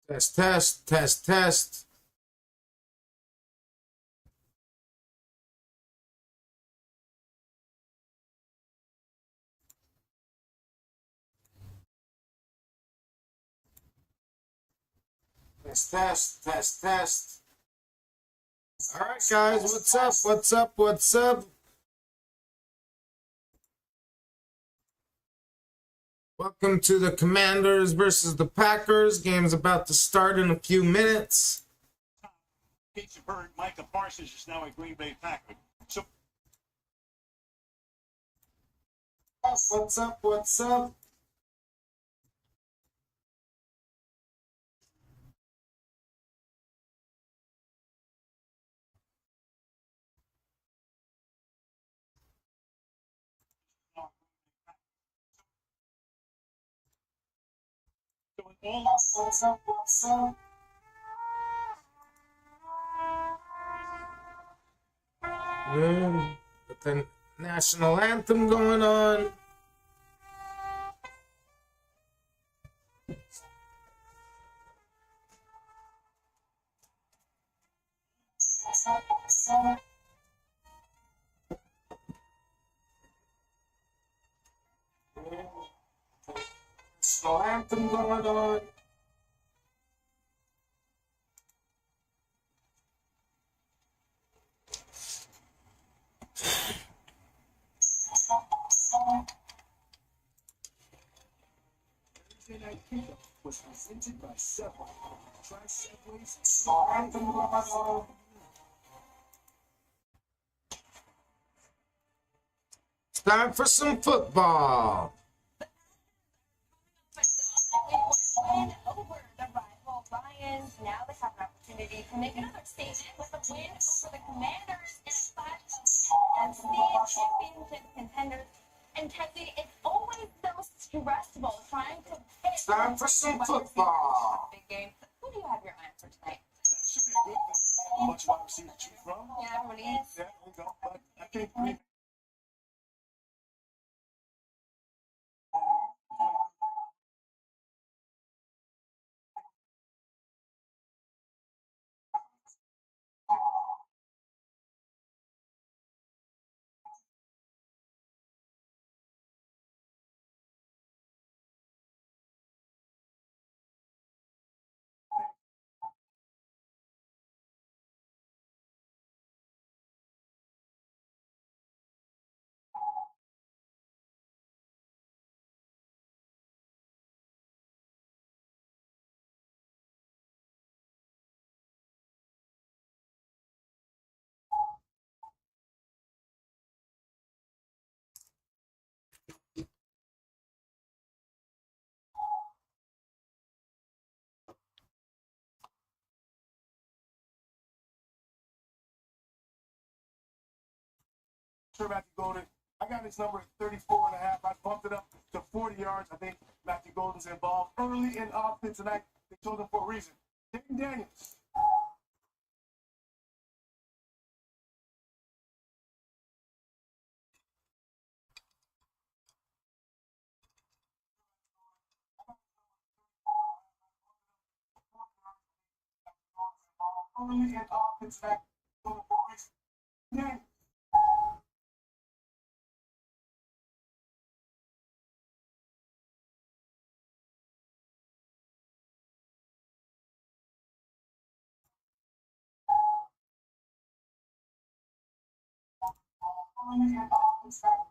Test, test, test, test. Test, test, test, test. All right, guys, what's up? What's up? What's up? Welcome to the Commanders versus the Packers. Game's about to start in a few minutes. Case you've heard, Micah Parsons is now a Green Bay Packer. So, what's up? What's up? in all What's up? What's up? With the national anthem going on. National anthem going on. Thursday night kickoff was presented by Subway. Try Subway's National anthem going on. It's time for some football. Win over the rival Lions. Now they have an opportunity to make another statement with a win over the Commanders in a clash of NFC championship contenders. And Kenzie, it's always so stressful trying to pick. It's time for some football. Big game. Who do you have your answer tonight? that should be a good thing. Much wide receiver to choose from. Yeah, everybody is. There we go. But I think Green sure Matthew Golden. I got his number at 34 and a half. I bumped it up to 40 yards. I think Matthew Golden's involved early and often tonight. They chose him for a reason. Dayton Daniels. Early and often tonight. They chose him for a reason. Daniels. Early and often tonight.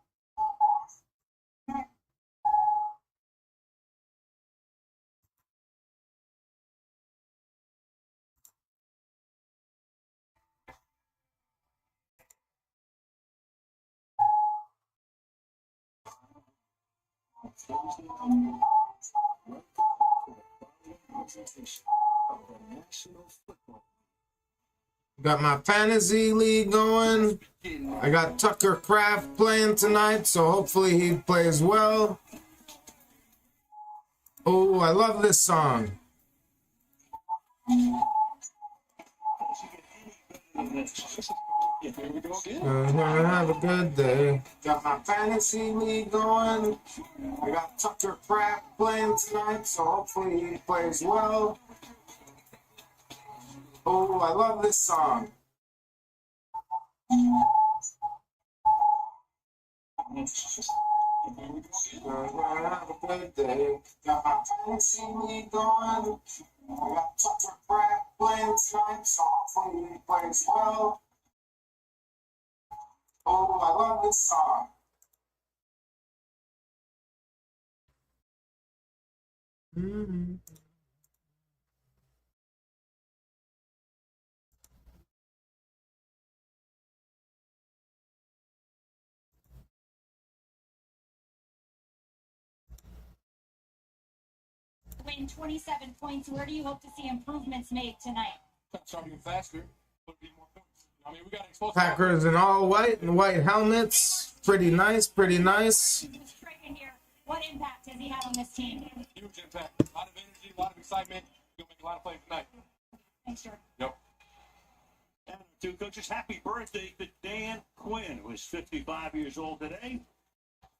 Got my fantasy league going. I got Tucker Kraft playing tonight, so hopefully he plays well. Oh, I love this song. Have a good day. Got my fantasy league going. I got Tucker Kraft playing tonight, so hopefully he plays well. Oh, I love this song. Have a good day. Got my fantasy league going. I got Tucker Pratt playing tonight, so hopefully he plays well. Oh, I love this song. Mm-hmm. Win 27 points. Where do you hope to see improvements made tonight? Starting faster, but be more points. I mean, we got exposed. Packers in all white and white helmets. Pretty nice, pretty nice. Striking here. What impact has he had on this team? Huge impact. A lot of energy, a lot of excitement. He'll make a lot of plays tonight. Thanks, Jordan. Yep. And our two coaches, happy birthday to Dan Quinn, who is 55 years old today.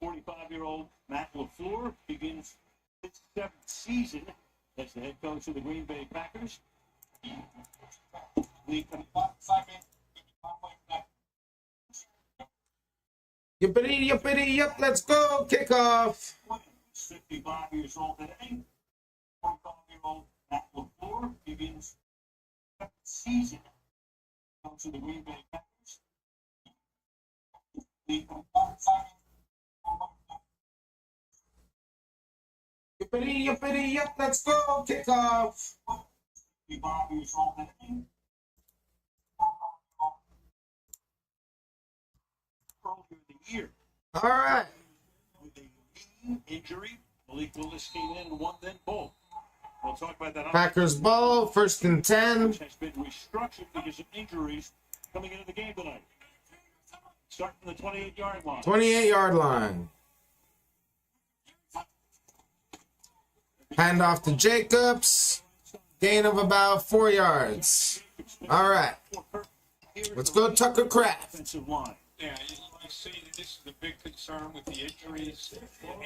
45-year-old Matt LaFleur begins his 7th season as the head coach of the Green Bay Packers. A lot of excitement. A lot of plays tonight. Yippity, yippity, yip, let's go. Kickoff. Quinn is 55 years old today. 45-year-old Matt LaFleur begins his 7th season as coach of the Green Bay Packers. A lot of excitement. Yippity, yippity, yip, let's go. Kickoff. 55 years old today. Earlier in the year, All right. with a knee injury, Malik Willis came in and won then both. We'll talk about that. Packers ball, 1st and 10. Which has been restructured because of injuries coming into the game tonight. Starting from the 28-yard line. 28-yard line. Hand off to Jacobs. Gain of about 4 yards. All right. Let's go Tucker Kraft. Offensive line. Yeah, you see that this is the big concern with the injuries.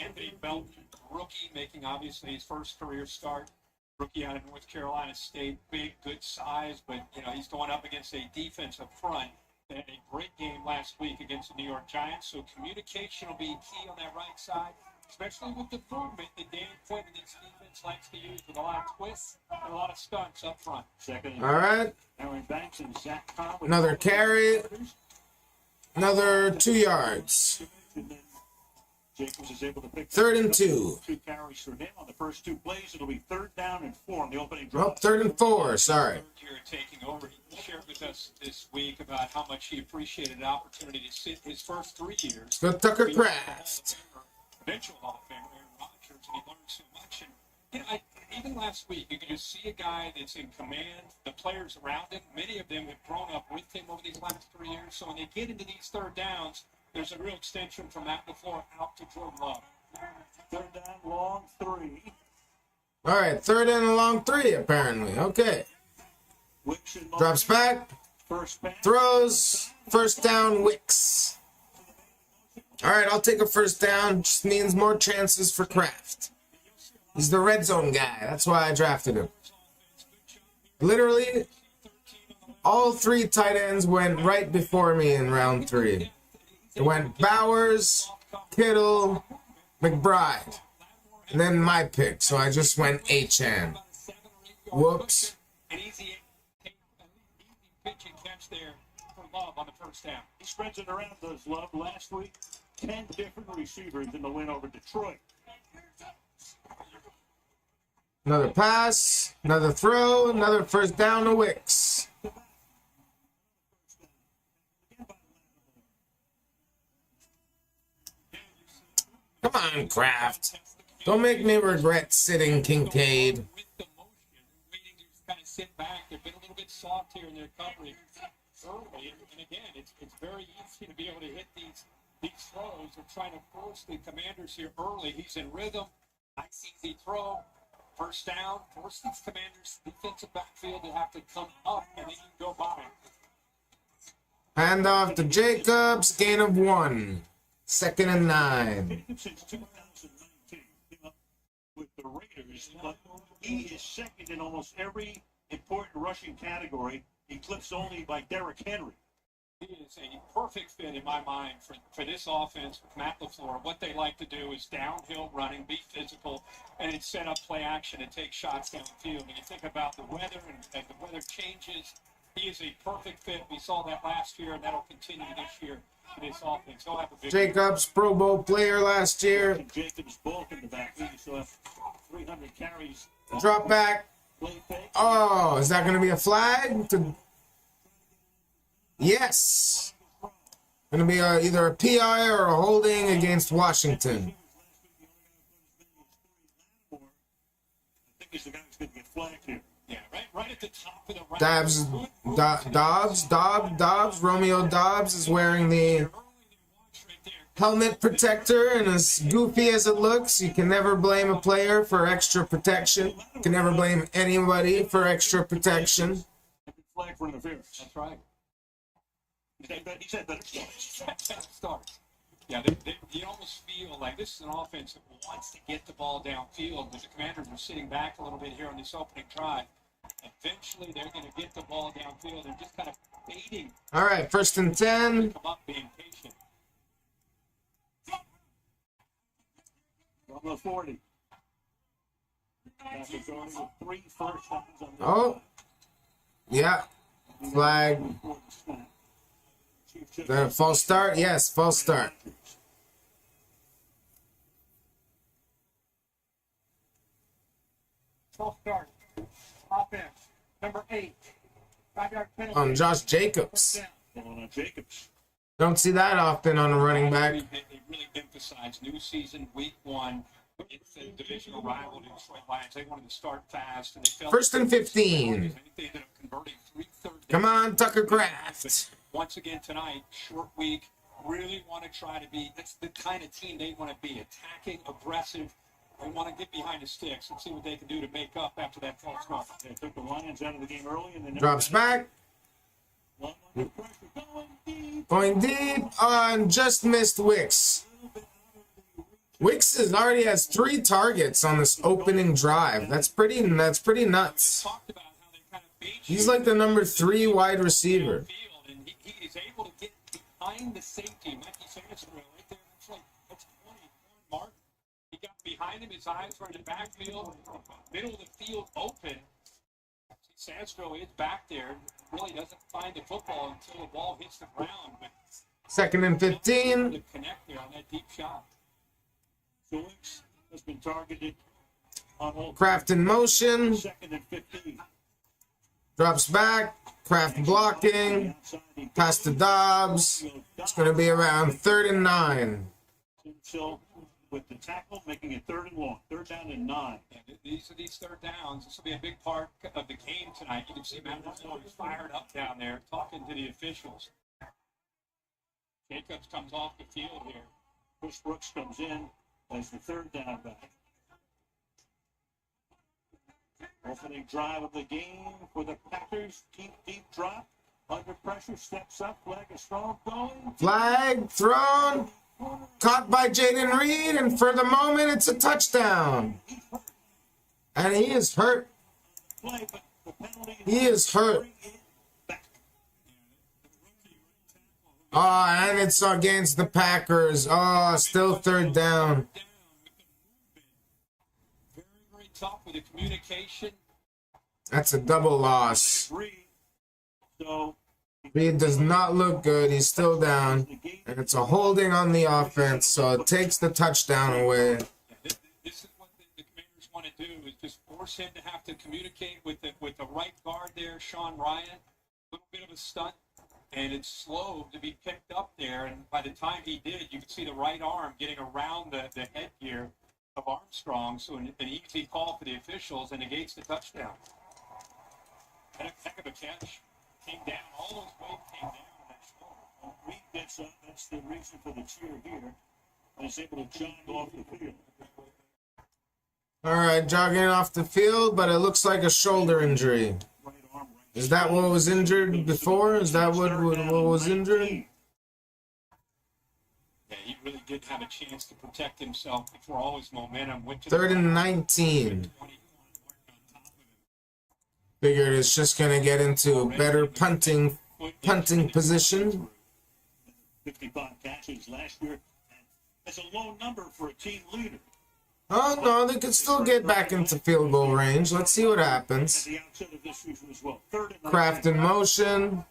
Anthony Belton, rookie, making obviously his first career start. Rookie out of North Carolina State, big, good size, but he's going up against a defensive front. They had a great game last week against the New York Giants, so communication will be key on that right side, especially with the movement that Dan Quinn and this defense likes to use with a lot of twists and a lot of stunts up front. Second and All right. Aaron Banks and Zach Cobb. Another carry. Another 2 yards. And then Jacobs is able to pick 3rd and 2. 2 carries for him on the first 2 plays. It'll be 3rd down and 4 on the opening Oh, drive. 3rd and 4. Sorry. Here taking over, he shared with us this week about how much he appreciated an opportunity to sit his first 3 years. Go Tucker Kraft. Eventual Hall of Famer Aaron Rodgers, and he learned so much. And even last week, you could just see a guy that's in command. The players around him, many of them have grown up with him over these last 3 years. So when they get into these 3rd downs, there's a real extension from Matt LaFleur out to Jordan Love. 3rd down, long 3. All right. 3rd and a long 3, apparently. Okay. Wicks and Drops back. First pass. Throws. 1st down, Wicks. All right. I'll take a 1st down. Just means more chances for Kraft. He's the red zone guy. That's why I drafted him. Literally, all 3 tight ends went right before me in round 3. It went Bowers, Kittle, McBride, and then my pick. So I just went H-N. Whoops. An easy pitch and catch there for Love on the 1st down. He spreads it around, does Love last week. 10 different receivers in the win over Detroit. Another pass, another throw, another 1st down to Wicks. Come on, Kraft. Don't make me regret sitting Kincaid. With the motion, waiting to just kind of sit back. They've been a little bit soft here in their coverage early. And again, it's very easy to be able to hit these throws. They're trying to force the Commanders here early. He's in rhythm. Nice easy throw. 1st down. Force these Commanders defensive backfield to have to come up and then you can go by. Hand off to Jacobs. Gain of 1. 2nd and 9. Since 2019, with the Raiders, but he is second in almost every important rushing category, eclipsed only by Derrick Henry. He is a perfect fit in my mind for this offense with Matt LaFleur. What they like to do is downhill running, be physical, and then set up play action and take shots downfield. When you think about the weather and as the weather changes, he is a perfect fit. We saw that last year, and that'll continue this year for this offense. He'll have a big Jacobs, Pro Bowl player last year. And Jacobs both in the backfield. You still have 300 carries. Drop back. Play fake. Oh, is that going to be a flag? Yes. Going to be either a PI or a holding against Washington. I think he's the guy who's going to get flagged here. Yeah, right at the top of the right. Dobbs, Romeo Dobbs is wearing the helmet protector, and as goofy as it looks, you can never blame a player for extra protection. You can never blame anybody for extra protection. Flag for interference. That's right. He said better Start. Yeah, you almost feel like this is an offense that wants to get the ball downfield, but the Commanders are sitting back a little bit here on this opening drive. Eventually, they're going to get the ball downfield. They're just kind of baiting. All right, 1st and 10. Come up, being patient. From the 40. After going with 3 first downs on the Oh, yeah. Flag. The false start? Yes, false start. False start. Offense. Number 8. 5-yard penalty. On Josh Jacobs. Going on Jacobs. Don't see that often on a running back. They really emphasize new season, week 1. It's a divisional rival, the Detroit Lions. They wanted to start fast, and they felt 1st and 15. I think they ended up converting 3 third downs. Come on, Tucker Kraft. But once again tonight, short week. Really want to try to be. That's the kind of team they want to be: attacking, aggressive. They want to get behind the sticks and see what they can do to make up after that false start. They took the Lions out of the game early and then Drops back. Going deep on just missed Wicks. Wicks already has 3 targets on this opening drive. That's pretty nuts. Talked about how they kind of bait He's like the number 3 wide receiver. field, and he is able to get behind the safety. Mikey Sanders right there. That's 20 mark. He got behind him. His eyes were in the backfield, middle of the field open. Sandstro is back there. Really doesn't find the football until the ball hits the ground. But 2nd and 15. to connect there on that deep shot. Felix has been targeted on all Kraft in motion. 2nd and 15. Drops back. Kraft blocking. Pass to Dobbs. It's going to be around 3rd and 9. So with the tackle, making it 3rd and long. 3rd down and 9. And these third downs. This will be a big part of the game tonight. You can see Matt LaFleur is fired up down there talking to the officials. Jacobs comes off the field here. Chris Brooks comes in as the 3rd down back. Opening drive of the game for the Packers. Deep drop. Under pressure. Steps up. Flag is thrown. Going. Flag thrown. Caught by Jaden Reed, and for the moment, it's a touchdown. And he is hurt. Play, but the penalty He is hurt. bring it back. Oh, and it's against the Packers. Oh, still 3rd down. Very, very tough with the communication. That's a double loss. Reed. So Reed does not look good. He's still down. And it's a holding on the offense, so it takes the touchdown away. This is what the Commanders want to do, is just force him to have to communicate with the right guard there, Sean Ryan. A little bit of a stunt, and it's slow to be picked up there. And by the time he did, you could see the right arm getting around the headgear of Armstrong. So an easy call for the officials and negates the touchdown. Heck of a catch. Came down, all those weight came down in that shoulder. Reed gets up. That's the reason for the cheer here. And is able to jog off the field. All right, jogging off the field, but it looks like a shoulder injury. Right arm, right. Is that what was injured before? Is that what was injured? Yeah, he really did have a chance to protect himself before all his momentum went to 3rd the and 19. Figured it's just gonna get into better punting position. 55 catches last year. That's a low number for a team leader. Oh no, they could still get back into field goal range. Let's see what At happens. the outset of this season as well. Third and Kraft in motion.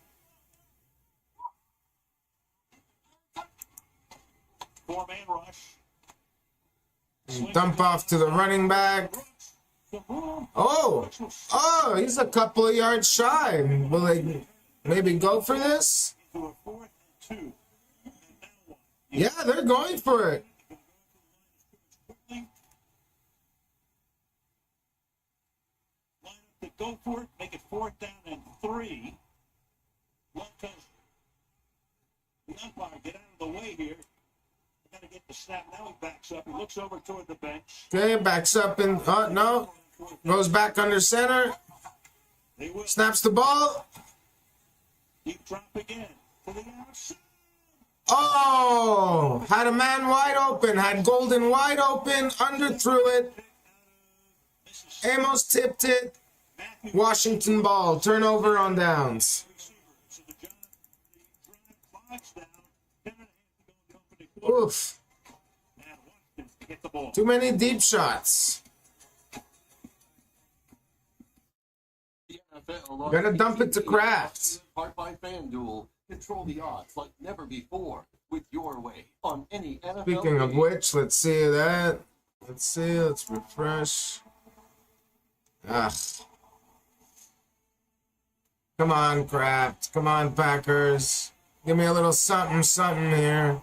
Four-man rush. Dump off to the running back. Oh, he's a couple of yards shy. Will they maybe go for this? To a 4th and 2. Yeah, they're going for it. Line up to go for it. Make it 4th down and 3. Let the umpire get out of the way here. Got to get the snap. Now he backs up. He looks over toward the bench. Okay, backs up and no, goes back under center. They will. Snaps the ball. Deep drop again to the outside. Oh, had a man wide open, had Golden wide open, underthrew it. Amos tipped it. Washington ball, turnover on downs. So the drive clocks down. 10 and a half to go in the opening quarter. Oof, Now Washington to get the ball. too many deep shots. Gotta dump it to Kraft. Part by FanDuel. Control the odds like never before with your way on any NFL. Speaking of game. which, let's see that. Let's see, let's refresh. Ah. Come on, Kraft. Come on, Packers. Give me a little something here.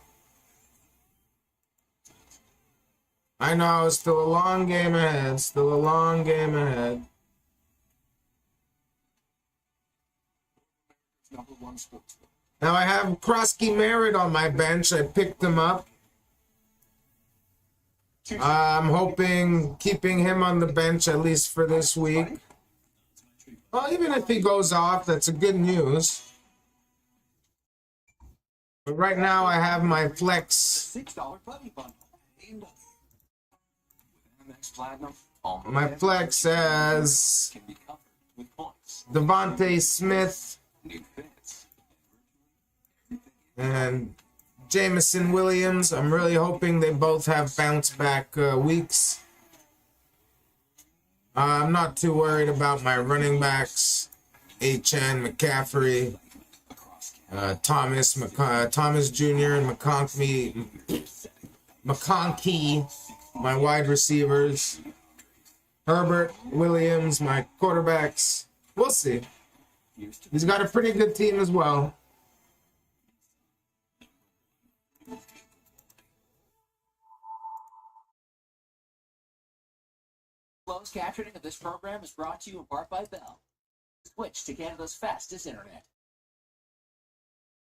I know, still a long game ahead. Still a long game ahead. Number one sports. Now I have Krosky Merritt on my bench. I picked him up. I'm hoping keeping him on the bench at least for this week. Well, even if he goes off, that's a good news. But right now I have my flex. $6 buddy bundle. Amex Platinum. My flex as Can be covered with points. Devontae Smith New fits. and Jameson Williams. I'm really hoping they both have bounce back weeks. I'm not too worried about my running backs. HN, McCaffrey, Thomas Jr. and McConkey, my wide receivers. Herbert, Williams, my quarterbacks. We'll see. He's got a pretty good team as well. Closed captioning of this program is brought to you in part by Bell. Switch to Canada's fastest internet.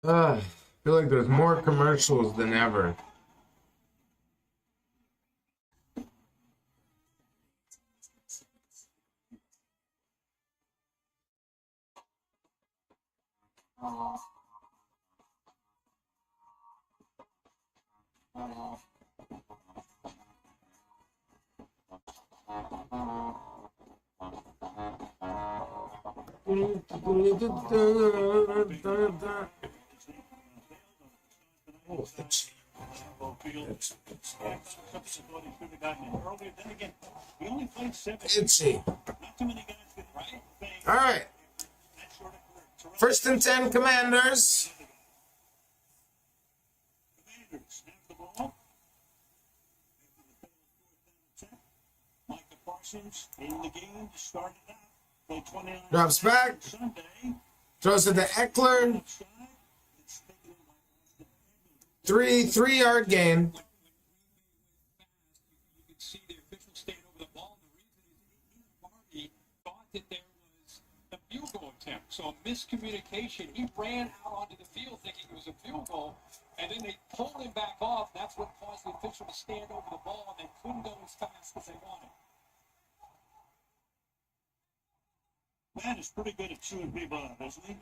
I feel like there's more commercials than ever. Oh, itchy. Itchy. All right. First and 10, Commanders. Micah Parsons in the game to start it out. Played 29 Drops back. Sunday. Throws it to Eckler. 3-yard gain. You can see the official stayed over the ball. The reason is Marty thought that there was a field goal attempt. So a miscommunication. He ran out onto the field thinking it was a field goal, and then they pulled him back off. That's what caused the official to stand over the ball, and they couldn't go as fast as they wanted. Matt is pretty good at chewing people out, isn't he?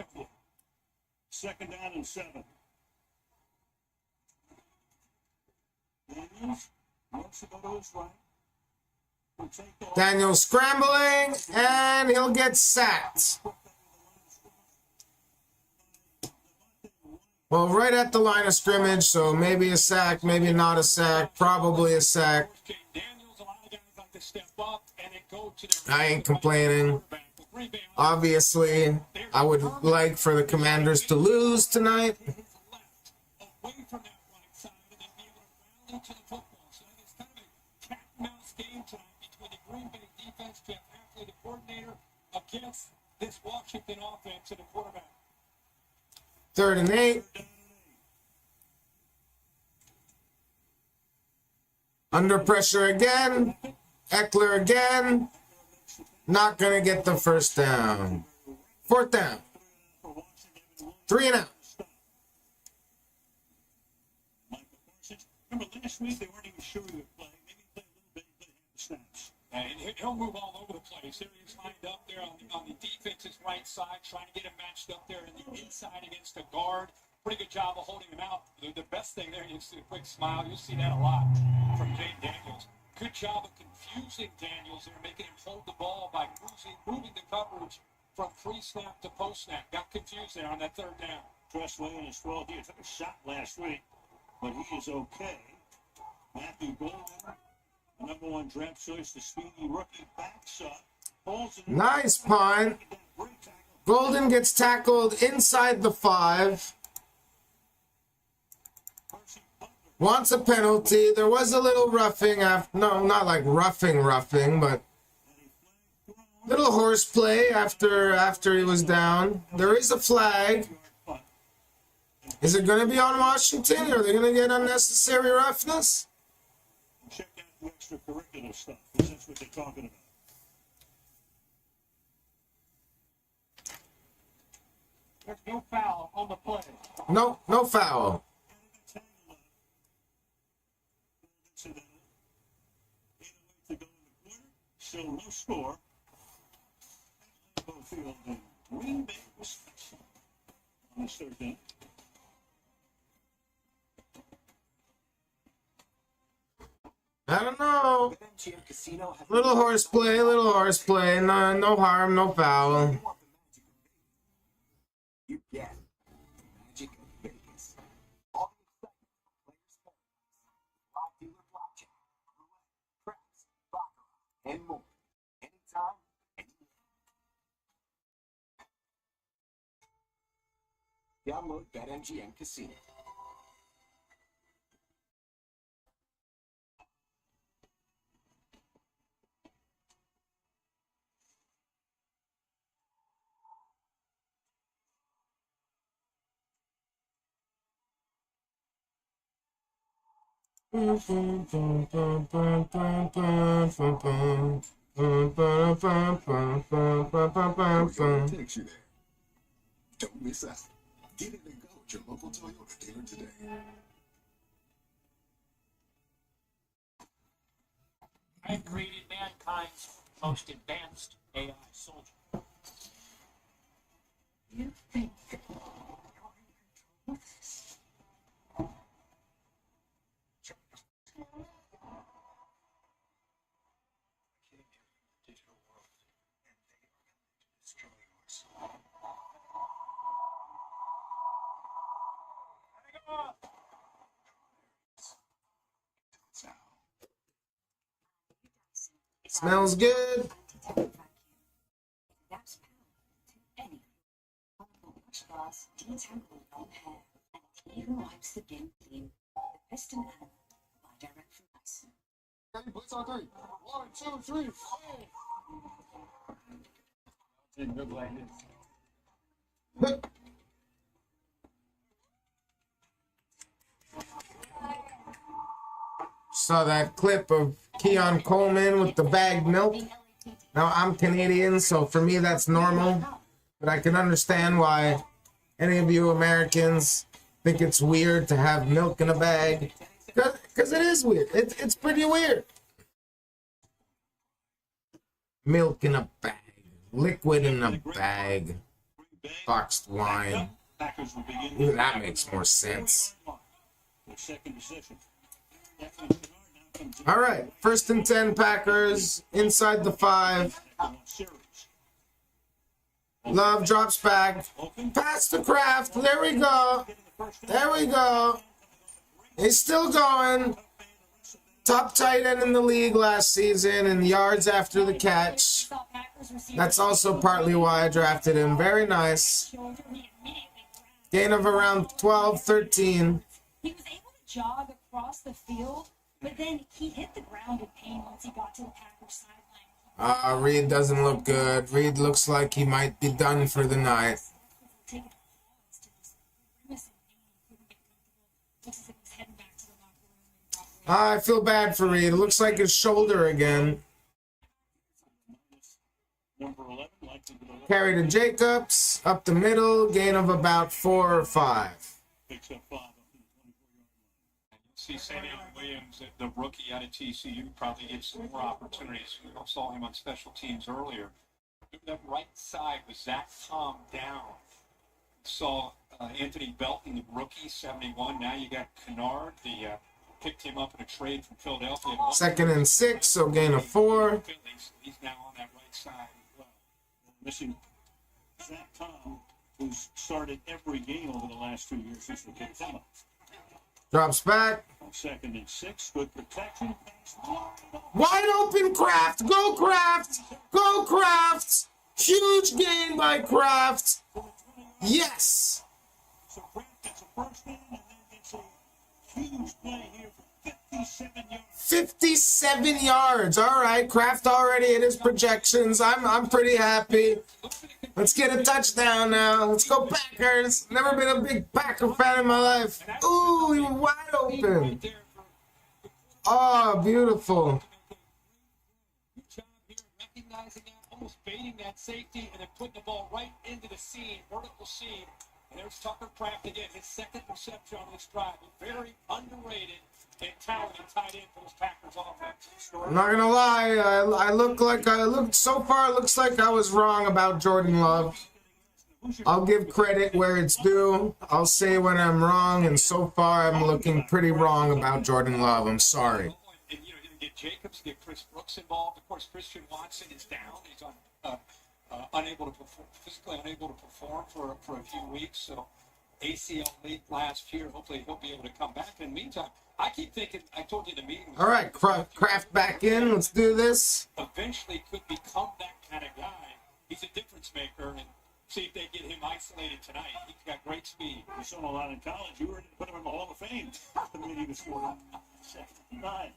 Second down and 7. Daniels, wants to go to his right. Daniels scrambling, and he'll get sacked. Well, right at the line of scrimmage, so maybe a sack, maybe not a sack, probably a sack. I ain't complaining. Obviously, I would like for the Commanders to lose tonight. Against this Washington offense and the quarterback. 3rd and 8. Under pressure again. Eckler again. Not going to get the first down. 4th down. 3 and out. Remember last week they weren't even sure he would play. Maybe play a little bit, but have the snaps. And he'll move all over the place. There he's lined up there on the defense's right side, trying to get him matched up there in the inside against a guard. Pretty good job of holding him out. The best thing there, you see a quick smile. You'll see that a lot from Jane Daniels. Good job of confusing Daniels there, making him hold the ball by moving the coverage from pre-snap to post-snap. Got confused there on that 3rd down. Tressway in his 12th year took a shot last week, but he is okay. Matthew Golden, the number 1 draft choice, the speedy rookie, backs up. Nice punt. Golden gets tackled inside the 5. Wants a penalty. There was a little roughing after. No, not like roughing, but little horseplay after he was down. There is a flag. Is it going to be on Washington? Or are they going to get unnecessary roughness? Check out the extracurricular stuff, because that's what they're talking about. There's no foul on the play. No foul. Still no score. Field in Green Bay, Wisconsin. On this 3rd down. I don't know. Little horseplay. No harm, no foul. You get magic of Vegas. All the excitement players, live dealer blockchain, roulette, craps, baccarat, and more. Anytime, anywhere. Download BetMGM Casino. Toyota takes you there. Don't miss out. Get in and go at your local Toyota dealer today. I created mankind's most advanced AI soldier. You think you're in control of this? Smells good. Adapts power to any wash bars, detangle long hair, and even wipes the skin clean. The piston animal by direct from Dyson. Ready, blitz on 3. 1, 2, 3, Didn't look like this. Saw that clip of Keon Coleman with the bagged milk. Now, I'm Canadian, so for me that's normal. But I can understand why any of you Americans think it's weird to have milk in a bag. Because it is weird. It's pretty weird. Milk in a bag. Liquid in a bag. Boxed wine. That makes more sense. Second position. All right, 1st and 10 Packers inside the 5. Love drops back. Pass to Kraft. There we go. There we go. He's still going. Top tight end in the league last season in yards after the catch. That's also partly why I drafted him. Very nice. Gain of around 12, 13. He was able to jog across the field, but then he hit the ground in pain once he got to the Packers sideline. Reed doesn't look good. Reed looks like he might be done for the night. I feel bad for Reed. It looks like his shoulder again. Carry to Jacobs. Up the middle. Gain of about 4 or 5. See Samuel Williams, the rookie out of TCU, probably gets some more opportunities. We saw him on special teams earlier. That right side was Zach Tom down. Saw Anthony Belton, the rookie, 71. Now you got Kennard, picked him up in a trade from Philadelphia. 2nd and 6, so gain of 4. He's now on that right side as well. Missing Zach Tom, who's started every game over the last 2 years since the picked him up. Drops back. 2nd and 6, good protection. Wide open Kraft. Go Kraft. Go Kraft. Huge gain by Kraft. Yes. So Kraft gets a first down and then gets a huge play here for 57 yards. 57 yards. All right. Kraft already hit his projections. I'm pretty happy. Let's get a touchdown now. Let's go Packers. Never been a big Packer fan in my life. Ooh, he was wide open. Oh, beautiful. Good job here recognizing that, almost baiting that safety, and then putting the ball right into the seam, vertical seam. And there's Tucker Kraft again, his 2nd reception on this drive. Very underrated and talented tight end for this Packers offense. I'm not gonna lie. I look so far. It looks like I was wrong about Jordan Love. I'll give credit where it's due. I'll say when I'm wrong, and so far I'm looking pretty wrong about Jordan Love. I'm sorry. And you get Jacobs, get Chris Brooks involved. Of course, Christian Watson is down. He's unable to perform, physically unable to perform for a few weeks. So ACL late last year. Hopefully he'll be able to come back. In the meantime, I keep thinking, I told you in the meeting. All right, Kraft back in. Let's do this. Eventually could become that kind of guy. He's a difference maker, and see if they get him isolated tonight. He's got great speed. We saw him a lot in college. You were ready to put him in the Hall of Fame. The minute he was 49.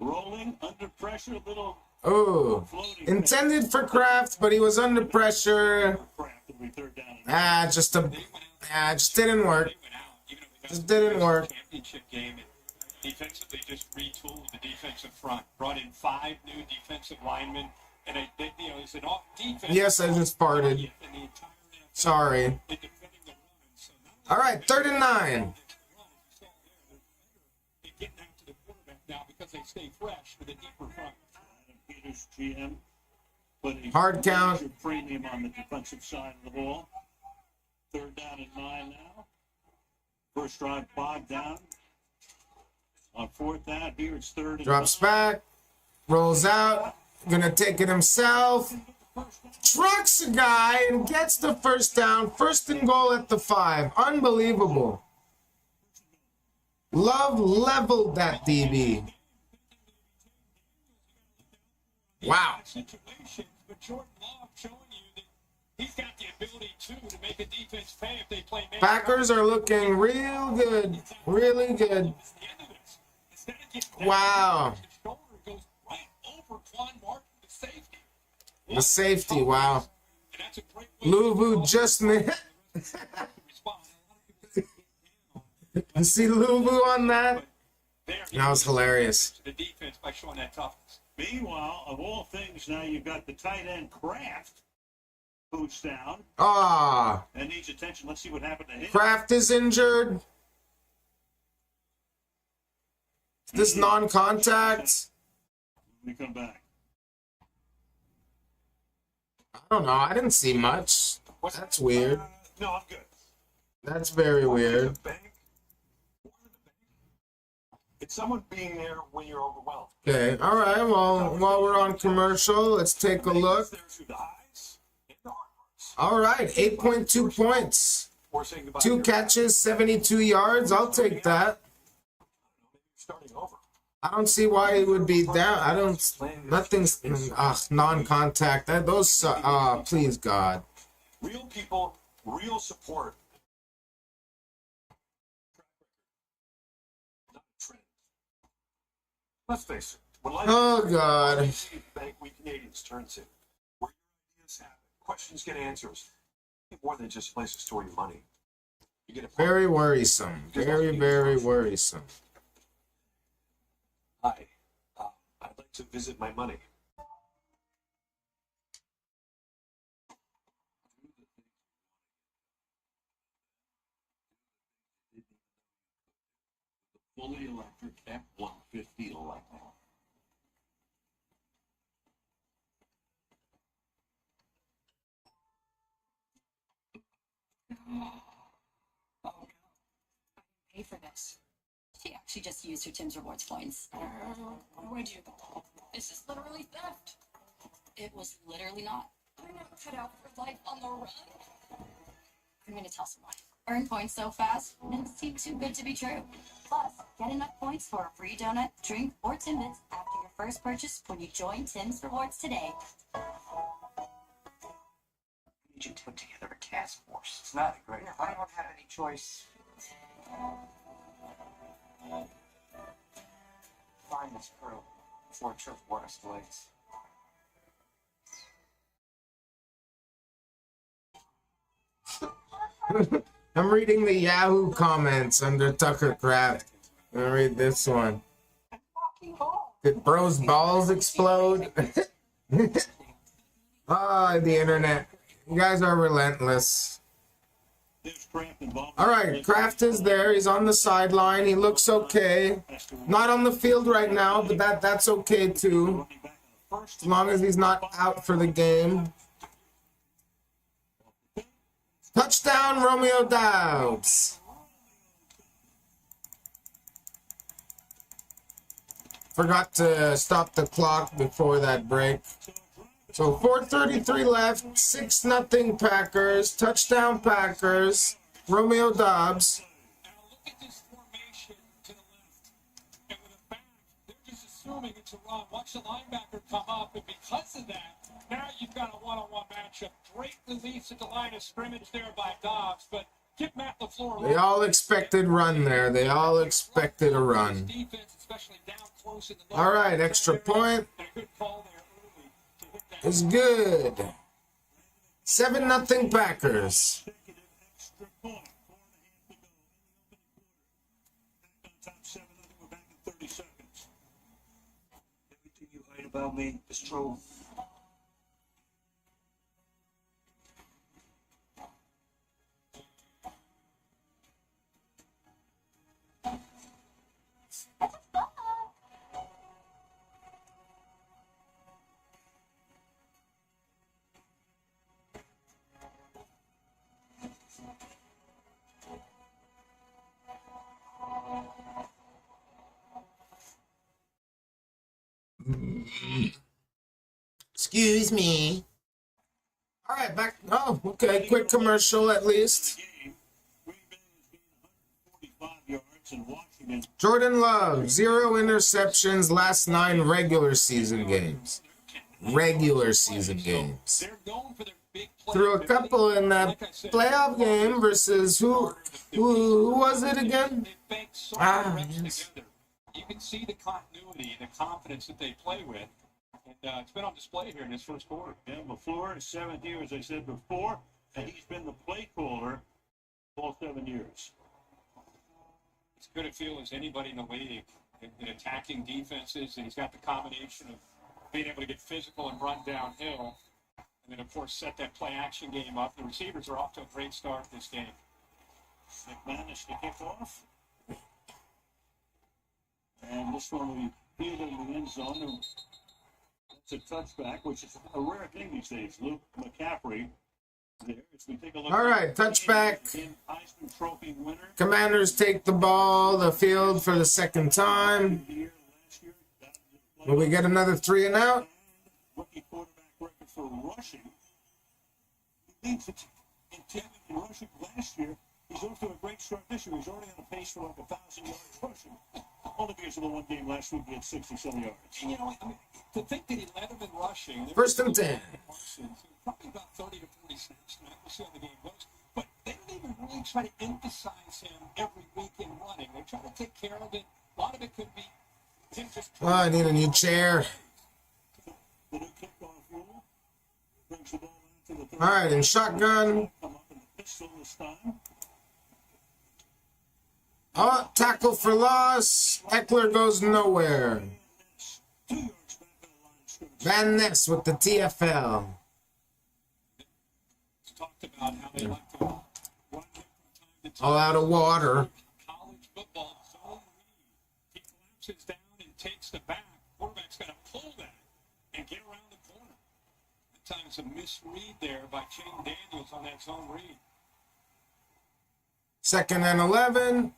Rolling under pressure, a little. Oh, intended for Kraft, but he was under pressure. Just didn't work. Just didn't work. Championship game, and defensively just retooled the defensive front. Brought in 5 new defensive linemen, and it's an off defense. Yes, I just farted. Sorry. All right, 3rd and 9. Getting out to the quarterback now because they stay fresh with a deeper front. Peters, GM, putting hard count. Premium on the defensive side of the ball. 3rd down and 9 now. First drive bogged down. On 4th down, here it's 3rd. Drops back, rolls out, gonna take it himself. Trucks a guy and gets the 1st down. 1st and goal at the 5. Unbelievable. Love leveled that DB. Wow. But Jordan Love showing you that he's got the ability to make a defense pay if they play man. Packers are looking real good. Really good. Wow. The safety, wow. Luvu just missed. You see Luvu on that? That was hilarious. The defense by showing that toughness. Meanwhile, of all things, now you've got the tight end Kraft, who's down. And needs attention. Let's see what happened to him. Kraft is injured. This non-contact. We come back. I don't know. I didn't see much. That's weird. No, I'm good. That's very weird. It's someone being there when you're overwhelmed. Okay, all right. Well, while we're on commercial, let's take a look. There through the eyes and the heart parts. All right, 8.2 points. Or saying goodbye 2 to your catches, 72 yards. I'll take that. starting over. I don't see why he would be down. I don't. Nothing's non-contact. Those please God. Real people, real support. Not a trend. Let's face it. When life Oh God. bank we Canadians turn to, where your ideas happen, questions get answers. More than just a place to store your money. You get a Very worrisome. Very, very worrisome. Hi, I'd like to visit my money. Fully electric F-150 electric. Pay for this. She actually just used her Tim's Rewards points. Where'd you go? This is literally theft. It was literally not. I'm not cut out for life on the run. I'm gonna tell someone. Earn points so fast, and it seemed too good to be true. Plus, get enough points for a free donut, drink, or Timbits after your first purchase when you join Tim's Rewards today. I need you to put together a task force. It's not a great. I don't have any choice. Find this crew before it shows war escalates. I'm reading the Yahoo comments under Tucker Craft. I'm gonna read this one. Did bro's balls explode? Ah, the internet. You guys are relentless. All right, Kraft is there. He's on the sideline. He looks okay. Not on the field right now, but that's okay too. As long as he's not out for the game. Touchdown, Romeo Doubs. Forgot to stop the clock before that break. So 4:33 left, 6-0 Packers, touchdown Packers, Romeo Doubs. Now look at this formation to the left. And with a back, they're just assuming it's a run. Watch the linebacker come up, and because of that, now you've got a one-on-one matchup. Great release at the line of scrimmage there by Dobbs, but give Matt LaFleur. They all expected run there. They all expected a run. Defense, especially down close in the All right, extra point and a good call there early to hit that. is good. 7-0 Packers. Extra point. 4.5 to go. Top 7, we're back in 30 seconds. Everything you heard about me is true. Excuse me. All right, back. Oh, okay. Quick commercial at least. Green Bay is being 145 yards in Washington. Jordan Love, 0 interceptions last 9 regular season games. Regular season games. They're known for their big play. Threw a couple in that playoff game versus who was it again? They bank so many reps yes. together. You can see the continuity and the confidence that they play with. And it's been on display here in this first quarter. Yeah, LaFleur is 7th year, as I said before, and he's been the play caller all 7 years. As good a feel as anybody in the league in attacking defenses, and he's got the combination of being able to get physical and run downhill, and then of course set that play action game up. The receivers are off to a great start this game. McManus to kick off. And this one we fielded in the end zone. It's a touchback, which is a rare thing these days. Luke McCaffrey There, as we take a look All right, touchback. Heisman Trophy winner. Commanders take the ball, the field for the second time. Will we get another 3 and out? Rookie quarterback record for rushing. He leads it in rushing last year. He's off to a great start this year. He's already on a pace for like 1,000 yards rushing. Only because of the one game last week, he had 67 yards. And, you know, I mean, to think that he led them in rushing. First and 10. Probably about 30 to 40 snaps tonight. We'll see how the game goes. But they don't even really try to emphasize him every week in running. They try to take care of it. A lot of it could be him just. Oh, I need a new chair. The new kickoff rule brings the ball into the All right, in shotgun. come up in the pistol this time. Oh, tackle for loss. Eckler goes nowhere. 2 yards back on the line of scrimmage. Van Ness with the TFL. Talked about how they like to run him from time to time. All out of water. College football zone read. He collapses down and takes the back. Quarterback's got to pull that and get around the corner. At times a misread there by Shane Daniels on that zone read. 2nd and 11.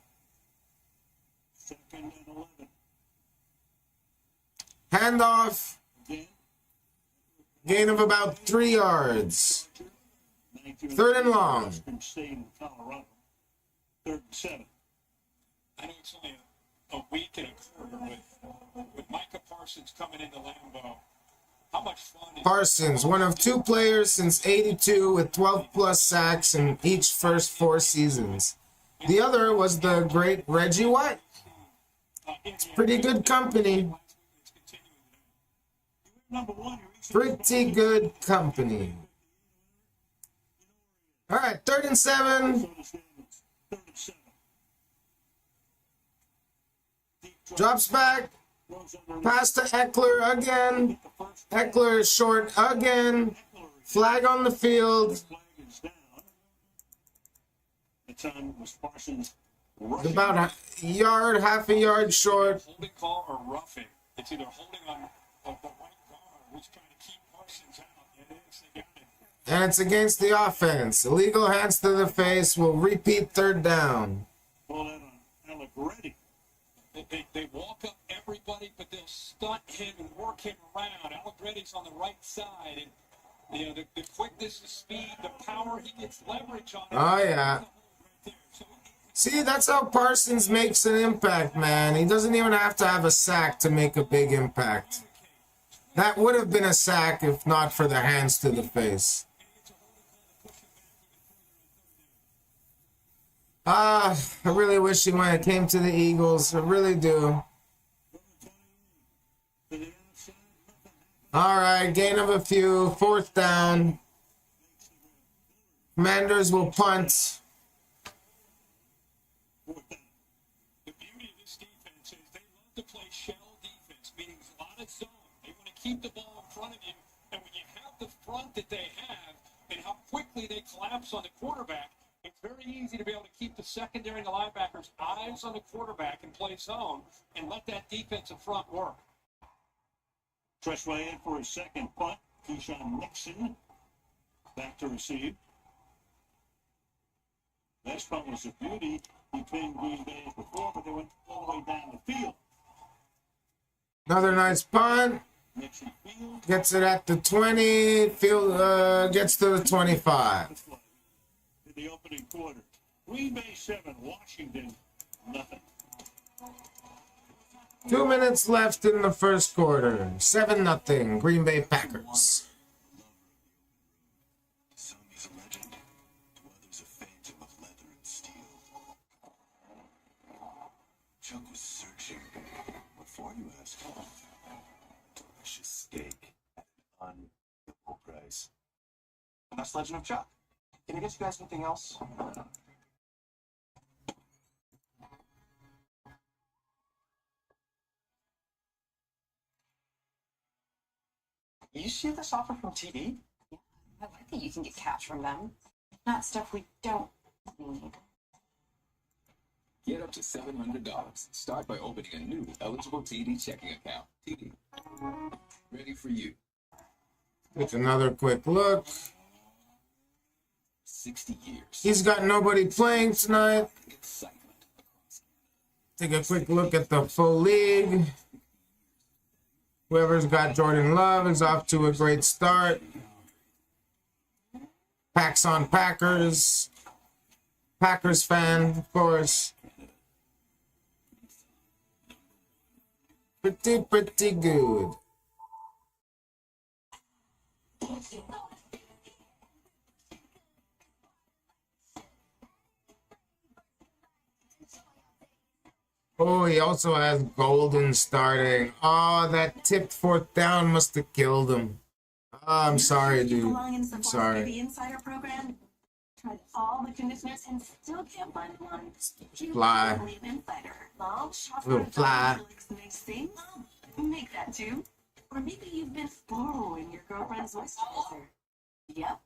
2nd and 11. Handoff. Again, Gain of about 3 yards. 3rd and long. Western State in Colorado. 3rd and 7. I know it's only a week and a quarter with Micah Parsons coming into Lambeau. How much fun is Parsons, one of 2 players since '82 with 12-plus sacks in each first 4 seasons. The other was the great Reggie White. It's pretty good company. Number 1, Pretty good company. All right, 3rd and 7. 3rd and 7. Drops back. Pass to Eckler again. Eckler is short again. Flag on the field. Flag is down. The time was Parsons It's rushing. about a yard, half a yard short. holding call or roughing? It's either holding on the right guard, who's trying to keep Parsons out. It is, they got it. And it's against the offense. Illegal hands to the face will repeat 3rd down. Ball out on Allegretti. They walk up everybody, but they'll stunt him and work him around. Allegretti's on the right side, and you know the quickness, the speed, the power, he gets leverage on it. Oh, yeah. Right there. So See, that's how Parsons makes an impact, man. He doesn't even have to have a sack to make a big impact. That would have been a sack if not for the hands to the face. I really wish he went. It came to the Eagles. I really do. All right, gain of a few. 4th down. Commanders will punt. the beauty of this defense is they love to play shell defense, meaning a lot of zone. They want to keep the ball in front of you, and when you have the front that they have and how quickly they collapse on the quarterback, it's very easy to be able to keep the secondary and the linebackers' eyes on the quarterback and play zone and let that defensive front work. Tressway in for his second punt. Keyshawn Nixon back to receive. Last punt was a beauty. He played Green Bay before, but they went all the way down the field. Another nice punt. Nixon field. Gets it at the 20. Field gets to the 25. In the opening quarter. Green Bay 7, Washington nothing. 2 minutes left in the first quarter. 7-0. Green Bay Packers. Some is a legend, to others a phantom of leather and steel. Chuck was searching. What for, you ask? Delicious steak at an unbeatable price. That's Legend of Chuck. Can I get you guys anything else? You see this offer from TD? I like that you can get cash from them. Not stuff we don't need. Get up to $700. Start by opening a new eligible TD checking account. TD. Ready for you. Take another quick look. 60 years. He's got nobody playing tonight. Excitement. Take a quick look at the full league. Whoever's got Jordan Love is off to a great start. Packs on Packers. Packers fan, of course. Pretty good. Oh, he also has Golden starting. Oh, that tipped fourth down must have killed him. Oh, I'm sorry, dude. I'm sorry. The Insider program. Tried all the conditioners and still can't find one. Fly. Insider. Mom, Little fly. Nice things. Make that too. Or maybe you've been borrowing your girlfriend's moisturizer. Yep.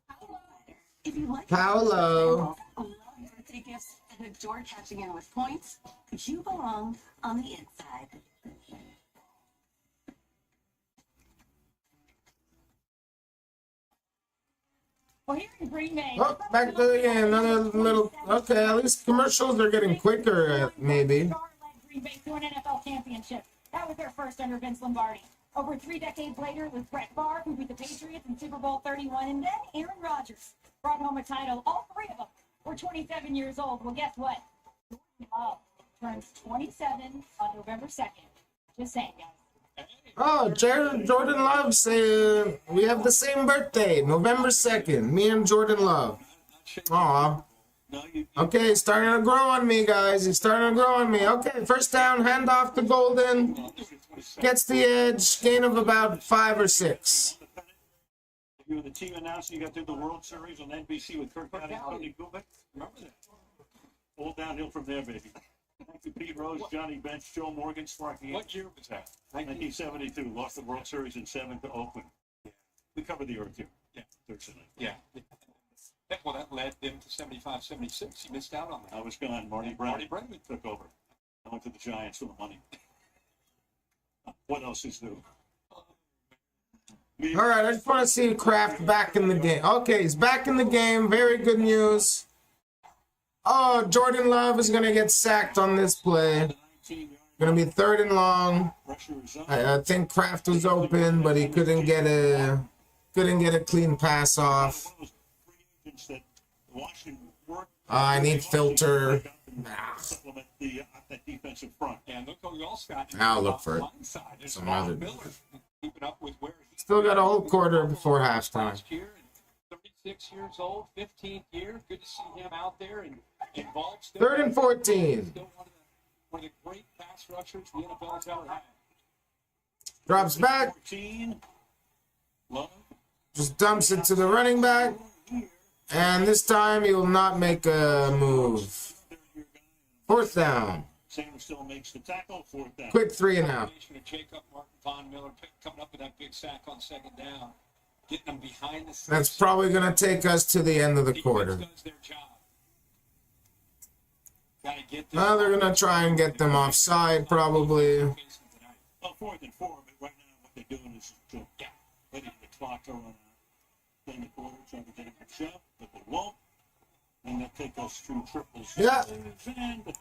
If you like Paolo. love birthday gifts and adore catching in with points, you belong on the inside. Well, here in Green Bay. Oh, back to the game. Another little. Okay, at least commercials are getting quicker, maybe. Green Bay to an NFL championship. That was their first under Vince Lombardi. Over 3 decades later, with Brett Favre, who beat the Patriots in Super Bowl 31, and then Aaron Rodgers brought home a title. All three of them were 27 years old. Well, guess what? Love turns 27 on November 2nd. Just saying, guys. Oh, Jordan Love saying we have the same birthday, November 2nd. Me and Jordan Love. Aw. Okay, he's starting to grow on me, guys. He's starting to grow on me. Okay, first down, hand off to Golden. Gets the edge, gain of about 5 or 6. You were the team announcer. You got through the World Series on NBC with Kirk County and Tony Kubek. Remember that? All downhill from there, baby. Thank you, Pete Rose, Johnny Bench, Joe Morgan, Sparky. What year was that? 1972. Lost the World Series in 7 to Oakland. Yeah. We covered the Earth here. Yeah. Thursday night. Yeah. Well, that led them to 75, 76. He missed out on that. I was gone. Marty Brennan took over. I went to the Giants for the money. What else is new? All right, I just want to see Kraft back in the game. Okay, he's back in the game. Very good news. Oh, Jordan Love is going to get sacked on this play. Going to be 3rd and long. I think Kraft was open, but he couldn't get a clean pass off. I need filter. I'll look for it. Some other. Still got a whole quarter before halftime. 36 years old, 15th year. Good to see him out there and involved. 3rd and 14. Still one of the great pass rushers the NFL's ever had. Drops back. Just dumps it to the running back. And this time he will not make a move. 4th down. Sanders still makes the tackle. 4th down. Quick 3 and out. Jacob Martin Von Miller coming up with that big sack on 2nd down. Getting them behind the scenes. That's probably going to take us to the end of the quarter. Now they're going to try and get them offside, probably. Well, 4th and 4, but right now what they're doing is letting the clock go on in the quarter, trying to get him to shove, but they won't. And they'll take us through triples. Yeah,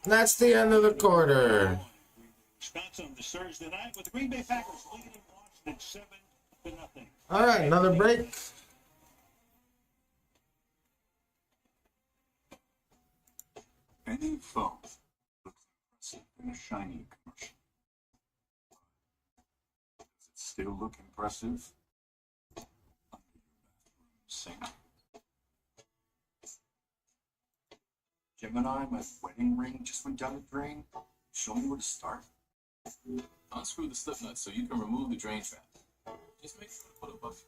that's the end of the quarter. Wisconsin this Thursday night with the Green Bay Packers leading Washington 7-0. All right, another break. A new phone looks impressive in a shiny commercial. Does it still look impressive under your bathroom sink? Gemini, my wedding ring just went down the drain. Show me where to start. Unscrew the slip nut so you can remove the drain trap. Just make sure to put a bucket.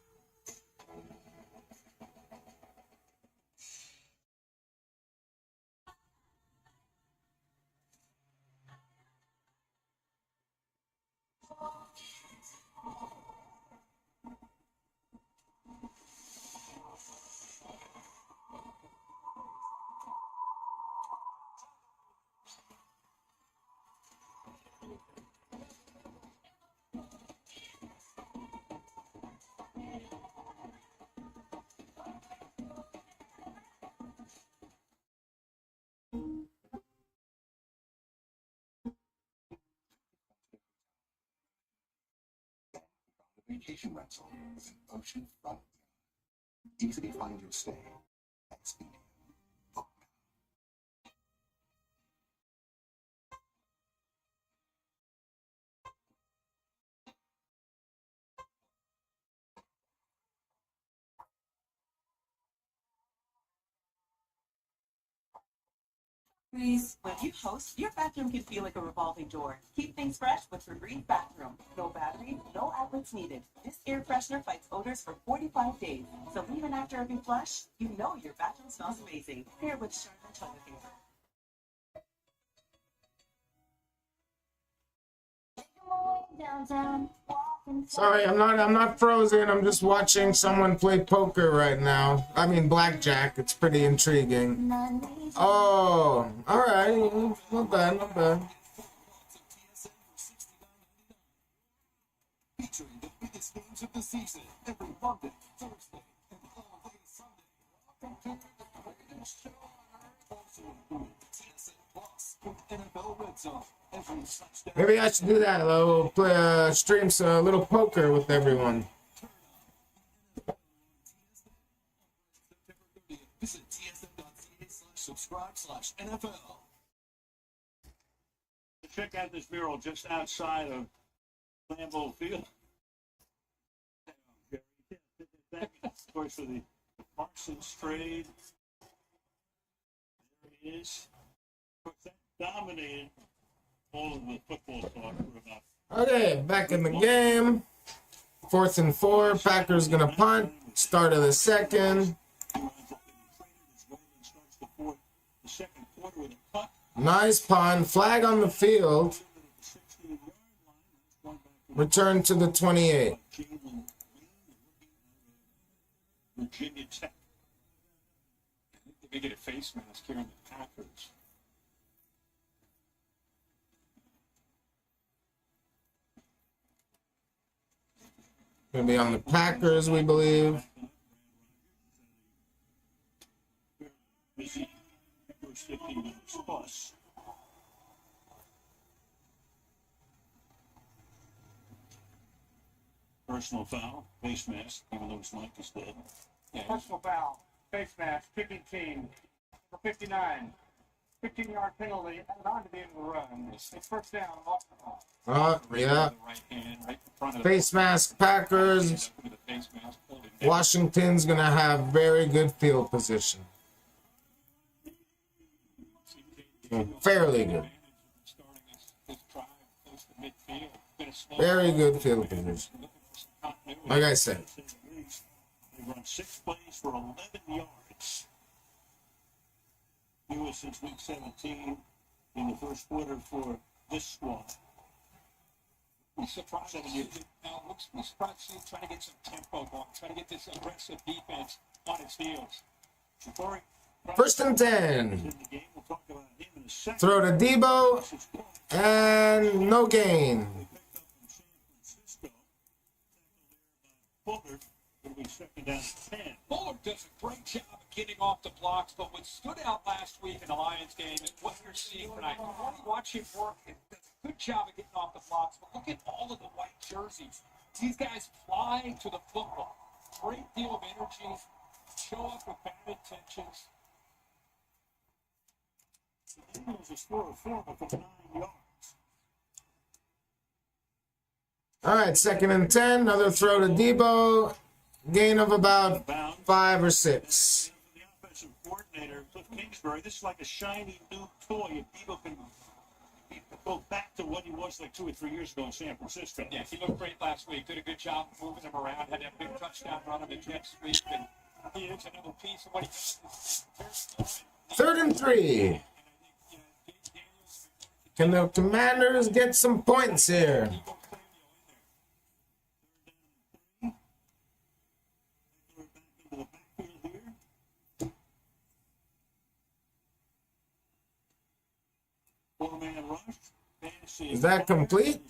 vacation rental with an ocean-front. Easily find your stay at Expedia. Please, when you host, your bathroom can feel like a revolving door. Keep things fresh with Febreze Bathroom. No battery, no outlets needed. This air freshener fights odors for 45 days. So even after every flush, you know your bathroom smells amazing. Paired with Charlotte toilet paper. Downtown. Sorry, I'm not frozen. I'm just watching someone play poker right now. I mean blackjack. It's pretty intriguing. Oh, all right. Not bad, not bad. Featuring the biggest games of the season every Monday, Thursday, and all day Sunday. Also including TSN Plus with NFL Red Zone. Every touchdown. Maybe I should do that. I'll play stream a little poker with everyone. Visit tsn.ca/subscribe/NFL. Check out this mural just outside of Lambeau Field. Of course, for the Parsons trade. There he is. Of course, that dominated all of the football talk for about. Okay, back in the game. 4th and 4. Packers gonna punt. Start of the second. Nice punt. Flag on the field. Return to the 28. Virginia Tech. I think they get a face mask here in the Packers. Gonna be on the Packers, we believe. Personal foul, face mask, even though his mic is dead. Personal foul, face mask, kicking team, number 59. 15-yard penalty, and on to the end of the run. It's first down, off the ball. Yeah. Right hand, right in front of Face mask, Packers. Washington's gonna have very good field position. Fairly good. Very good field position. Like I said. They run 6 plays for 11 yards. Newest since week 17 in the first quarter for this squad. I'm surprised that we're surprised to see him trying to get some tempo going, trying to get this aggressive defense on its heels. 1st and 10. Throw to Debo. And no gain. Fuller does a great job of getting off the blocks, but what stood out last week in the Lions game is what you're seeing tonight. Watch him work. He does a good job of getting off the blocks, but look at all of the white jerseys. These guys fly to the football. Great deal of energy. Show up with bad intentions. He was a score of 4 for 9 yards. All right, 2nd and 10. Another throw to Debo. Gain of about 5 or 6. The offensive coordinator, Cliff Kingsbury, this is like a shiny new toy. If Debo can go back to what he was like 2 or 3 years ago in San Francisco. Yeah, he looked great last week. Did a good job moving him around. Had that big touchdown run on the jet sweep. And he is another piece of what he does. 3rd and 3. Can the Commanders get some points here? Is that complete?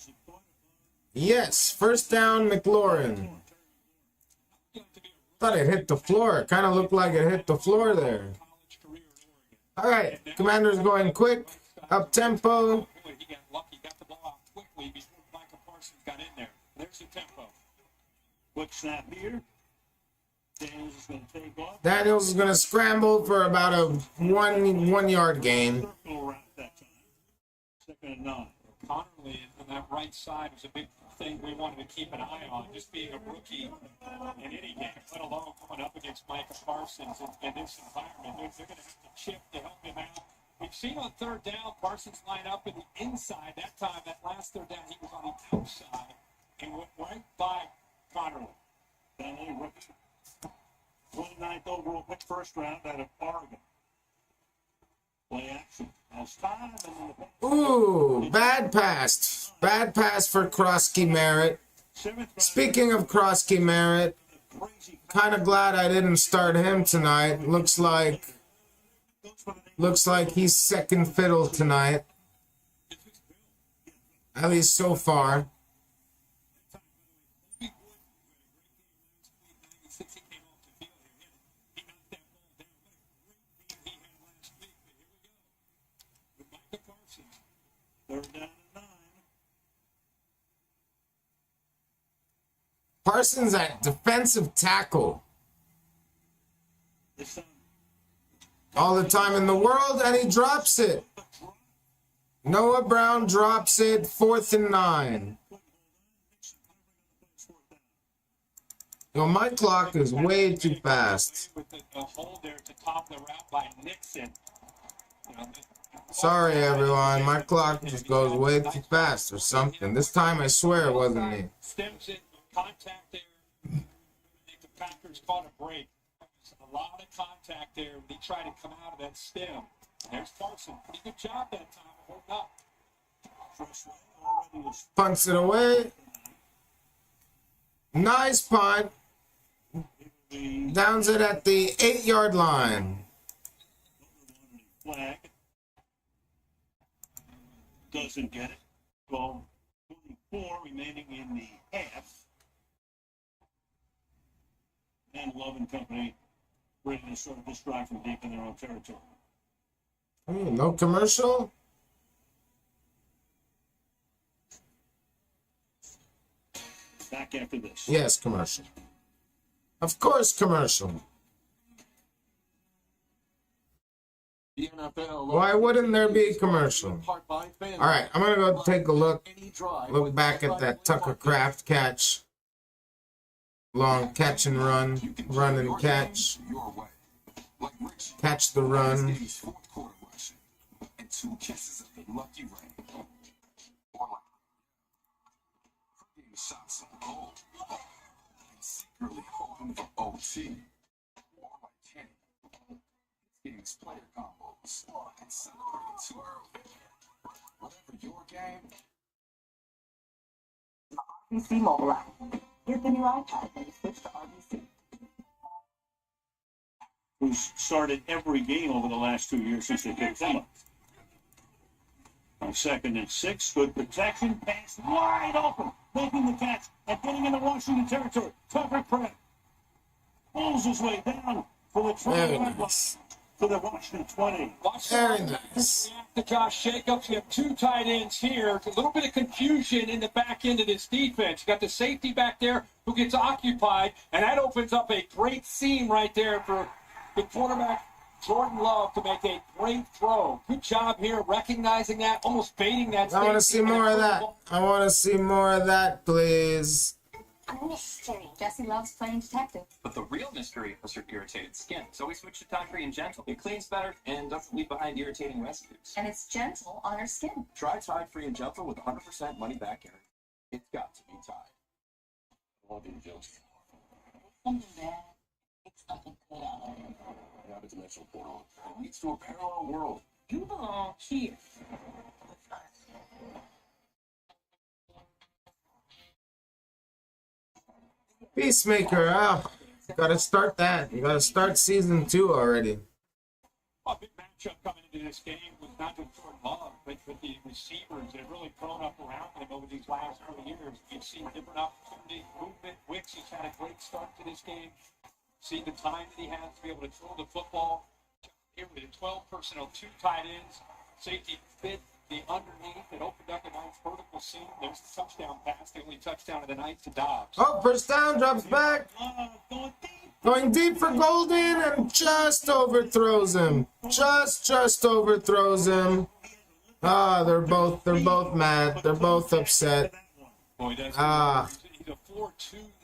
Yes. 1st down, McLaurin. Thought it hit the floor. It kind of looked like it hit the floor there. All right. Commanders going quick. Up tempo. He got lucky, got the ball out quickly before Michael Parsons got in there. There's the tempo. Quick snap here. Daniels is going to take off. Daniels is going to scramble for about a 1 yard gain. Circle around that time. 2nd and 9. Connerly on that right side was a big thing we wanted to keep an eye on, just being a rookie in any game, let alone coming up against Micah Parsons in this environment. They're going to have to chip to help him out. We've seen on 3rd down, Parsons line up in the inside. That time, that last 3rd down, he was on the outside and went right by Connerly. Connerly, rookie. 29th overall pick, 1st round out of Oregon. Play action. Has time. And then Ooh, bad pass. Bad pass for Krosky Merritt. Speaking of Krosky Merritt, kind of glad I didn't start him tonight. Looks like he's second fiddle tonight. At least so far. Parsons at defensive tackle. All the time in the world, and he drops it. Noah Brown drops it, 4th and 9. Yo, my clock is way too fast. With the hold there to top the route by Nixon. Sorry, everyone. My clock just goes way too fast or something. This time, I swear it wasn't me. Stems in, contact there. I think the Packers caught a break. A lot of contact there. They tried to come out of that stem. There's Parsons. Pretty good job that time. Hold up. Punts it away. Nice punt. Downs it at the 8-yard line. Flag. Doesn't get it. 12:24 remaining in the half. And Love and company ready to start this drive from deep in their own territory. No commercial? Back after this. Yes, commercial. Of course, commercial. The NFL. Why wouldn't there be a commercial? All right, I'm going to go take a look. Look back at that Tucker Craft catch. Long catch and run. Run and catch. Catch the run. And 2 kisses of the lucky rain. Or like getting shots on goal. And secretly hoping for OT. Or like Kenny. Getting his player combos. And celebrating too early. Whatever your game. The RBC mobile app. Get the new iPad when you switch to RBC. Who's started every game over the last 2 years since they picked him up. On 2nd and 6, good protection, pass wide open, making the catch and getting into Washington territory. Tucker Craft pulls his way down for the 20 to the Washington 20. Very nice. To Josh Jacobs, you have 2 tight ends here. A little bit of confusion in the back end of this defense. You got the safety back there who gets occupied, and that opens up a great seam right there for the quarterback, Jordan Love, to make a great throw. Good job here recognizing that, almost baiting that. I want to see more of that. I want to see more of that, please. A mystery. Jesse loves playing detective. But the real mystery was her irritated skin. So we switched to Time Free and Gentle. It cleans better and doesn't leave behind irritating residues. And it's gentle on her skin. Try Tide Free and Gentle with 100% money back guarantee. It's got to be Tide. I love you, Jill. Something bad. It's something good out of it. You have a dimensional portal. It leads to a parallel world. You belong here. Peacemaker, gotta start that. You gotta start season 2 already. A big matchup coming into this game was not just Jordan Love, but with the receivers that have really thrown up around him over these last 4 years. You've seen different opportunities, movement. Wicks has had a great start to this game. See the time that he has to be able to throw the football. Here with a 12 personnel, 2 tight ends, safety fit, the underneath. It opened up a nice vertical seam. There's the touchdown pass, the only touchdown of the night to Dobbs. Oh, first down, drops back. Going deep for Golden and just overthrows him. Just overthrows him. Ah, they're both mad. They're both upset. Ah,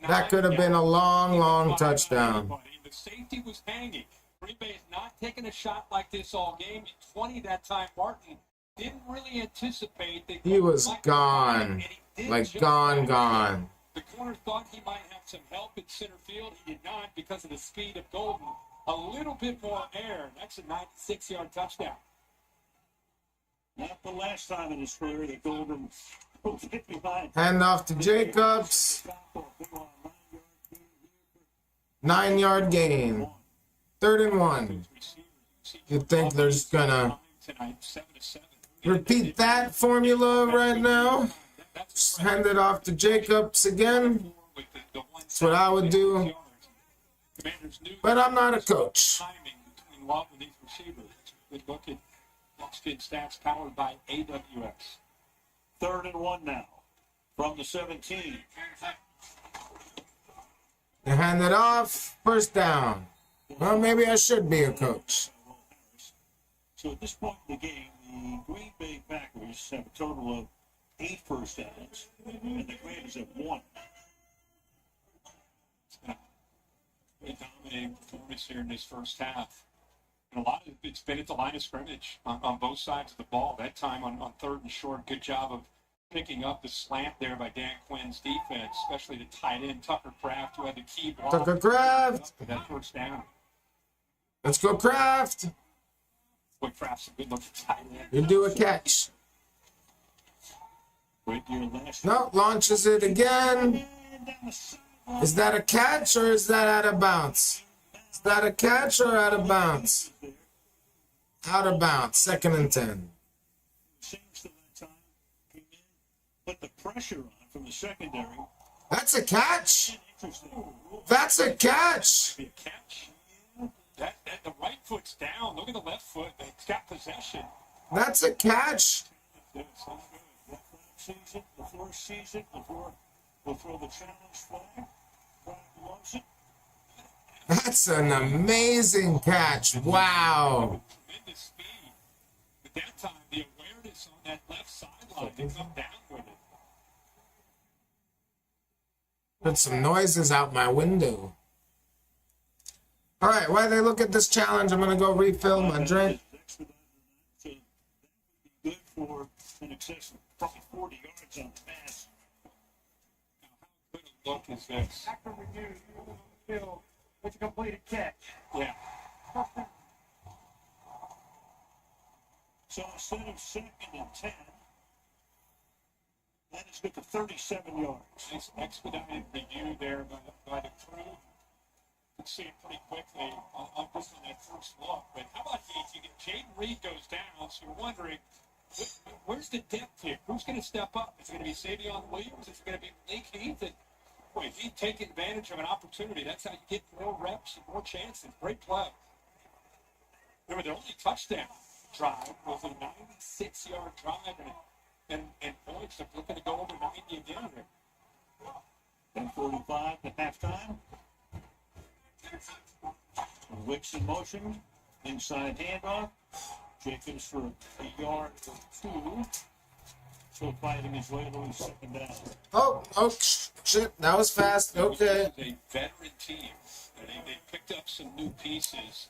that could have been a long touchdown. The safety was hanging. Green Bay is not taking a shot like this all game. At 20 that time, Martin didn't really anticipate that He was gone. Like gone. The corner thought he might have some help in center field. He did not because of the speed of Golden. A little bit more air. That's a 96-yard touchdown. Not the last time in his career that Golden was hit behind. Hand off to Jacobs. 9-yard gain. 3rd and 1. You think they're just gonna repeat that formula right now? Just hand it off to Jacobs again. That's what I would do. But I'm not a coach. Good look at Buckskin stats powered by AWS. 3rd and 1 now from the 17. You hand it off. First down. Well, maybe I should be a coach. So at this point in the game, the Green Bay Packers have a total of 8 first downs, and the Commanders have 1. A dominating performance here in this first half. And a lot of it's been at the line of scrimmage on both sides of the ball. That time on 3rd and short, good job of picking up the slant there by Dan Quinn's defense, especially the tight end Tucker Kraft, who had the key block. Tucker Kraft. That first down. Let's go, Kraft. Boy, Kraft's a good looking tight end. You do a catch. No, launches it again. Is that a catch or is that out of bounds? Is that a catch or out of bounds? Out of bounds. 2nd and 10. Put the pressure on from the secondary. That's a catch. That's a catch. Be a catch. That the right foot's down. Look at the left foot. It's got possession. That's a catch. Season, the first season before the challenge flag. That's an amazing catch. Wow. Tremendous speed. But that time, the awareness on that left sideline to come down with it. Put some noises out my window. All right, while they look at this challenge, I'm going to go refill my drink. Good for an excess of probably 40 yards on the pass. How good a look is this? After review, you will feel it's a completed catch. Yeah. So instead of 2nd and 10, that is good for 37 yards. Nice expedited review there by the crew. You can see it pretty quickly on just on that first look. But how about Jaden Reed goes down, so you're wondering, where's the depth here? Who's going to step up? Is it going to be Savion Williams? Is it going to be Malik Heath? And boy, Heath taking advantage of an opportunity. That's how you get more reps and more chances. Great play. Remember, their only touchdown drive was a 96-yard drive, and points are looking to go over 90 again here. 10:45 at halftime. Wicks in motion. Inside handoff. Jacobs for a yard or 2. Still fighting his way to his 2nd down. Oh, shit. That was fast. Okay. This is a veteran team. They picked up some new pieces,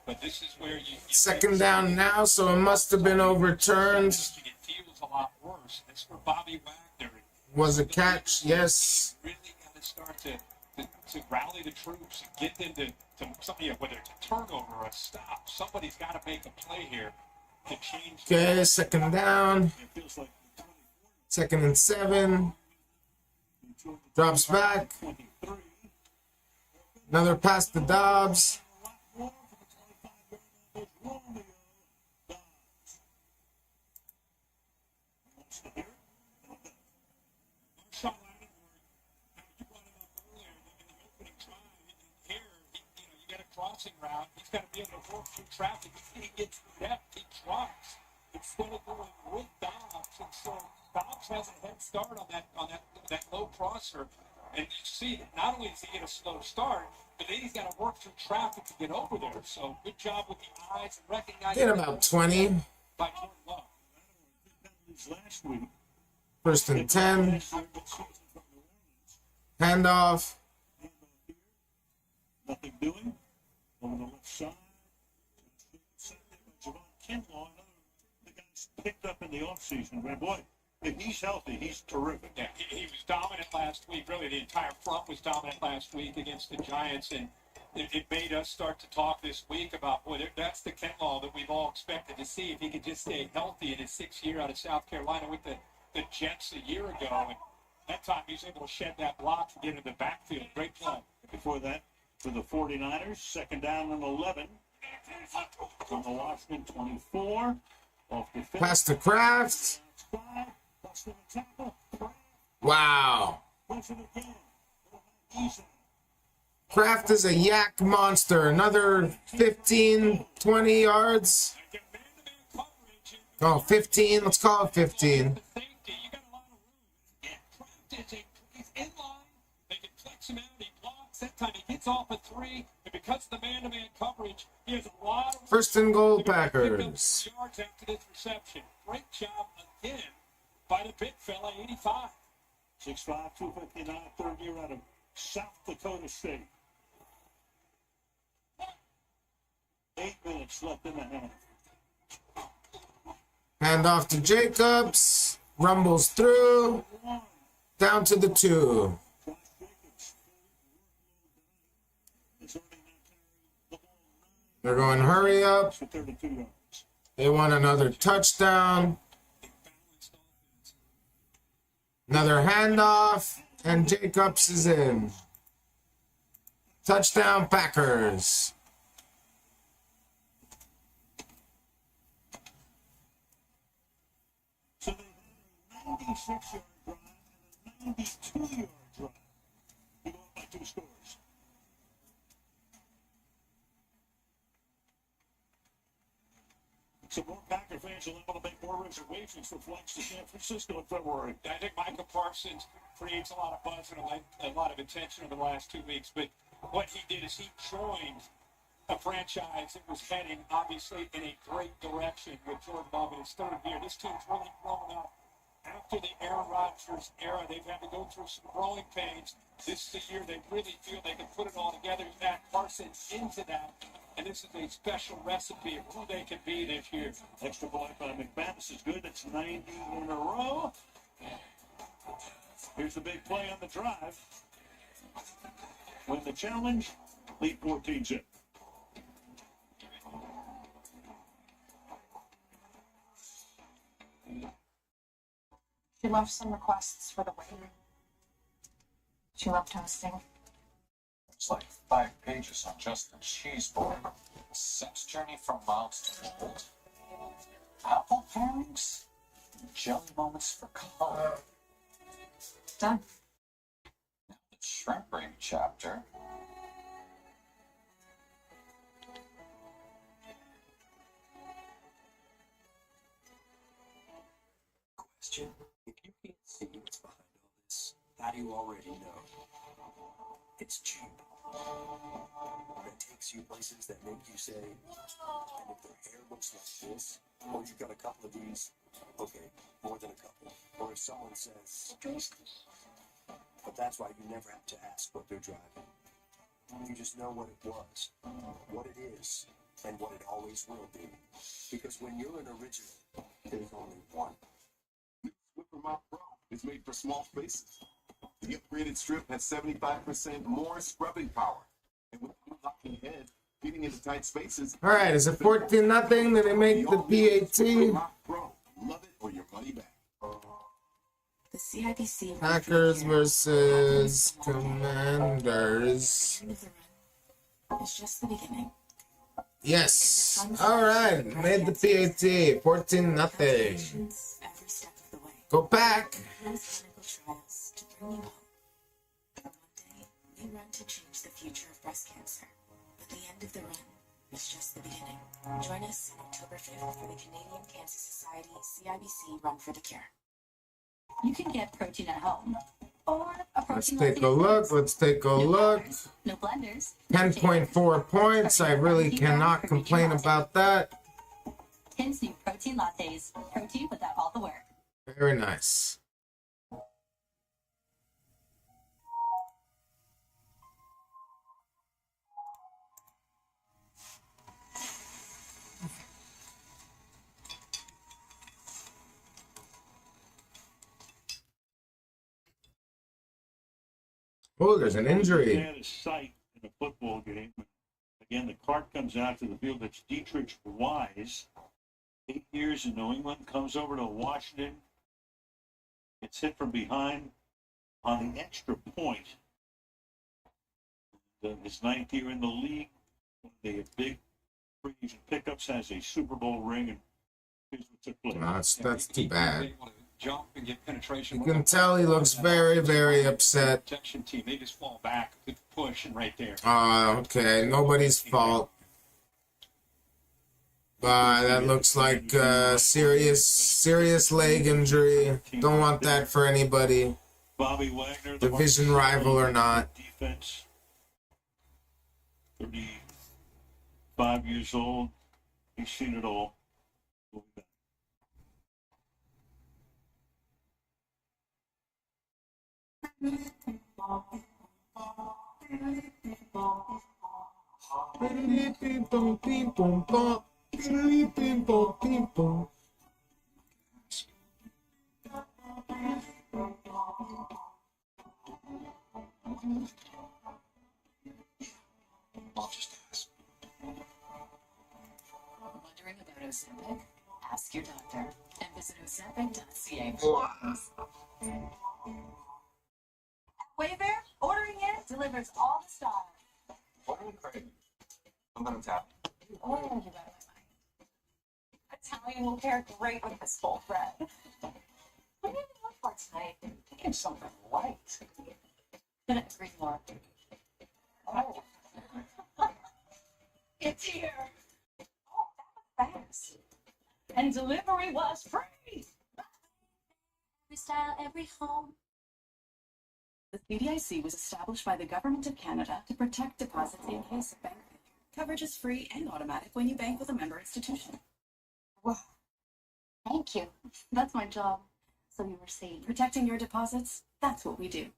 but this is where you 2nd down now, so it must have been overturned. It feels a lot worse. That's where Bobby Wagner Was a catch, yes. really got to start to rally the troops and get them to something, whether it's a turnover or a stop. Somebody's got to make a play here to change. Okay, 2nd down. 2nd and 7. Drops back. Another pass to Dobbs. Crossing route, he's got to be able to work through traffic. He gets depth, he drops. instead of going with Dobbs. And so Dobbs has a head start on that low crosser. And you see that not only does he get a slow start, but then he's got to work through traffic to get over there. So good job with the eyes and recognizing. Get about 20. By Jordan Love. Last week. First and 10. Handoff. Nothing doing. On the left side. Javon Kinlaw, the guy's picked up in the offseason. But boy, if he's healthy, he's terrific. Yeah, he was dominant last week. Really, the entire front was dominant last week against the Giants. And it made us start to talk this week about, boy, that's the Kinlaw that we've all expected to see if he could just stay healthy in his 6th year out of South Carolina with the Jets a year ago. And that time he was able to shed that block and get into the backfield. Great play. Before that, for the 49ers, second down and 11. From the Washington 24. Off the fifth. Pass to Kraft. Wow. Kraft is a yak monster. Another 15, 20 yards. Oh, 15. Let's call it 15. He's in line. They can flex him out. He blocks. That time he gets off a 3. And because of the man-to-man coverage, he has a lot of... First and goal, Packers. Yards after this reception. Great job again by the big fella, 85. 6'5", 259, third year out of South Dakota State. 8 minutes left in the half. Hand off to Jacobs. Rumbles through. Down to the 2. They're going hurry up. They want another touchdown. Another handoff. And Jacobs is in. Touchdown, Packers. So they had a 96-yard drive and a 92-yard drive. They go up by 2 scores. So more Packer fans will able to make more reservations for flights to San Francisco in February. I think Micah Parsons creates a lot of buzz and a lot of attention over the last 2 weeks. But what he did is he joined a franchise that was heading, obviously, in a great direction with Jordan Love in his 3rd year. This team's really grown up. After the Aaron Rodgers era, they've had to go through some growing pains. This is the year they really feel they can put it all together. Matt Parsons into that. And this is a special recipe of who they can be this year. Extra point by McManus is good. It's 90 in a row. Here's the big play on the drive. Win the challenge, lead 14-zip. She left some requests for the wedding. She loved hosting. It's like 5 pages on just the cheese board. Sex journey from mild to old. Apple pairings. Jelly moments for color. Done. Now the shrimp ring chapter. Question. If you can't see what's behind all this, how do you already know? It's cheap. That takes you places that make you say, and if their hair looks like this, or you've got a couple of these, okay, more than a couple. Or if someone says, but that's why you never have to ask what they're driving. You just know what it was, what it is, and what it always will be. Because when you're an original, there's only one. Whipper Mop Pro is made for small spaces. The upgraded strip has 75% more scrubbing power. And with the locking head, fitting into tight spaces. All right, is it 14-0? Did they make the PAT? Pro. Love it or your money back. The CIBC Packers versus Commanders. It's just the beginning. Yes. All right, made the PAT. 14-0. Every step of the way. Go back. Those clinical trials to bring you home. And one day, we run to change the future of breast cancer. But the end of the run is just the beginning. Join us on October 5th for the Canadian Cancer Society CIBC Run for the Cure. You can get protein at home or a protein. Let's take a look. Let's take a look. No blenders. 10.4 points. I really cannot complain about that. Tim's new protein lattes. Protein without all the work. Very nice. Oh, there's an injury. Out of sight in a football game. Again, the cart comes out to the field. That's Dietrich Wise. 8 years in New England, comes over to Washington. Gets hit from behind on the extra point. His 9th year in the league. One of the big free agent pickups, has a Super Bowl ring, and here's what took place. That's too bad. Jump and get penetration. You can tell he looks very, very upset. Protection team, they just fall back, good push, and right there. Okay, nobody's fault. That looks like serious leg injury. Don't want that for anybody. Bobby Wagner, division rival or not. Defense. 35 years old. He's seen it all. Wondering about Ozempic? Ask your doctor and visit ozempic.ca. Wayfair, ordering it delivers all the stars. Ordering crate. I'm gonna tap. What do you do about it? Italian will pair great with this full bread. What do you look for tonight? Thinking something light. Couldn't agree more. Oh. It's here. Oh, that was fast. And delivery was free. Every style, every home. The CDIC was established by the Government of Canada to protect deposits in case of bank failure. Coverage is free and automatic when you bank with a member institution. Whoa. Thank you. That's my job. So you were saying. Protecting your deposits, that's what we do.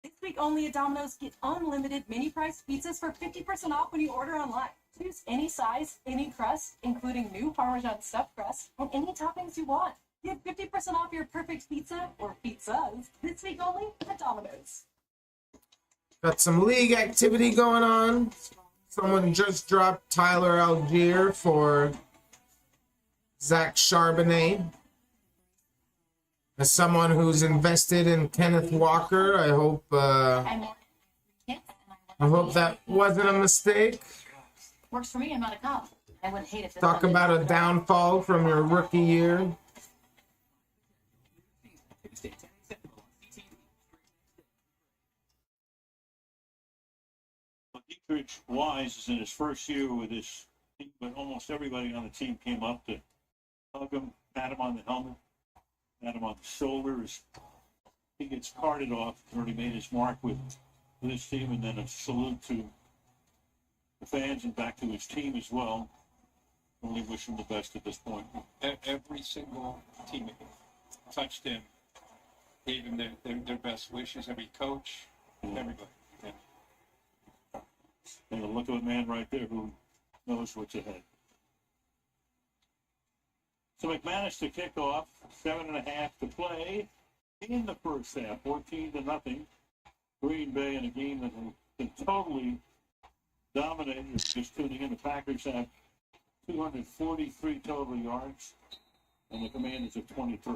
This week only at Domino's, get unlimited mini price pizzas for 50% off when you order online. Choose any size, any crust, including new Parmesan stuffed crust, and any toppings you want. Get 50% off your perfect pizza, or pizzas, this week only at Domino's. Got some league activity going on. Someone just dropped Tyler Algier for Zach Charbonnet. As someone who's invested in Kenneth Walker, I hope that wasn't a mistake. Works for me, I'm not a cop. I wouldn't hate it. Talk about a downfall from your rookie year. Dietrich Wise is in his first year with his team, but almost everybody on the team came up to hug him, pat him on the helmet, pat him on the shoulders. He gets carted off, already made his mark with his team, and then a salute to the fans and back to his team as well. Only wish him the best at this point. Every single teammate touched him, gave him their best wishes. Every coach, everybody. And look at a man right there who knows what's ahead. So McManus to kick off, 7.5 to play in the first half, 14-0. Green Bay in a game that has been totally dominated. Just tuning in, the Packers have 243 total yards, and the Commanders have 23.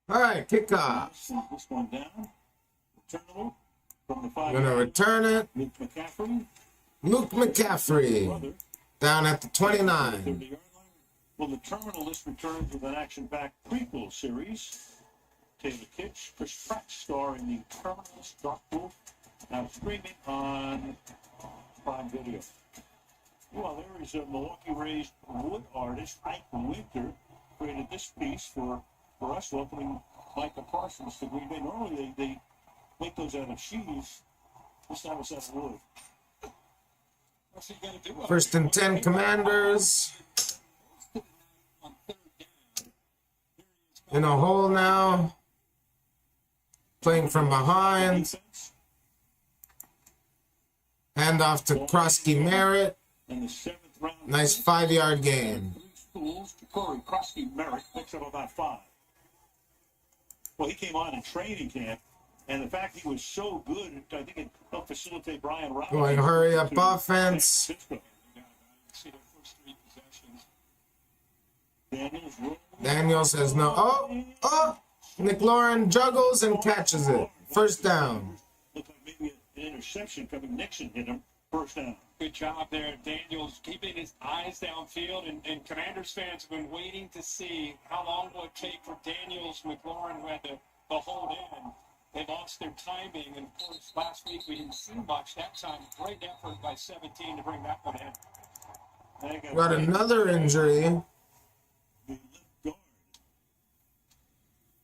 All right, kickoff. This one down. Returnable from the 5. Gonna return it. Luke McCaffrey down at the 29. Well, the Terminalist returns with an action-packed prequel series. Taylor Kitsch, Chris Pratt star in the Terminalist Dark Wolf, now streaming on Prime Video. Well, there is a Milwaukee raised wood artist, Ike Winter, created this piece for us, welcoming Micah Parsons to Green Bay. Normally they make those out of cheese. This time it's out of wood. What's he gonna do? 1st and 10 Commanders. In a hole now. Playing from behind. Hand off to Krosky Merritt. Nice 5-yard gain. Corey Krosky Merritt picks up about 5. Well, he came on in training camp, and the fact he was so good, I think it helped facilitate Brian Robinson. Going hurry up offense. Daniels has no. Oh! McLaurin juggles and catches it. 1st down. Looked like maybe an interception coming. Nixon hit him. 1st down. Good job there, Daniels, keeping his eyes downfield. And Commanders fans have been waiting to see how long will it take for Daniels, McLaurin, who had the hold in. They lost their timing. And, of course, last week we didn't see much that time. Great effort by 17 to bring that one in. Got another injury.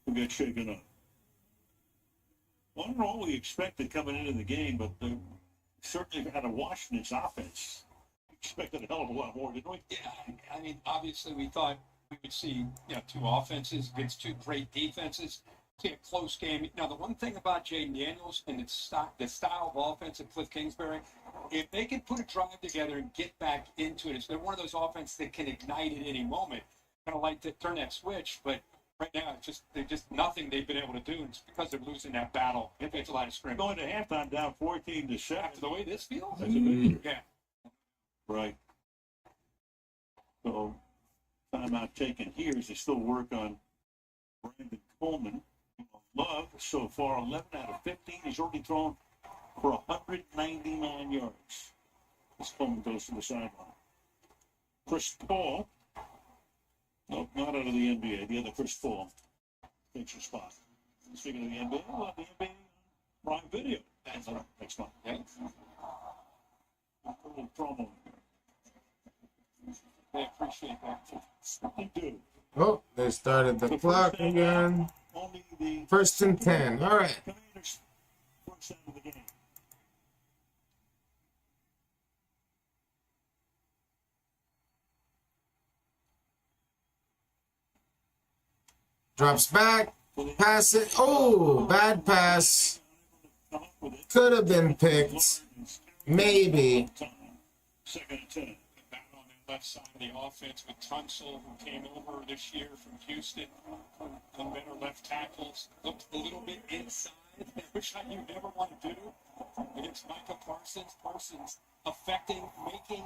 Who got shaken up. Well, I don't know what we expected coming into the game, but they certainly out of Washington's offense, expected a hell of a lot more, didn't we? Yeah, I mean, obviously we thought we would see, 2 offenses against 2 great defenses. See a close game. Now, the one thing about Jaden Daniels and the style of offense at Cliff Kingsbury, if they can put a drive together and get back into it, they're one of those offenses that can ignite at any moment. Kind of like to turn that switch, but right now, there's just nothing they've been able to do. And it's because they're losing that battle. It takes a lot of scrimmage. Going to halftime down 14-7. After the way this feels? That's a big Yeah. Right. So, timeout taken here as they still work on Brandon Coleman. Love, so far, 11 out of 15. He's already thrown for 199 yards. This Coleman goes to the sideline. Chris Paul. Nope, not out of the NBA. The other Chris Paul takes your spot. Speaking of the NBA, we'll have the NBA Prime Video. That's next month. Yeah. A little promo. They appreciate that. They do. Oh, they started the clock again. 1st and 10. All right. Commanders, first out of the game. Drops back. Pass it. Oh, bad pass. Could have been picked. Maybe. 2nd and 10. Back on the left side of the offense with Tunsil, who came over this year from Houston. The better left tackles. Looked a little bit inside, which you never want to do against Micah Parsons. Parsons affecting, making,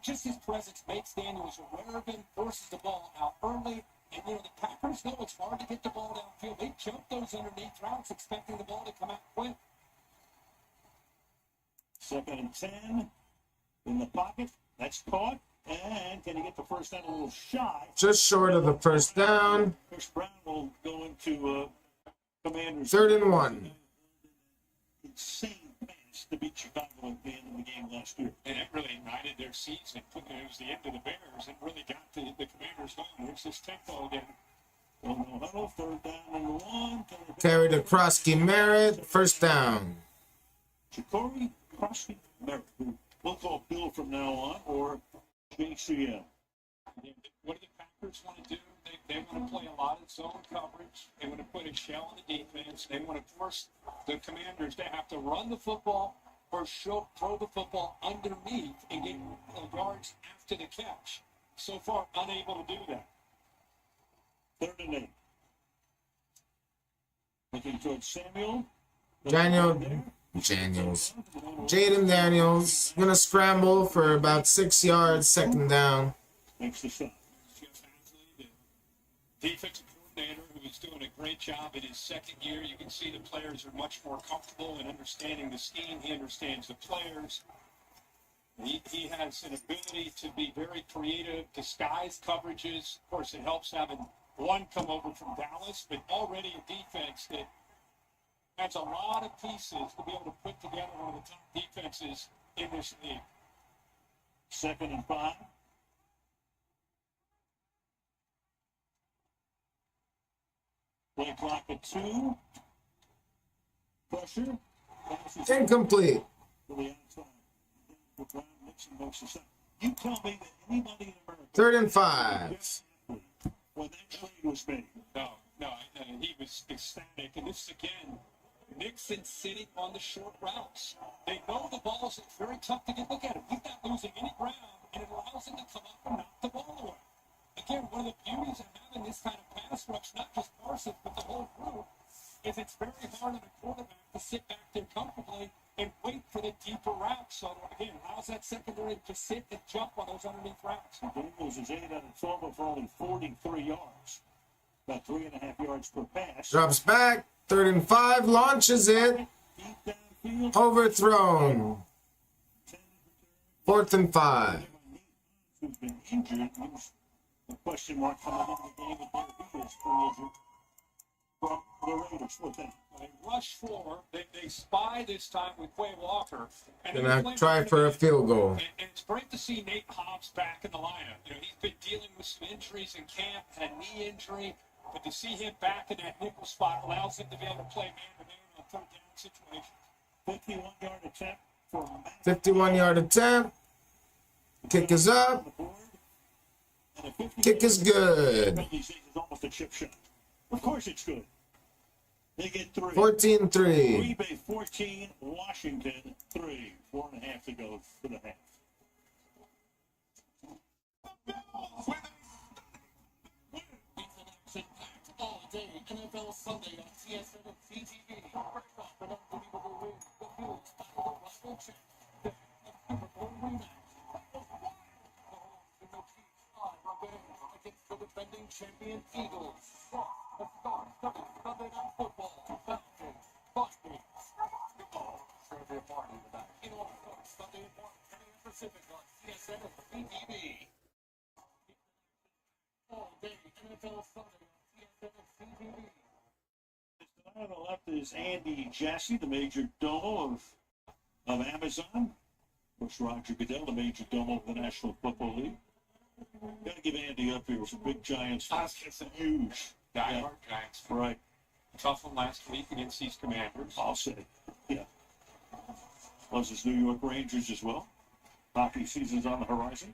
just his presence makes Daniels aware of him, forces the ball out early. And, the Packers know it's hard to get the ball downfield. They jump those underneath routes, expecting the ball to come out quick. 2nd and 10 in the pocket. That's caught. And can he get the first down a little shy? Just short of the 1st down. Chris Brown will go into Commanders. 3rd and 1. Insane pass to beat Chicago at the end of the game last year. And it really ignited their season. It was the end of the Bears and really got the Commanders going. There's this tempo again. Huddle, 3rd down and 1. Carry to Krosky Merritt. 1st down. Corey Krosky Merritt, who we'll call Bill from now on, or JCM. What do the Packers want to do? They want to play a lot of zone coverage. They want to put a shell in the defense. They want to force the Commanders to have to run the football or throw the football underneath and get yards after the catch. So far, unable to do that. 3rd and 8. Looking towards Samuel. Daniels. Jaden Daniels. Gonna scramble for about 6 yards. 2nd down. Makes the shot. Defensive coordinator who is doing a great job in his 2nd year. You can see the players are much more comfortable in understanding the scheme. He understands the players. He has an ability to be very creative, disguise coverages. Of course, it helps having one come over from Dallas, but already a defense that has a lot of pieces to be able to put together one of the top defenses in this league. 2nd and 5. Play clock at 2. Pressure. Incomplete. To the outside. Brown Nixon makes the sack. You tell me that anybody in America. 3rd and 5. When that trade was made. No, he was ecstatic. And this is, again, Nixon sitting on the short routes. They know the balls are very tough to get. Look at him. He's not losing any ground, and it allows him to come up and knock the ball away. Again, one of the beauties of having this kind of pass rush, not just Parsons, but the whole group, is it's very hard on a quarterback to sit back there comfortably and wait for the deeper routes. So, again, allows that secondary to sit and jump on those underneath routes. The Bengals is 8 out of 12 for only 43 yards. About 3.5 yards per pass. Drops back. 3rd and 5. Launches it. Overthrown. 4th and 5. Who's been injured? The question mark coming into the game with their biggest injured from the Raiders. What's that? They rush 4. They spy this time with Quay Walker. And Gonna try for a field goal. And it's great to see Nate Hobbs back in the lineup. You know, he's been dealing with some injuries in camp, had a knee injury, but to see him back in that nickel spot allows him to be able to play man-to-man on 3rd down situation. 51-yard attempt for Matt. 51-yard attempt. Kick is up. Kick is good. It's almost a chip shot. Of course it's good. They get 3. 14-3. Green Bay 14, Washington 3. 4.5 to go for the half. All day, NFL Sunday on TSN and CTV. First off, an unbelievable win. The Bills battle the rival champs. The Super Bowl rematch. Against the defending champion Eagles. A star-studded Sunday Night Football. Falcons, Vikings, basketball. Sure be a party tonight. In all sports, Sunday at 1, 10 a.m. Pacific on TSN and CTV. All day, NFL Sunday on TSN and CTV. On the left is Andy Jassy, the major domo of Amazon. Of course, Roger Goodell, the major domo of the National Football League. Got to give Andy up here with some big Giants. It's a huge. Die-hard Giants. Right. Tough one last week against these Commanders. I'll say. Yeah. Plus his New York Rangers as well. Hockey season's on the horizon.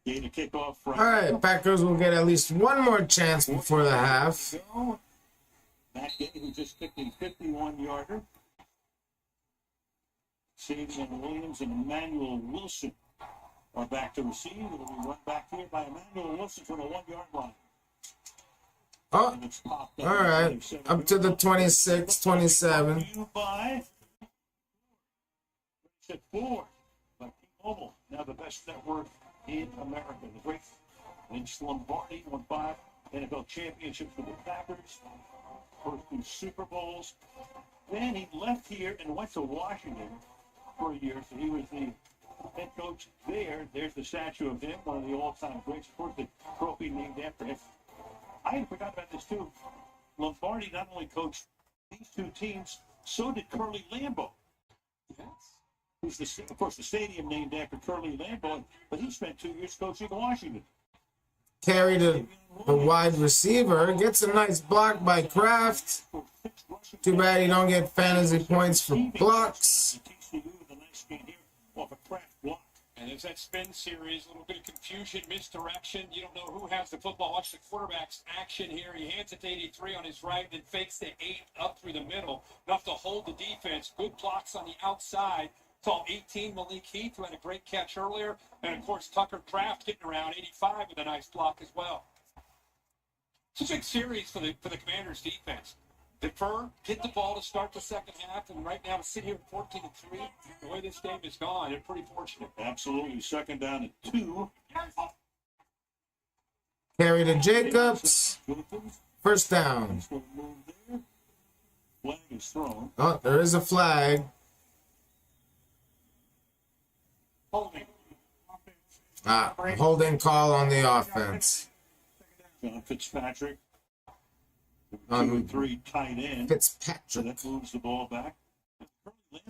Game to kick off Friday. All right, Packers will get at least one more chance before the half. Matt Gay, who just kicked a 51-yarder. Savion Williams and Emmanuel Wilson are back to receive. It'll be run back here by Emmanuel Wilson from the 1-yard line. Oh, all right. Up to the 26, 27. By 4 by T-Mobile, now the best network in America. The great Vince Lombardi won 5 NFL championships with the Packers, first 2 Super Bowls. Then he left here and went to Washington for a year, so he was the head coach there. There's the statue of him, one of the all-time greats. Of course, the trophy named after him. I had forgot about this too. Lombardi not only coached these 2 teams, so did Curly Lambeau. Yes. Who's of course the stadium named after Curly Lambeau, but he spent 2 years coaching Washington. Carry to the wide receiver. Gets a nice block by Kraft. Too bad you don't get fantasy points for blocks. And there's that spin series, a little bit of confusion, misdirection. You don't know who has the football. Watch the quarterback's action here. He hands it to 83 on his right, then fakes to 8 up through the middle. Enough to hold the defense. Good blocks on the outside. Saw 18 Malik Heath, who had a great catch earlier. And, of course, Tucker Kraft getting around 85 with a nice block as well. It's a big series for the Commanders' defense. Defer, get the ball to start the second half, and right now to sit here 14-3, the way this game is gone, they're pretty fortunate. Absolutely. 2nd down and 2. Carry to Jacobs. First down. Flag is thrown. Oh, there is a flag. Holding call on the offense. John Fitzpatrick. On 3 tight end. Fitzpatrick. So that moves the ball back.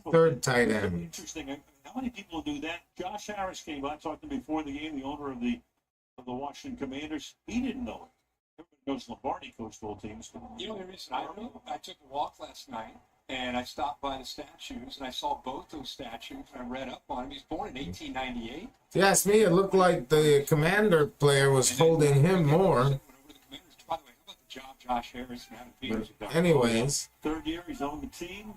3rd tight end. Interesting. How many people do that? Josh Harris came by, talked to him before the game, the owner of the Washington Commanders. He didn't know it. Everybody knows Lombardi coached both teams. You know the reason I don't know? I took a walk last night, and I stopped by the statues, and I saw both those statues, and I read up on him. He's born in 1898. If you ask me, it looked like the Commander player was holding him more. By the way, how about the job Josh Harris and Adam Peters have done? Anyways. Third year, he's on the team.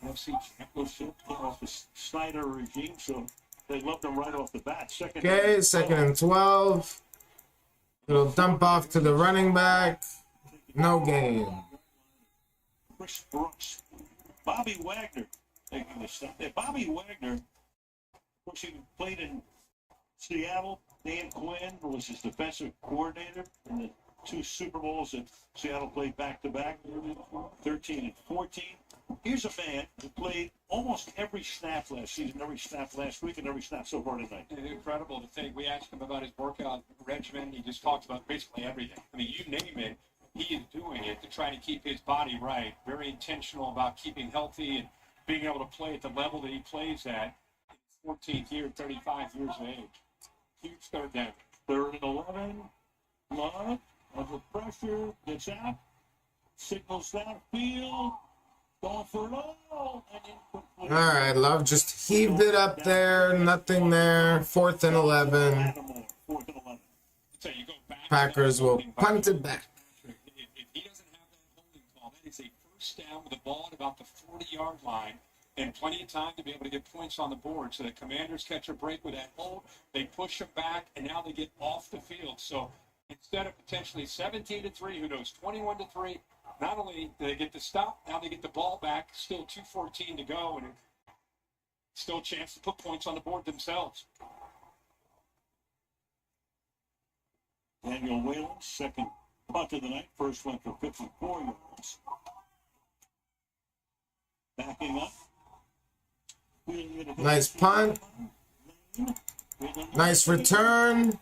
NFC Championship off the Snyder regime, so they loved him right off the bat. Okay, 2nd and 12. It'll dump off to the running back. No gain. Chris Brooks. Bobby Wagner taking the step there. Bobby Wagner, of course, he played in Seattle. Dan Quinn was his defensive coordinator in the 2 Super Bowls that Seattle played back-to-back, 13 and 14. Here's a man who played almost every snap last season, every snap last week, and every snap so far tonight. It's incredible to think. We asked him about his workout regimen. He just talks about basically everything. I mean, you name it, he is doing it to try to keep his body right. Very intentional about keeping healthy and being able to play at the level that he plays at. 14th year, 35 years of age. Huge third down. 3rd and 11. Love, under pressure, gets out, signals downfield. Going for it all. All right, Love just heaved it up there. Nothing there. 4th and 11. Packers will punt it back. If he doesn't have that holding call, that is a first down with the ball at about the 40-yard line and plenty of time to be able to get points on the board. So the Commanders catch a break with that hold. They push them back, and now they get off the field. So instead of potentially 17-3, who knows, 21-3, not only do they get the stop, now they get the ball back, still 2:14 to go, and still a chance to put points on the board themselves. Daniel Whalen, second punt of the night. First one for 54 yards. Backing up. Nice punt. Nice return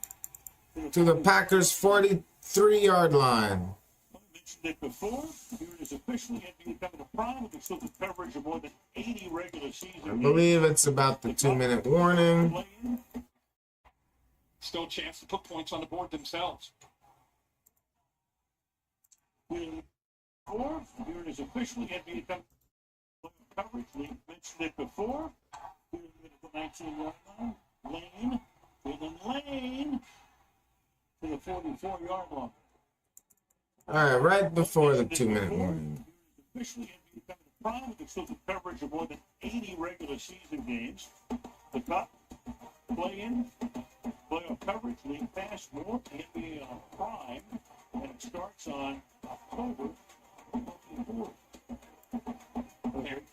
to the Packers' 43-yard line. It before. Here it is officially becoming a prime with still the coverage of more than 80 regular season. I believe it's about the 2-minute warning. Still a chance to put points on the board themselves. Here it is officially becoming coverage. We mentioned it before. Here it is the 19-yard line. Lane. Lane to the 44-yard line. All right, right before the 2-minute warning. Officially becoming a prime with still the coverage of more than 80 regular season games. The cut, play-in, playoff coverage, league pass, more NBA on Prime, and it starts on October 24th.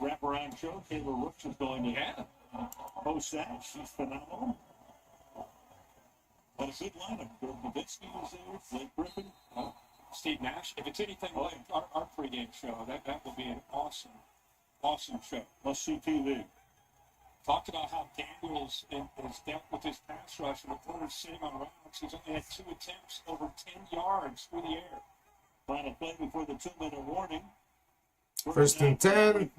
Wraparound show. Taylor Rooks is going to host that. She's phenomenal. What a good lineup. Bill Nowitzki is there. Blake Griffin. Steve Nash. If it's anything like our pregame show, that will be an awesome show. Must see TV. Talked about how Daniels has dealt with his pass rush and the corner sitting on routes. He's only had 2 attempts over 10 yards through the air. Final play before the 2-minute warning. 1st and 10.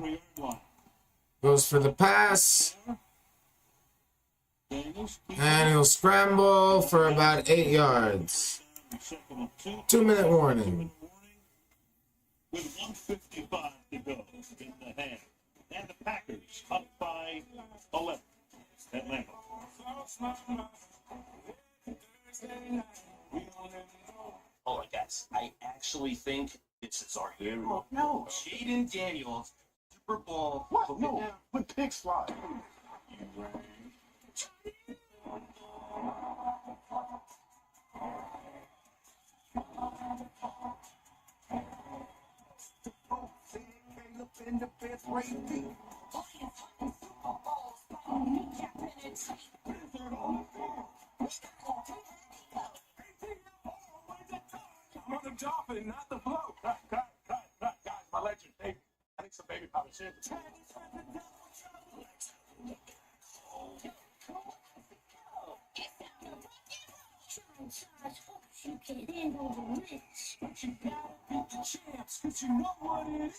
Goes for the pass. And he'll scramble for about 8 yards. 2-minute warning. With 1:55 to go in the hand. And the Packers up by 11. Atlanta. Hold on, guys. I actually think this is our hero. No. Jaden Daniels, Super Bowl. What? No. But pigs fly. In the fifth grade. I'm on the dolphin, not the float. Guys, my legend. Hey, I need some baby powder shit. You can handle the rich, but you gotta beat the champs, 'cause you know what it is.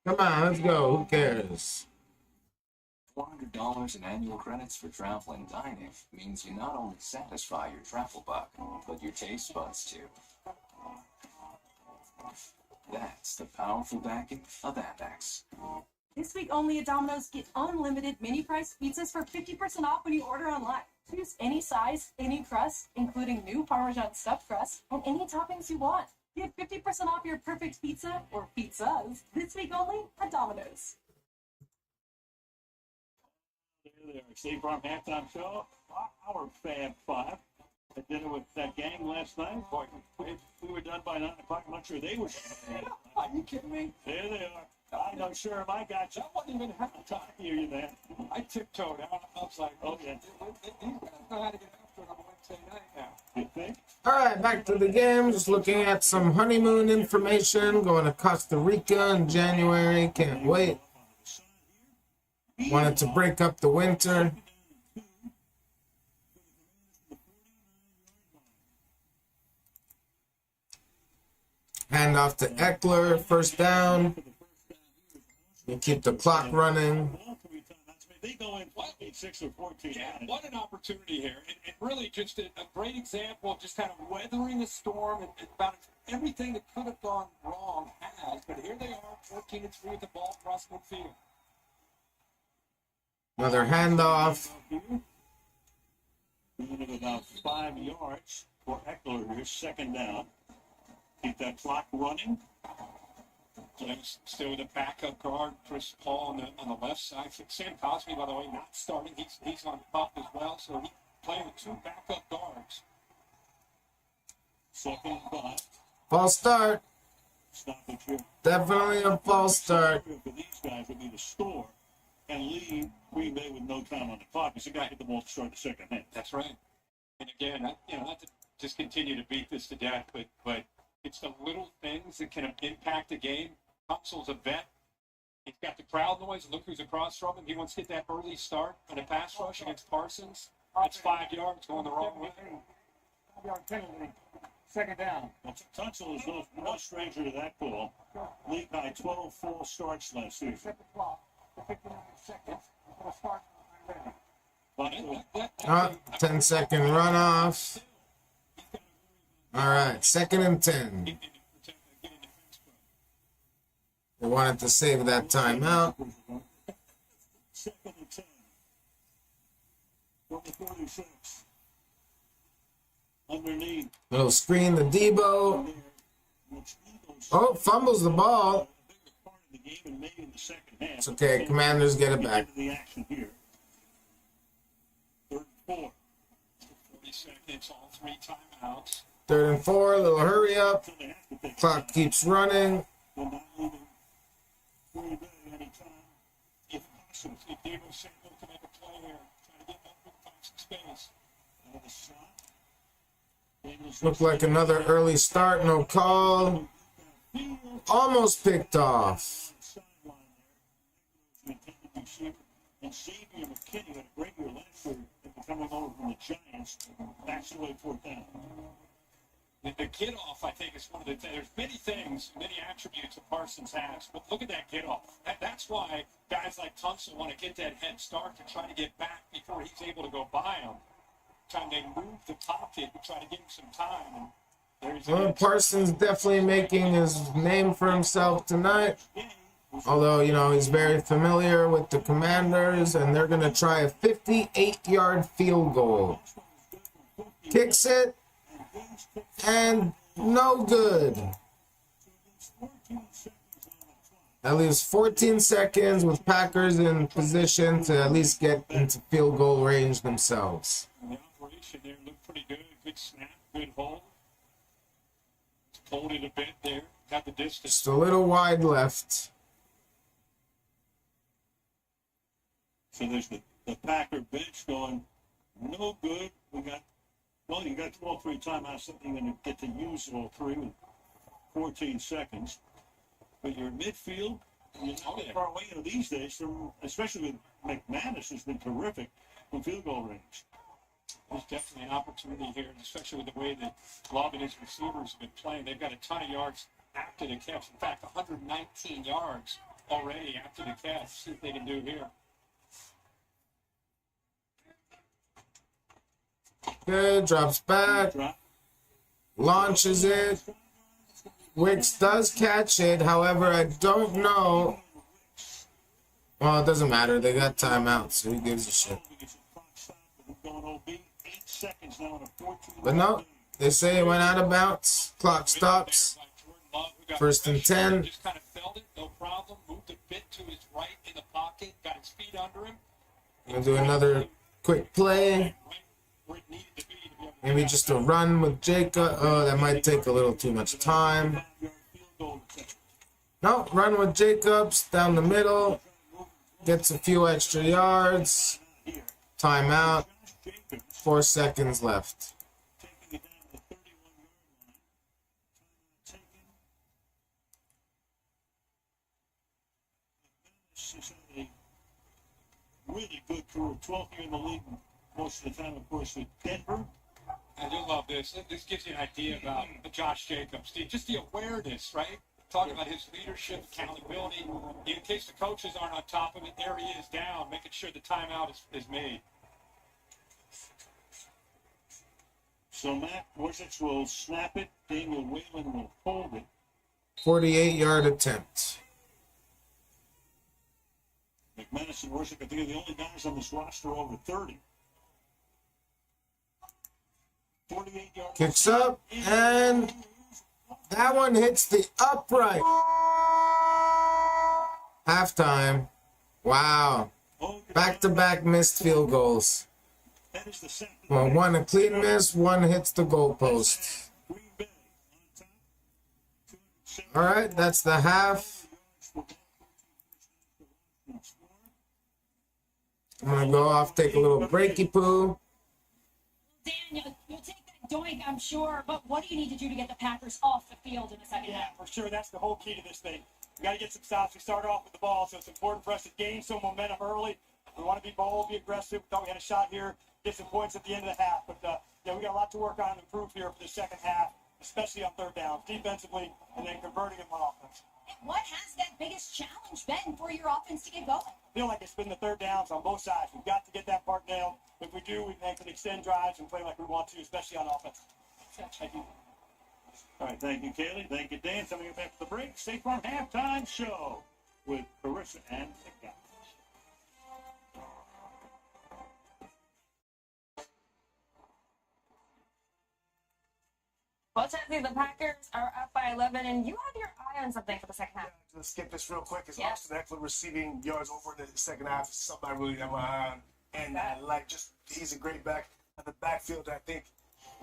Come on, let's go. Who cares? $400 in annual credits for travel and dining means you not only satisfy your travel buck, but your taste buds too. That's the powerful backing of Amex. This week only at Domino's, get unlimited mini-priced pizzas for 50% off when you order online. Choose any size, any crust, including new Parmesan stuffed crust, and any toppings you want. Get 50% off your perfect pizza or pizzas this week only at Domino's. There they are. State Farm halftime show. Our Fab Five. I did it with that gang last night. Boy, if we were done by 9 o'clock, I'm not sure they were. Are you kidding me? There they are. I know, sure, I got you. I wasn't even having time. I hear you, man. I tiptoed out. I was like, Oh, yeah. these guys know how to get after it on Wednesday night now. You think? All right, back to the game. Just looking at some honeymoon information. Going to Costa Rica in January. Can't wait. Wanted to break up the winter. Hand off to Eckler. First down. You keep the clock running. They go in 6 or 14. Yeah, what an opportunity here. And really just a great example of just kind of weathering a storm and about everything that could have gone wrong has. But here they are, 14-3 with the ball across midfield. Another handoff. About 5 yards for Eckler here, second down. Keep that clock running. Still with a backup guard, Chris Paul on the left side. Sam Cosby, by the way, not starting. He's on top as well, so he's playing with 2 backup guards. Second and 5. False start. Stoppage here. Definitely a false start. For these guys would be to score and leave Green Bay with no time on the clock because the guy hit the ball to start the second half. That's right. And again, not to just continue to beat this to death, but it's the little things that can impact the game. Tunsil's a vet. He's got the crowd noise. Look who's across from him. He wants to get that early start on a pass rush against Parsons. That's 5 yards going the wrong way. 5-yard penalty. Second down. Well, Tunsil is no stranger to that call. League high 12 full starts last season. Set the clock for 59 seconds. We'll start when I'm ready. 10-second runoff. All right, 2nd and 10. They wanted to save that timeout. Second and 10. From the 46. Underneath. Little screen to Debo. Oh, fumbles the ball. It's okay. Commanders get it back. The action here. 3rd and 4. 40 seconds, all 3 timeouts. 3rd and 4, a little hurry up. Clock keeps running. They're not leaving Green Bay anytime. If possible, if Debo Samuel can make a play here, try to get open, find some space. Another shot. Looked like another early start, no call. Almost picked off. And Xavier McKinney had a great year last year coming over from the Giants. Backs away 4th down. The get off, I think, is one of the things. There's many things, many attributes that Parsons has, but look at that get off. That's why guys like Tunsil want to get that head start to try to get back before he's able to go by him. Trying to move the pocket and try to give him some time. And Well, Parsons definitely making his name for himself tonight. Although, he's very familiar with the Commanders, and they're going to try a 58-yard field goal. Kicks it, and no good. That leaves 14 seconds with Packers in position to at least get into field goal range themselves. the operation there looked pretty good. Good snap, good hold. Hold it a bit there. Got the distance. Just a little wide left. So there's the Packer bench going, no good. You got 12 free timeouts, something you're going to get to use all 3 with 14 seconds. But you're in midfield, and you're not far away. These days, especially with McManus, has been terrific from field goal range. There's definitely an opportunity here, especially with the way that Love and his receivers have been playing. They've got a ton of yards after the catch. In fact, 119 yards already after the catch. See what they can do here. Good, drops back, launches it. Wicks does catch it, however, I don't know. Well, it doesn't matter. They got timeout, so who gives a shit? But no, they say it went out of bounds. Clock stops. First and 10. Just kind of felt it, no problem. Moved a bit to his right in the pocket, got his feet under him. We'll do another quick play. Maybe just a run with Jacob. Oh, that might take a little too much time. No, run with Jacobs down the middle. Gets a few extra yards. Timeout. 4 seconds left. Really good career, 12th year in the league, most of the time, of course, with Denver. I do love this. This gives you an idea about Josh Jacobs. Just the awareness, right? Talking about his leadership, accountability. In case the coaches aren't on top of it, there he is down, making sure the timeout is made. So Matt Worcich will snap it. Daniel Whalen will hold it. 48-yard attempt. McManus and Worcich, I think, are the only guys on this roster over 30. 48 yards. Kicks up, and that one hits the upright. Halftime. Wow. Back-to-back missed field goals. Well, one a clean miss, one hits the goalpost. All right, that's the half. I'm going to go off, take a little breaky poo. Dan, you'll take that doink, I'm sure, but what do you need to do to get the Packers off the field in the second half? For sure, that's the whole key to this thing. We got to get some stops. We start off with the ball, so it's important for us to gain some momentum early. We want to be bold, be aggressive. We thought we had a shot here, get some points at the end of the half. But, yeah, we got a lot to work on and improve here for the second half, especially on third down, defensively, and then converting them on offense. And what has that biggest challenge been for your offense to get going? I feel like it's been the third downs on both sides. We've got to get that part nailed. If we do, we can extend drives and play like we want to, especially on offense. Thank you. All right, thank you, Kaylee. Thank you, Dan. Coming up after the break, State Farm Halftime Show with Carissa and the guys. Well, Chelsea, the Packers are up by 11, and you have your eye on something for the second half. Let's skip this real quick. It's Yes. Austin Eckler receiving yards over in the second half. It's something I really have my eye on. And he's a great back at the backfield. I think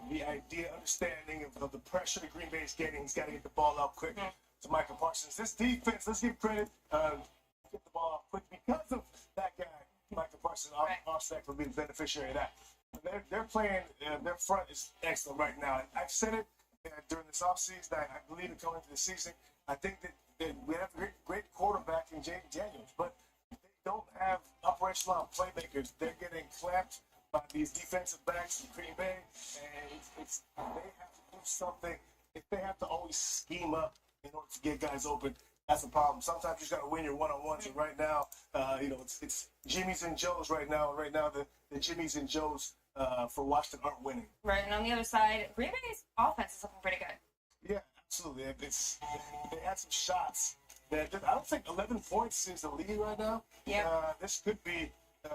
the understanding of the pressure that Green Bay is getting, he's got to get the ball out quick to Michael Parsons. This defense, let's give credit, get the ball out quick because of that guy, Michael Parsons. Austin Eckler will be the beneficiary of that. They're playing, their front is excellent right now. And I've said it during this offseason, I believe it coming into the season. I think that we have a great quarterback in Jaden Daniels, but they don't have upper echelon playmakers. They're getting clamped by these defensive backs in Green Bay, and they have to do something. If they have to always scheme up in order to get guys open, that's a problem. Sometimes you just got to win your one-on-ones, and right now, it's Jimmy's and Joe's right now. Right now, the Jimmy's and Joe's for Washington aren't winning. Right, and on the other side, Green Bay's offense is looking pretty good. Yeah, absolutely. They had some shots. I don't think 11 points is the lead right now. Yeah. This could be a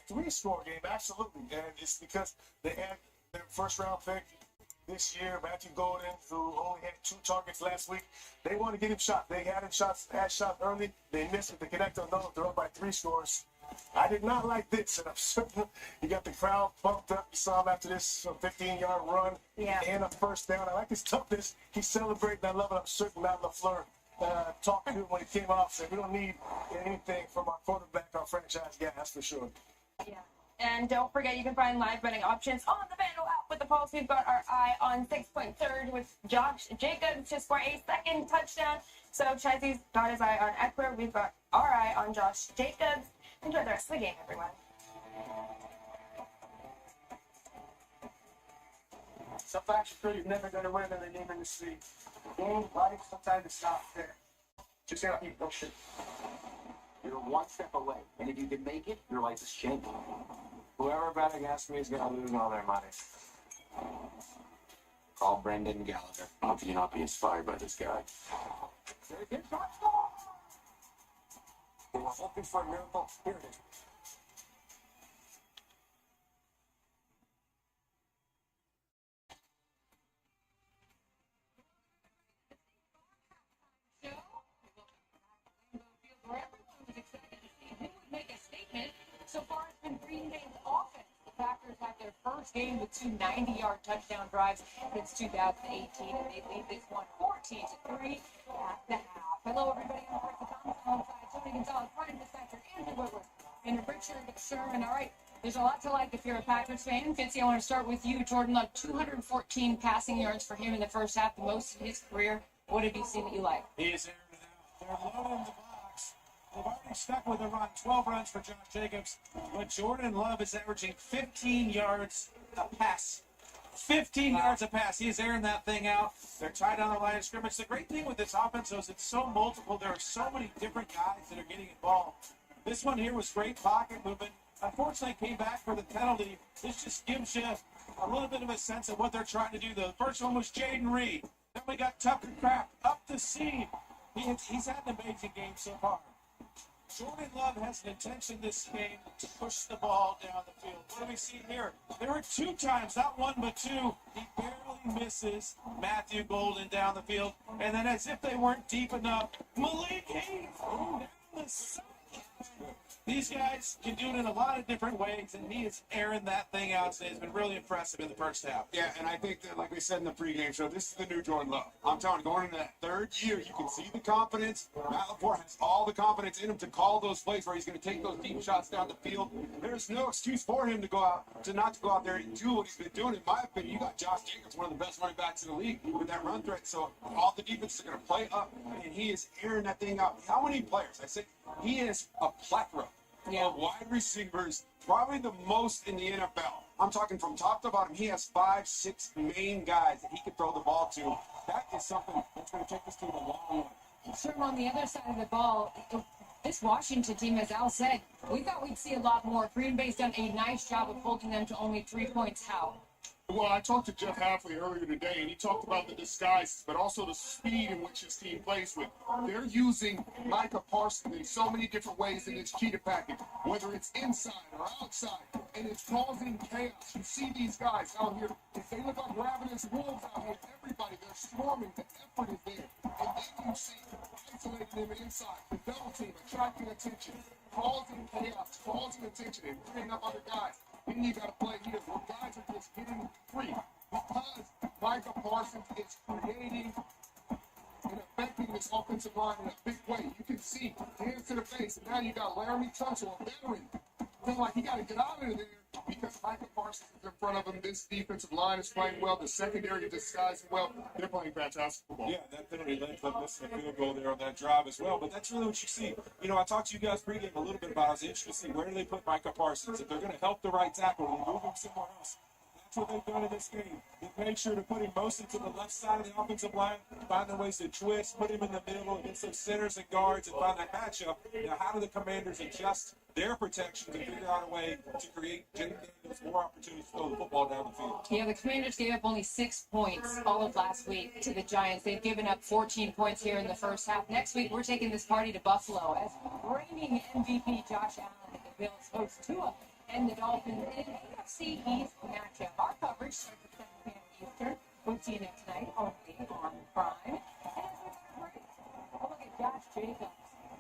three-score game, absolutely. And it's because they had their first-round pick this year, Matthew Golden, who only had 2 targets last week. They want to get him shot. They had shot early. They missed it. They connect on those. They're up by 3 scores. I did not like this, and I'm certain you got the crowd pumped up. You saw him after this 15-yard run and a first down. I like his toughness. He's celebrating. I love it. I'm certain Matt LaFleur talked to him when he came out, said we don't need anything from our quarterback, our franchise guy, that's for sure. Yeah. And don't forget, you can find live betting options on the Vandal app with the Pulse. We've got our eye on 6-point third with Josh Jacobs to score a second touchdown. So Chessy's got his eye on Eckler. We've got our eye on Josh Jacobs. Enjoy the rest of the game, everyone. Some facts are true. You're never going to win in the game in the street. Game, life, sometimes it's not fair. Just gotta keep pushing. You're one step away, and if you can make it, your life is changing. Whoever bet against me is gonna lose all their money. Call Brendan Gallagher. How can you not be inspired by this guy? They were hoping for a miracle. Here it is. Where everyone was excited to see who would make a statement. So far, it's been Green Bay's offense. The Packers have their first game with 2 90-yard touchdown drives since 2018, and they lead this one 14-3 at the half. Hello, everybody. I'm Chris Thomas alongside Tony Gonzalez, Brian Dispatcher, Andrew Woodward, and Richard Sherman. All right, there's a lot to like if you're a Packers fan. Fitzy, I want to start with you. Jordan Love, 214 passing yards for him in the first half, the most in his career. What have you seen that you like? He is there now. They're loading the box. They've already stuck with the run. 12 runs for Josh Jacobs. But Jordan Love is averaging 15 yards a pass. 15 yards a pass. He is airing that thing out. They're tied on the line of scrimmage. The great thing with this offense is it's so multiple. There are so many different guys that are getting involved. This one here was great pocket movement. Unfortunately, came back for the penalty. This just gives you a little bit of a sense of what they're trying to do. The first one was Jaden Reed. Then we got Tucker Kraft up the seam. He's had an amazing game so far. Jordan Love has an intention this game to push the ball down the field. What do we see here? There were 2 times, not 1 but 2. He barely misses Matthew Golden down the field. And then as if they weren't deep enough, Malik Hayes down the side. These guys can do it in a lot of different ways, and he is airing that thing out today. It's been really impressive in the first half. Yeah, and I think that, like we said in the pregame show, this is the new Jordan Love. I'm telling you, going into that third year, you can see the confidence. Matt LaFleur has all the confidence in him to call those plays where he's going to take those deep shots down the field. There's no excuse for him to not go out there and do what he's been doing. In my opinion, you got Josh Jacobs, one of the best running backs in the league, with that run threat. So all the defenses are going to play up, and he is airing that thing out. How many players? I said he is a plethora of wide receivers, probably the most in the NFL. I'm talking from top to bottom. He has 5, 6 main guys that he can throw the ball to. That is something that's going to take this team a long way. Sure, on the other side of the ball, this Washington team, as Al said, we thought we'd see a lot more. Green Bay's done a nice job of holding them to only 3 points. How? Well, I talked to Jeff Hafley earlier today, and he talked about the disguises, but also the speed in which his team plays with. They're using Micah Parsons in so many different ways in this cheetah package, whether it's inside or outside, and it's causing chaos. You see these guys out here, if they look like ravenous wolves out here, everybody, they're swarming, the effort is there. And then you see isolating them inside, the double team, attracting attention, causing chaos, causing attention, and bringing up other guys. Then you got to play here where guys are just getting free because Micah Parsons is creating and affecting this offensive line in a big way. You can see hands to the face, and now you got Laramie Tunsil, a veteran. Feel like he got to get out of there because Micah Parsons is in front of him. This defensive line is playing well. The secondary is disguising well. They're playing fantastic football. Yeah, that penalty led to missing a field goal there on that drive as well. But that's really what you see. You know, I talked to you guys pregame a little bit about. I was interested to see where do they put Micah Parsons. If they're going to help the right tackle and move him somewhere else. That's what they've done in this game. They've made sure to put him mostly to the left side of the offensive line, finding ways to twist, put him in the middle against some centers and guards and find that matchup. Now, how do the Commanders adjust their protections and figure out a way to create more opportunities to throw the football down the field? Yeah, the Commanders gave up only 6 points all of last week to the Giants. They've given up 14 points here in the first half. Next week, we're taking this party to Buffalo as reigning MVP Josh Allen and the Bills host Tua and the Dolphins in an AFC East matchup. Our coverage starts at 7 p.m. Eastern. We'll see you next night only on Prime. And as we go to break, we'll look at Josh Jacobs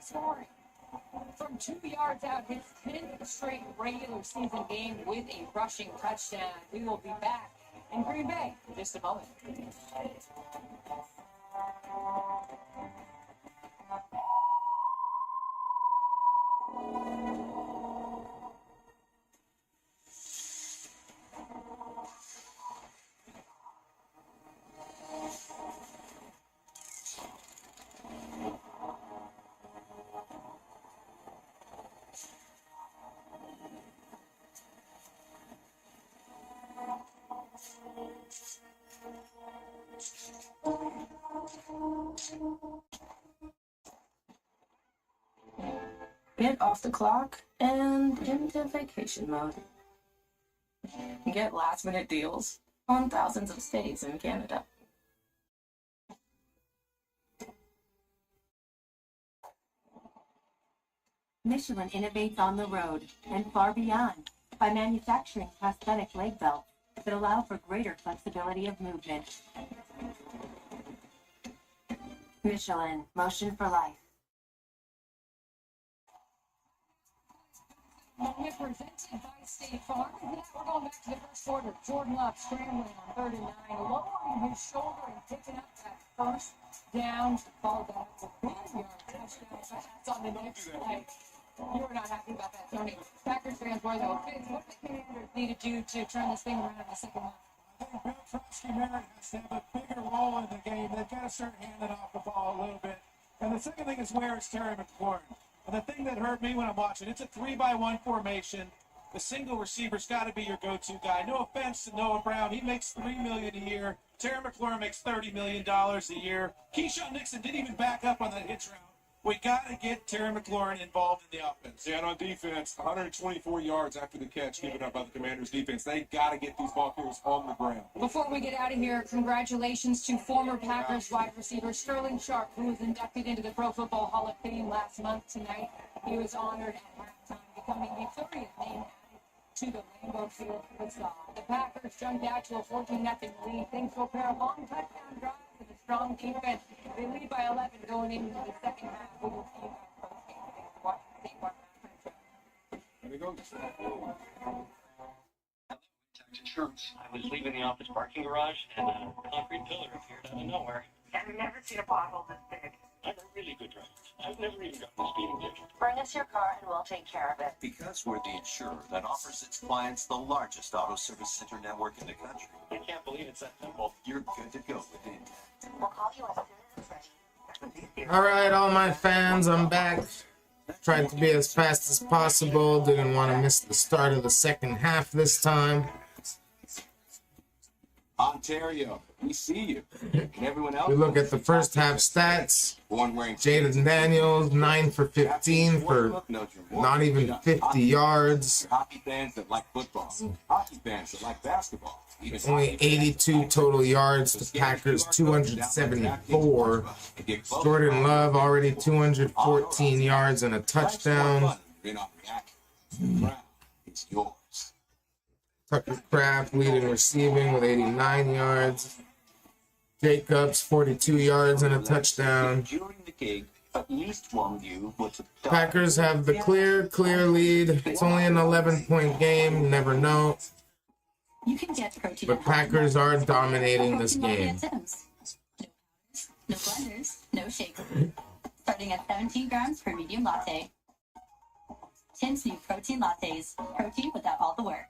scoring from 2 yards out, his 10th straight regular season game with a rushing touchdown. We will be back in Green Bay in just a moment. Get off the clock and into vacation mode. Get last-minute deals on thousands of stays in Canada. Michelin innovates on the road and far beyond by manufacturing prosthetic leg belts that allow for greater flexibility of movement. Michelin, motion for life. We're presented by State Farm. Now we're going back to the first quarter. Jordan Love scrambling on 3rd and 9, lowering his shoulder and picking up that first down. Ball down for 1 yard touchdown. That's on the next play. You're not happy about that, Tony. Packers fans were, though. Fitz, what do the Commanders need to do to turn this thing around in the second half? I think Bill Trubisky Merritt has to have a bigger role in the game. They've got to start handing off the ball a little bit. And the second thing is, where is Terry McLaurin? And the thing that hurt me when I'm watching, it's a 3-by-1 formation. The single receiver's got to be your go-to guy. No offense to Noah Brown. He makes $3 million a year. Terry McLaurin makes $30 million a year. Keyshawn Nixon didn't even back up on that hitch route. We got to get Terry McLaurin involved in the offense. Yeah, and on defense, 124 yards after the catch given up by the Commanders' defense. They got to get these ball carriers on the ground. Before we get out of here, congratulations to former Packers wide receiver Sterling Sharp, who was inducted into the Pro Football Hall of Fame last month tonight. He was honored at halftime, becoming the 30th name added to the Lambeau Field football. The Packers jumped out to a 14-0 lead. Things will pair a long touchdown drive with a strong defense. They lead by 11 going into the second half. We will see you guys post-game. There we go. Insurance. I was leaving the office parking garage and a concrete pillar appeared out of nowhere. I've never seen a pothole this big. I'm a really good driver. I've never even gotten a speeding ticket. Bring us your car and we'll take care of it. Because we're the insurer that offers its clients the largest auto service center network in the country. I can't believe it's that simple. You're good to go with it. We'll call you as soon as it's ready. All right, all my fans, I'm back. Tried to be as fast as possible. Didn't want to miss the start of the second half this time. Ontario, we see you. And everyone else. We look at the first half stats. Jaden Daniels, 9 for 15 for not even 50 yards. Hockey fans that like football. Hockey fans that like basketball. Only 82 total yards to Packers, 274. Jordan Love already 214 yards and a touchdown. It's yours. Tucker Kraft leading receiving with 89 yards. Jacobs 42 yards and a touchdown. During the gig, at least one view was a Packers have the clear lead. It's only an 11-point game. You never know. You can get protein. But Packers are dominating this game. No blenders, no shaker. Starting at 17 grams per medium latte. Tim's new protein lattes. Protein without all the work.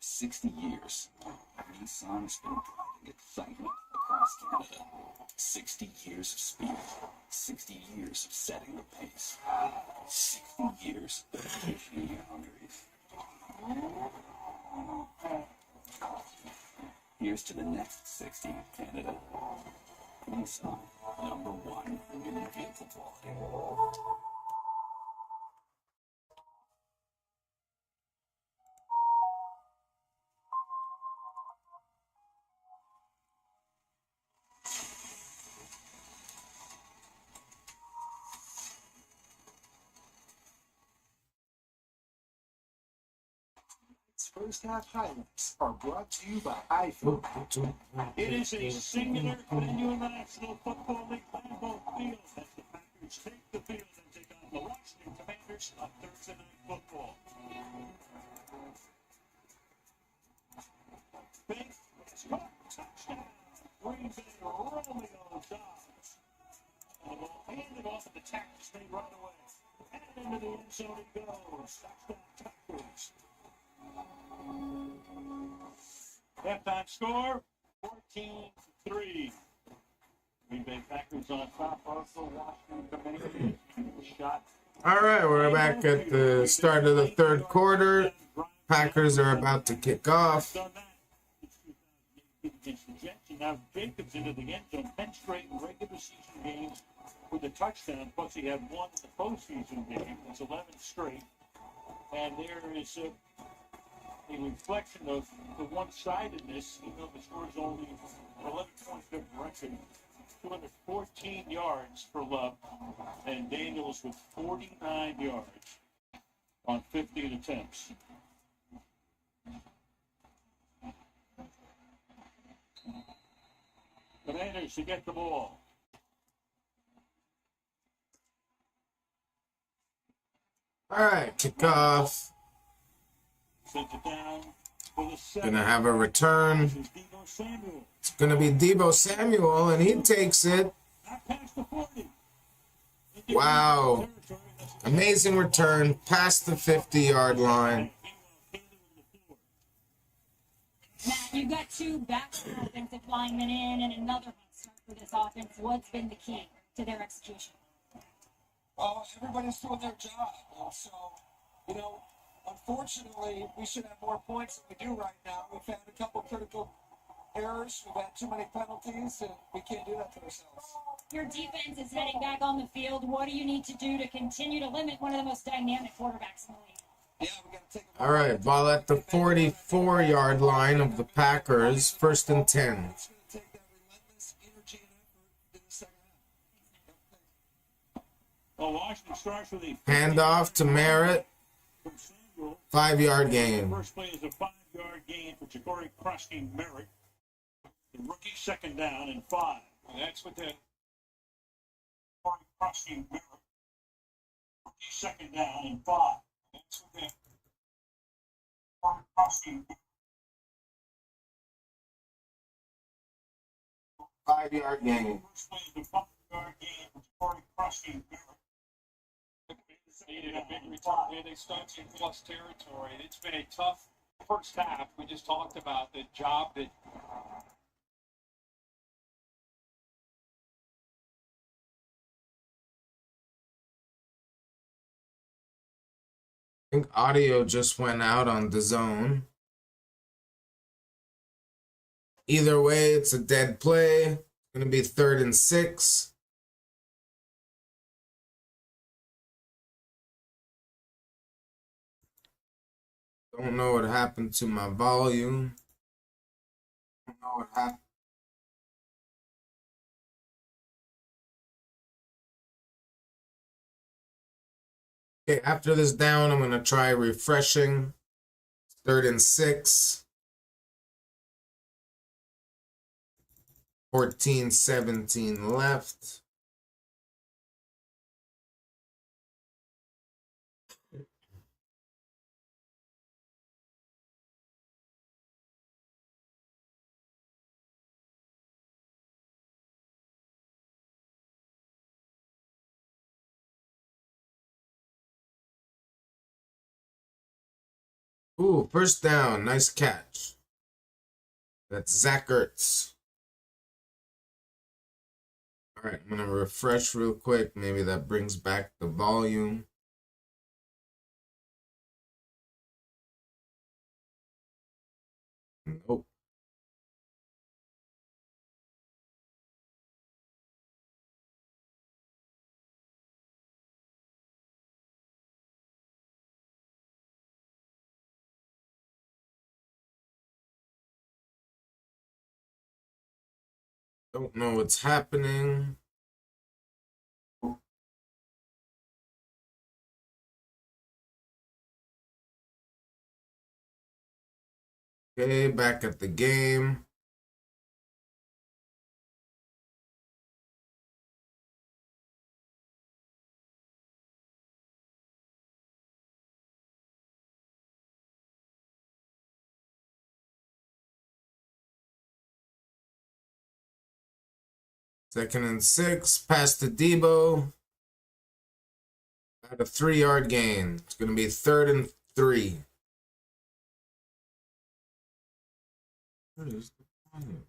60 years, Nissan's been driving excitement across Canada. 60 years of speed, 60 years of setting the pace, 60 years of pushing your boundaries. Here's to the next 60 in Canada. Nissan, #1 in vehicle quality. First half highlights are brought to you by iPhone. It is a singular venue in the National Football League Lambeau Field as the Packers take the field and take on the Washington Commanders on Thursday Night Football. Big touchdown. Green Bay Romeo Dobbs. And the ball handed off at the tackle stay right away. And into the end zone it goes. Touchdown Packers. Halftime score, 14-3. Green Bay Packers on top of the Washington Commanders. Shot. All right, we're back at the start of the third quarter. Packers are about to kick off. Against the Jets, now Jacobs into the end zone, 10 straight regular season games with a touchdown, plus he had one in the postseason game. That's 11 straight. And there is a reflection of the one-sidedness, even though the score is only 11 points differential. 214 yards for Love, and Daniels with 49 yards on 15 attempts. Commanders to get the ball. All right, kickoff. Sends it down for the second. Gonna have a return. This is Deebo Samuel. It's gonna be Deebo Samuel, and he takes it. Not past the 40. Wow. Amazing return past the 50-yard line. Matt, you've got two backup offensive linemen in and another hot start for this offense. What's been the key to their execution? Well, everybody's doing their job. And so, you know, unfortunately, we should have more points than we do right now. We've had a couple critical errors. We've had too many penalties, and we can't do that to ourselves. Your defense is heading back on the field. What do you need to do to continue to limit one of the most dynamic quarterbacks in the league? Yeah, we got to take All right, ball at the 44-yard line of the Packers. 1st and 10. Well, Washington starts with a Handoff to Merritt. 5-yard gain. First play is a 5-yard gain for Ja'Cory Krusty Merritt. The rookie second down and 5. And that's what the Ja'Cory Krusty Merritt. Rookie second down and 5. That's what the Ja'Cory Krusty Merritt. 5-yard gain. First play is a 5-yard gain for Ja'Cory Krusty Merritt. Needed a big return. Yeah, they stuck in plus territory. It's been a tough first half. We just talked about the job that I think audio just went out on the zone. Either way, it's a dead play. It's going to be 3rd and 6. Don't know what happened to my volume. Don't know what happened. Okay, after this down, I'm going to try refreshing. 3rd and 6. 14-17 left. Ooh, first down. Nice catch. That's Zach Ertz. All right, I'm going to refresh real quick. Maybe that brings back the volume. Nope. Don't know what's happening. Okay, back at the game. Second and 6, pass to Deebo. At a 3-yard gain. It's going to be 3rd and 3. What is the volume?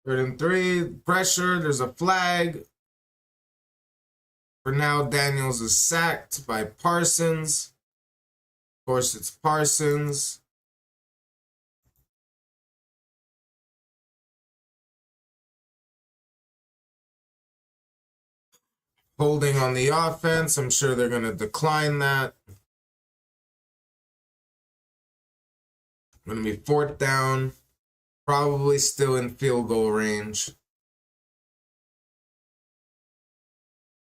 3rd and 3. Pressure. There's a flag. For now, Daniels is sacked by Parsons. Of course, it's Parsons. Holding on the offense. I'm sure they're going to decline that. Going to be 4th down. Probably still in field goal range.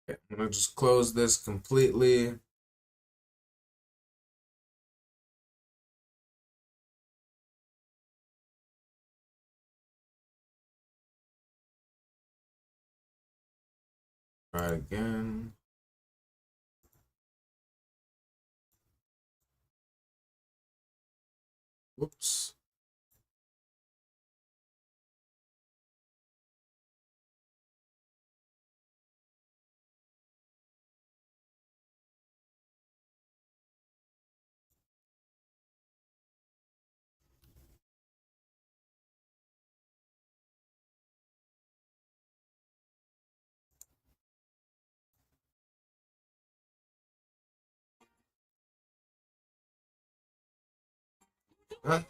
Okay, I'm going to just close this completely. Try it again. Whoops.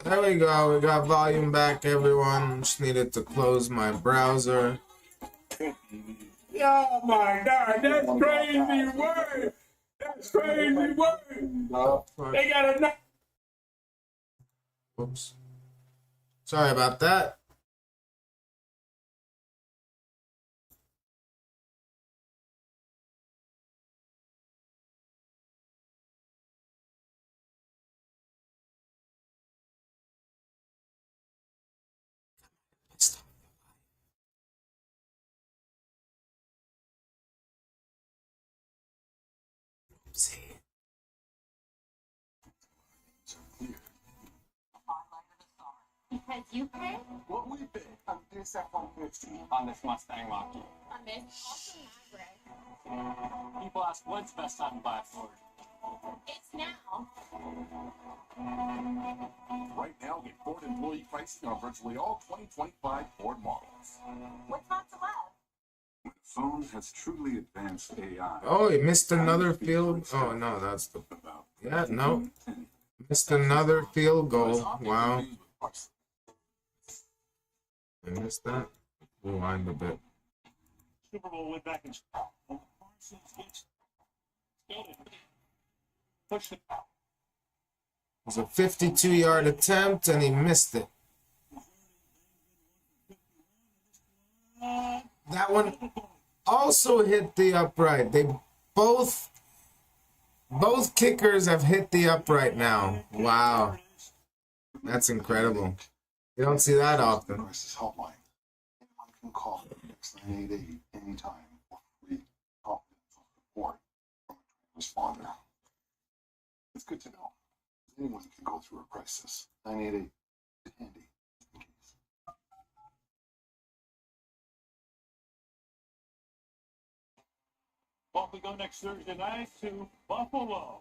There we go. We got volume back, everyone. Just needed to close my browser. Oh my God, that's crazy word. That's crazy word. They got enough. Whoops. Sorry about that. Because you pay What we bid on this F-150 on this Mustang Mach-E. on this awesome Maverick. People ask when's the best time to buy a Ford. It's now. Right now, get Ford employee pricing on virtually all 2025 Ford models. What's not to love? When a phone has truly advanced AI. Oh, he missed another field. Oh, no, that's the. Yeah, no. Missed another field goal. Wow. I missed that. Rewind a bit. Super Bowl went back and Parsons gets pushed it. It was a 52-yard attempt, and he missed it. That one also hit the upright. They both kickers have hit the upright now. Wow. That's incredible. You don't see that often. Crisis helpline. Anyone can call 988 anytime for free confidential support from a trained responder. It's good to know. Anyone can go through a crisis. 988 is handy. In case. Well, we go next Thursday night to Buffalo.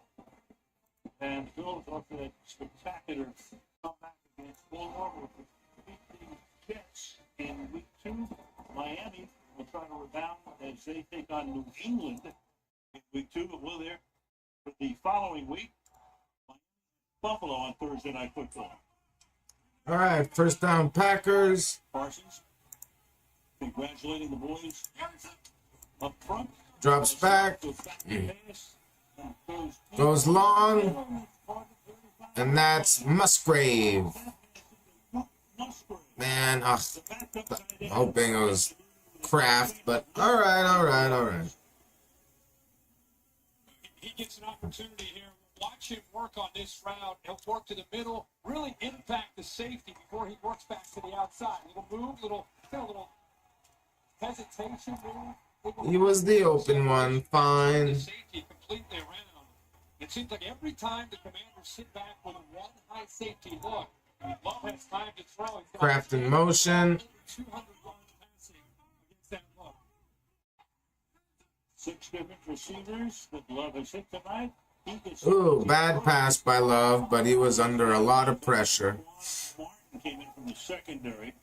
And the Bills after that spectacular comeback against Baltimore with the 15 catch in week 2. Miami will try to rebound as they take on New England in week 2, but will there for the following week. Buffalo on Thursday Night Football. All right, first down Packers. Parsons congratulating the boys up front. Drops back. Goes long. And that's Musgrave. Man, I'm hoping it was Kraft, but all right. He gets an opportunity here. Watch him work on this route. He'll work to the middle, really impact the safety before he works back to the outside. Little move, little hesitation move. He was the open one, fine. Safety completely around. It seems like every time the Commanders sit back with one high safety look, Love has time to throw. Kraft in motion. 200 yards passing against that look. 6 different receivers that Love has hit tonight. Ooh, bad pass by Love, but he was under a lot of pressure. Martin came in from the secondary.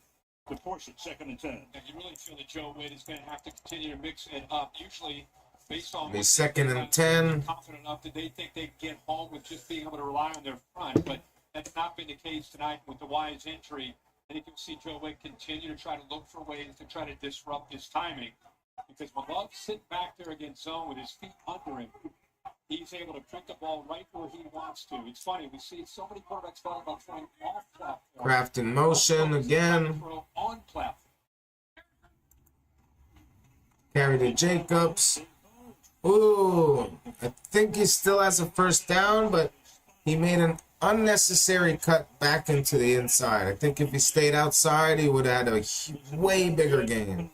to force it, 2nd and 10. And you really feel that Joe Wade is going to have to continue to mix it up. Usually, based on Be what 2nd they've and done, 10. confident enough that they think they can get home with just being able to rely on their front. But that's not been the case tonight with the Wise injury. I think you'll see Joe Wade continue to try to look for ways to try to disrupt his timing. Because when Love sits back there against zone with his feet under him, he's able to put the ball right where he wants to. It's funny, we see so many quarterbacks fall about throwing off platform. Kraft in motion again. Throw on platform. Carry to Jacobs. Ooh, I think he still has a first down, but he made an unnecessary cut back into the inside. I think if he stayed outside, he would have had a way bigger gain.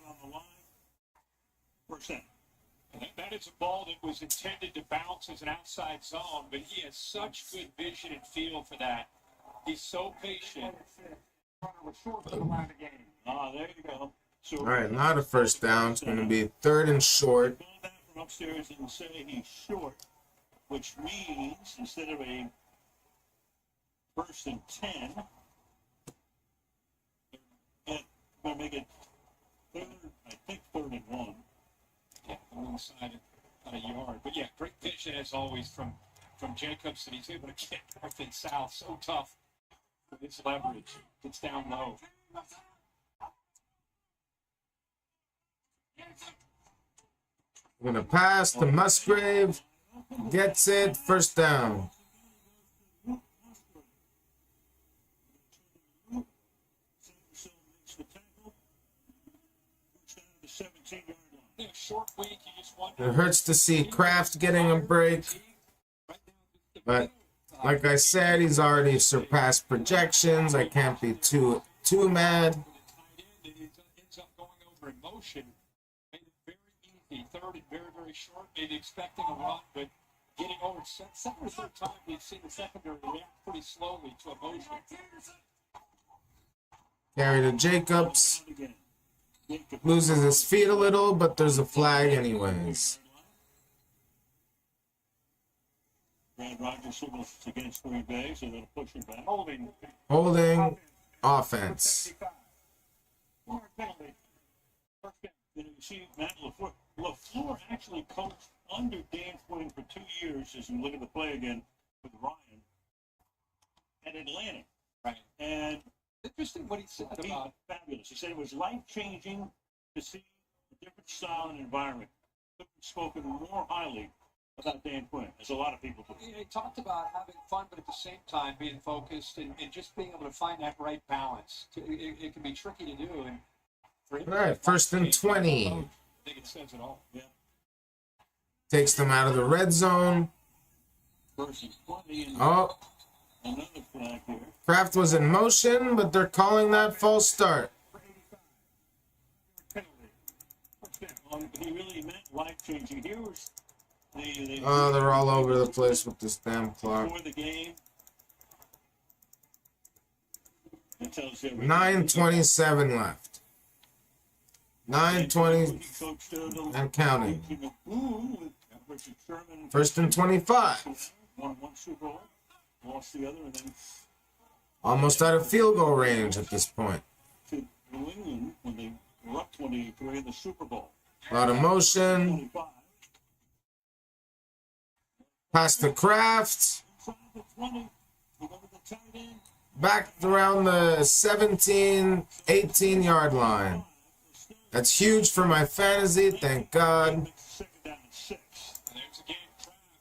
That is a ball that was intended to bounce as an outside zone, but he has such good vision and feel for that. He's so patient. There you go. So All right, not a first down. It's going to be 3rd and short. Call that from upstairs and say he's short, which means instead of a 1st and 10, they're going to make it 3rd, I think 3rd and 1. Yeah, alongside about a yard. But yeah, great vision as always from Jacobs, and he's able to get north and south. So tough with his leverage. Gets down low. Going to pass to Musgrave. Gets it. First down. Short week, you just wonder. It hurts to see Kraft getting a break. But like I said, he's already surpassed projections. I can't be too mad. Ends up going over in motion. Made it very easy. 3rd and very, very short. Maybe expecting a run, but getting over second or third time we've seen the secondary react pretty slowly to a motion. Carry to Jacobs. Loses his feet a little, but there's a flag anyways. Brad Rogers signals against Green Bay, so they'll push him back. Holding offense. Penalty. You see, Matt LaFleur actually coached under Dan Quinn for 2 years, as you look at the play again with Ryan at Atlanta. Right. And interesting what he said about fabulous. He said it was life-changing to see a different style and environment. Spoken more highly about Dan Quinn, as a lot of people do. He talked about having fun, but at the same time being focused and just being able to find that right balance. It can be tricky to do. And All right, 1st and 20. I think it says it all. Yeah. Takes them out of the red zone. Versus 20 and Oh, another flag here. Kraft was in motion, but they're calling that false start. He really meant life-changing. Here was the Oh, they're all over the place with this damn clock. before the game. It tells you 9:27 left. 9:20 and counting. 1st and 25. Won one Super Bowl, lost the other, and then Almost out of field goal range at this point. to New England when they were up 23 in the Super Bowl. A lot of motion. 25. Pass to Kraft. Inside the 20. You go to the tight end. Back around the 17, 18-yard line. That's huge for my fantasy, thank God. Second down and 6. And there's a game.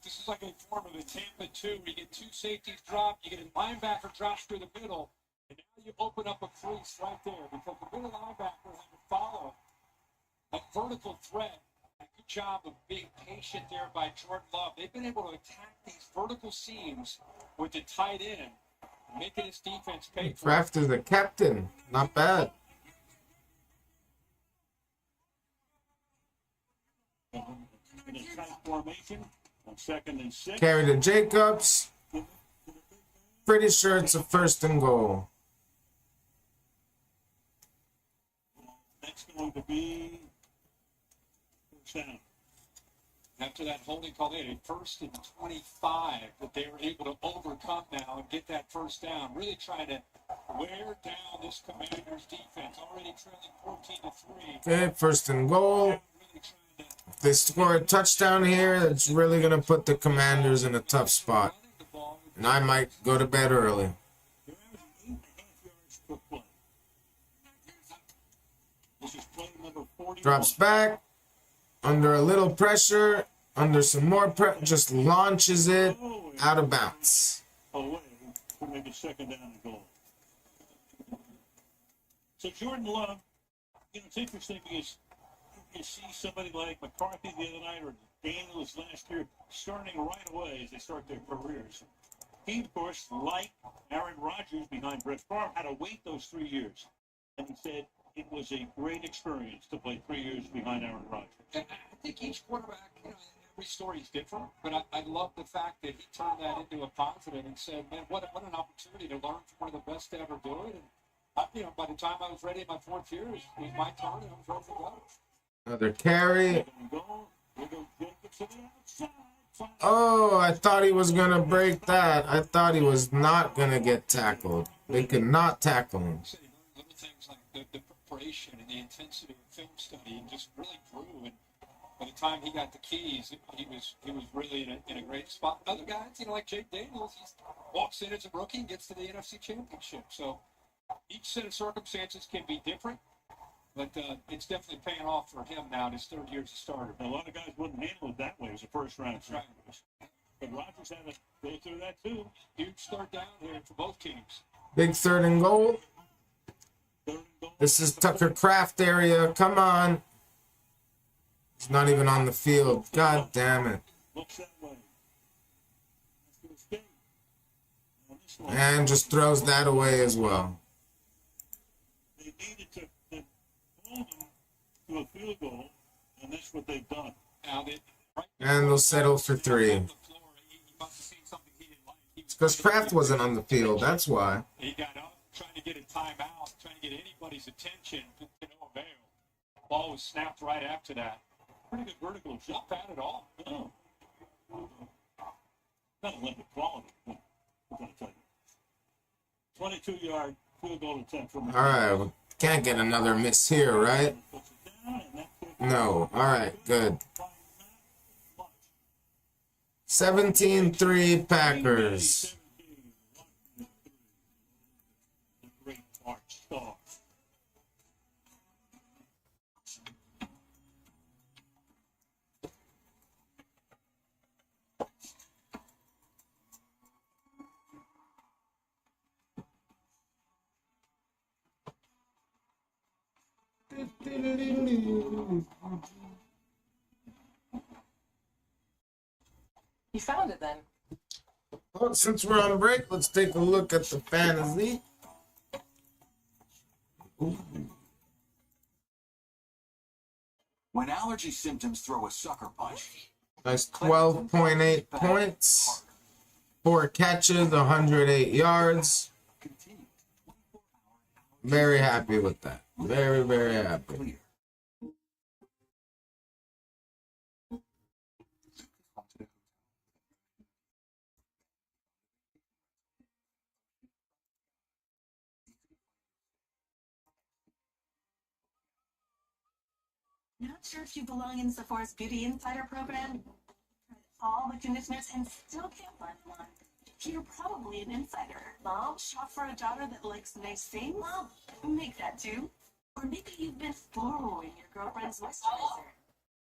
This is like a form of a Tampa 2 where you get 2 safeties drop, you get a linebacker drops through the middle, and now you open up a crease right there because the middle linebacker had to follow a vertical threat. A good job of being patient there by Jordan Love. They've been able to attack these vertical seams with the tight end, making his defense pay for it. Kraft is the captain. Not bad. In a tight formation on 2nd and 6. Carry to Jacobs. Pretty sure it's a 1st and goal. That's going to be first down. After that holding call, they had a 1st and 25 that they were able to overcome now and get that first down. Really trying to wear down this Commanders defense, already trailing 14-3. Okay, first and goal. If they score a touchdown here, it's really going to put the Commanders in a tough spot. And I might go to bed early. Drops back. Under a little pressure. Under some more pressure. Just launches it out of bounds. Away to make it second down and goal. So Jordan Love, it's interesting because you see somebody like McCarthy the other night or Daniels last year starting right away as they start their careers. He, of course, like Aaron Rodgers behind Brett Favre, had to wait those 3 years. And he said it was a great experience to play 3 years behind Aaron Rodgers. And I think each quarterback, every story is different, but I love the fact that he turned that into a positive and said, man, what an opportunity to learn from one of the best to ever do it. And, by the time I was ready in my 4th year, it was my turn and I was ready to go. Another carry. Oh, I thought he was going to break that. I thought he was not going to get tackled. They could not tackle him. Little things like the preparation and the intensity of film study and just really grew. And by the time he got the keys, he was really in a great spot. Other guys, like Jake Daniels, he walks in as a rookie and gets to the NFC Championship. So each set of circumstances can be different. But it's definitely paying off for him now in his 3rd year as a starter. A lot of guys wouldn't handle it that way as a first-round draft. But Rodgers had to go through that, too. Huge start down here for both teams. Big 3rd and goal. This is Tucker Kraft area. Come on. He's not even on the field. God damn it. And just throws that away as well. They needed to hold them to a field goal, and that's what they've done. And they'll settle for 3. It's because Kraft wasn't on the field. That's why. He got up trying to get a timeout, trying to get anybody's attention to no avail. The ball was snapped right after that. Pretty good vertical jump at it all. No. Not a limited quality, but we're going to tell you. 22-yard field goal attempt from All right. We can't get another miss here, right? No. All right. Good. 17-3 Packers. Great March star. You found it then. Well, since we're on break, let's take a look at the fantasy. Ooh. When allergy symptoms throw a sucker punch. Nice 12.8 points. 4 catches, 108 yards. Very happy with that. Very, very happy. Not sure if you belong in Sephora's Beauty Insider program? Tried all the conditioners and still can't find one. You're probably an insider. Mom, shop for a daughter that likes nice things? Mom, make that too. Or maybe you've been borrowing your girlfriend's moisturizer.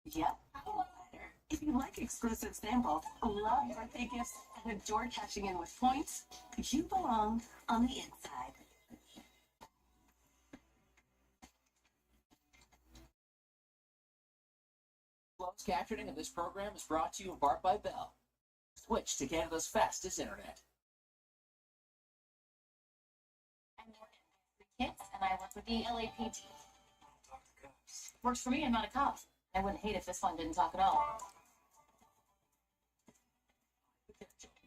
Yep, insider. If you like exclusive samples, love birthday gifts, and adore cashing in with points, you belong on the inside. Closed captioning of this program is brought to you in part by Bell. Switch to Canada's fastest internet. I'm Morgan. I'm 3 kids, and I work with the LAPD. Works for me. I'm not a cop. I wouldn't hate if this one didn't talk at all.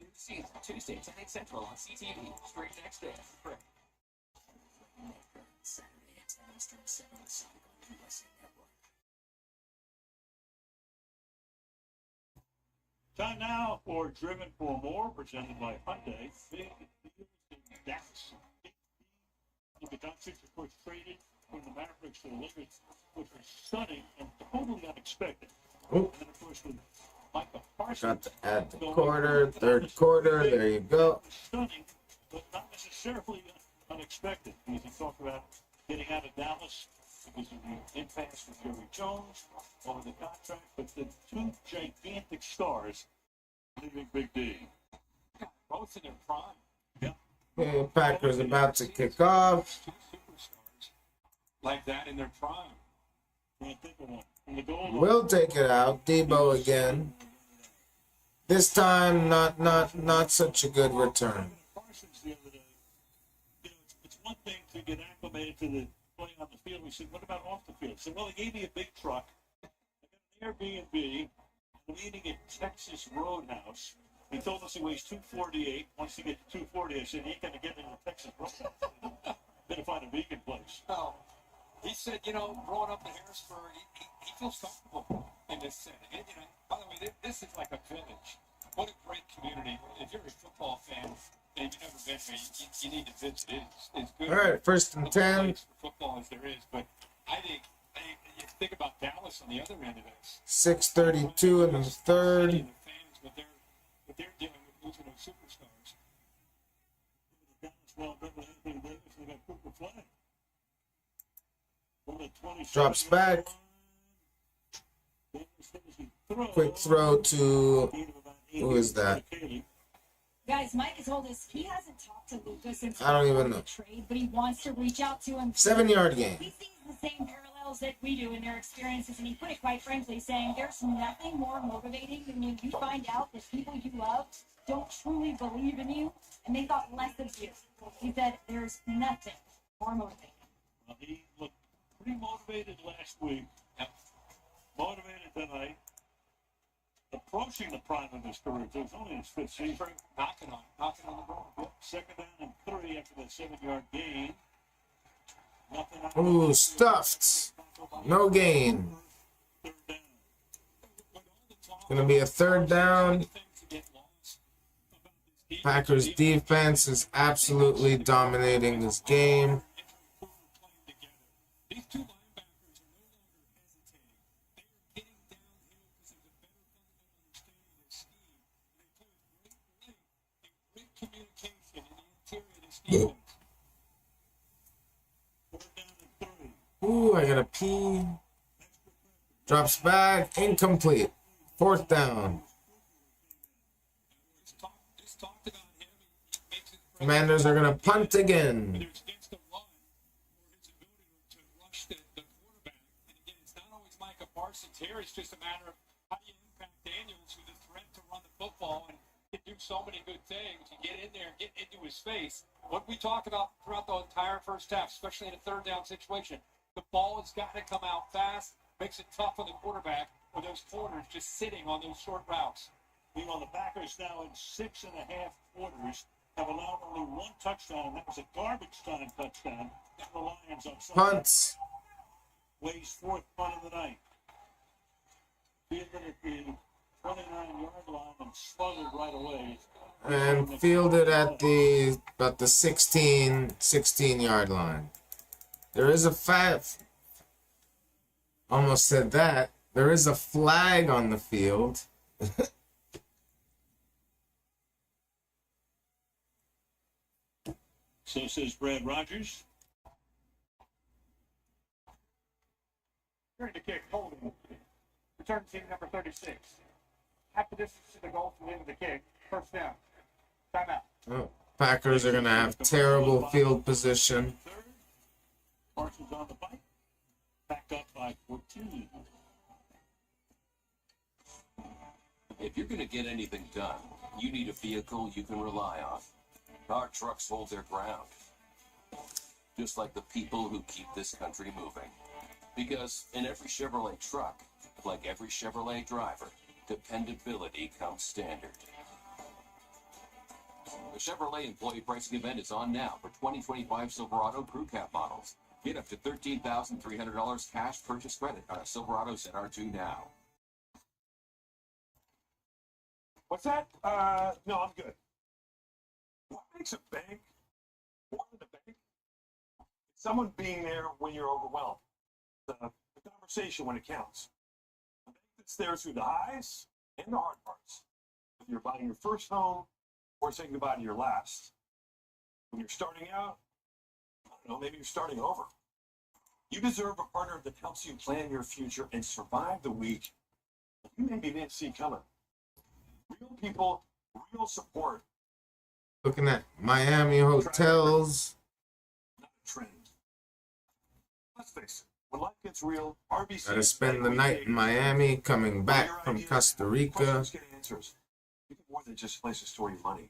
New season, Tuesday, 10 Central on CTV. Stream next day. Saturday at 10 Eastern, 7 Pacific on USA Network. Time now for Driven for More, presented by Hyundai. Big deals in Dallas. Luka Doncic, of course, traded from the Mavericks to the Lakers, which was stunning and totally unexpected. Oh. And then, of course, with Micah Parsons. Got to add the quarter, third quarter. There you go. Stunning, but not necessarily unexpected. Because he talked about getting out of Dallas because of the impasse with Jerry Jones over the contract. But the two gigantic stars leaving Big D. Both in their prime. Yeah. Okay, Packers about to kick off. Two superstars like that in their prime. Can't think of one. And the goal Will take it out. Debo again. This time, not such a good return. Parsons the other day. You know, it's one thing to get acclimated to the playing on the field. We said, what about off the field? He said, well, they gave me a big truck. I got an Airbnb. I'm eating at Texas Roadhouse. He told us he weighs 248. Once he gets to 240, I said, he ain't going to get into Texas Roadhouse. Better find a vegan place. Oh, he said, you know, growing up in Harrisburg, he feels comfortable in this setting. And, you know, by the way, this is like a village. What a great community. If you're a football fan and you've never been there, you need to visit. It's good. All right, first and 10. For football as there is, but I think you think about Dallas on the other end of this. 6:32 in the third. The fans, what they're dealing with losing those superstars. The Dallas well done with Anthony Davis. They got Cooper Flag. Drops back. Quick throw to, who is that? Guys, Mike has told us he hasn't talked to Luka since I don't even know. trade, but he wants to reach out to him. 7-yard gain. He sees the same parallels that we do in their experiences, and he put it quite frankly, saying there's nothing more motivating than when you find out that people you love don't truly believe in you, and they thought less of you. He said there's nothing more motivating. Well, he looked pretty motivated last week. Yep. Motivated tonight. Approaching the prime of his career. So it's only his fifth season. Knocking on the ball. Yep. Second down and 3 after that 7-yard gain. Nothing out Ooh, stuffed. No gain. Gonna be a third down. Packers defense is absolutely dominating this game. These two linebackers are no longer hesitating. They are getting downhill because of the better fundamental understanding of the scheme. And they play with great communication in the interior of this defense. Ooh, I gotta pee. Drops back, incomplete. Fourth down. Commanders are gonna punt again. Parsons here. It's just a matter of how do you impact Daniels with the threat to run the football and can do so many good things. You get in there, get into his face. What we talked about throughout the entire first half, especially in a third down situation, the ball has got to come out fast, makes it tough for the quarterback with those corners just sitting on those short routes. Meanwhile, the Packers now in 6.5 quarters have allowed only one touchdown, and that was a garbage time touchdown to the Lions on Sunday. Punts. Way's fourth punt of the night. Fielded at the 29-yard line and smothered right away. And fielded at the about the 16-yard line. There is a almost said that. There is a flag on the field. So says Brad Rogers. During the kick, holding. Return team number 36. Half the distance to the goal from the end of the kick. First down. Timeout. Oh, Packers are gonna have terrible field position. Parsons on the bike. Back up by 14. If you're going to get anything done, you need a vehicle you can rely on. Our trucks hold their ground. Just like the people who keep this country moving. Because in every Chevrolet truck, like every Chevrolet driver, dependability comes standard. The Chevrolet employee pricing event is on now for 2025 Silverado Crew Cab models. Get up to $13,300 cash purchase credit on a Silverado ZR2 now. What's that? No, I'm good. What makes a bank more than a bank? someone being there when you're overwhelmed. The conversation when it counts. The bank that's there through the highs and the hard parts. Whether you're buying your first home or saying goodbye to your last. When you're starting out, I don't know, maybe you're starting over. You deserve a partner that helps you plan your future and survive the week you maybe didn't see coming. Real people, real support. Looking at Miami hotels. Not a trend. Let's face it, when life gets real, RBC. Gotta spend the night in Miami, coming back from Costa Rica. Questions get answers. You get more than just a place to store your money.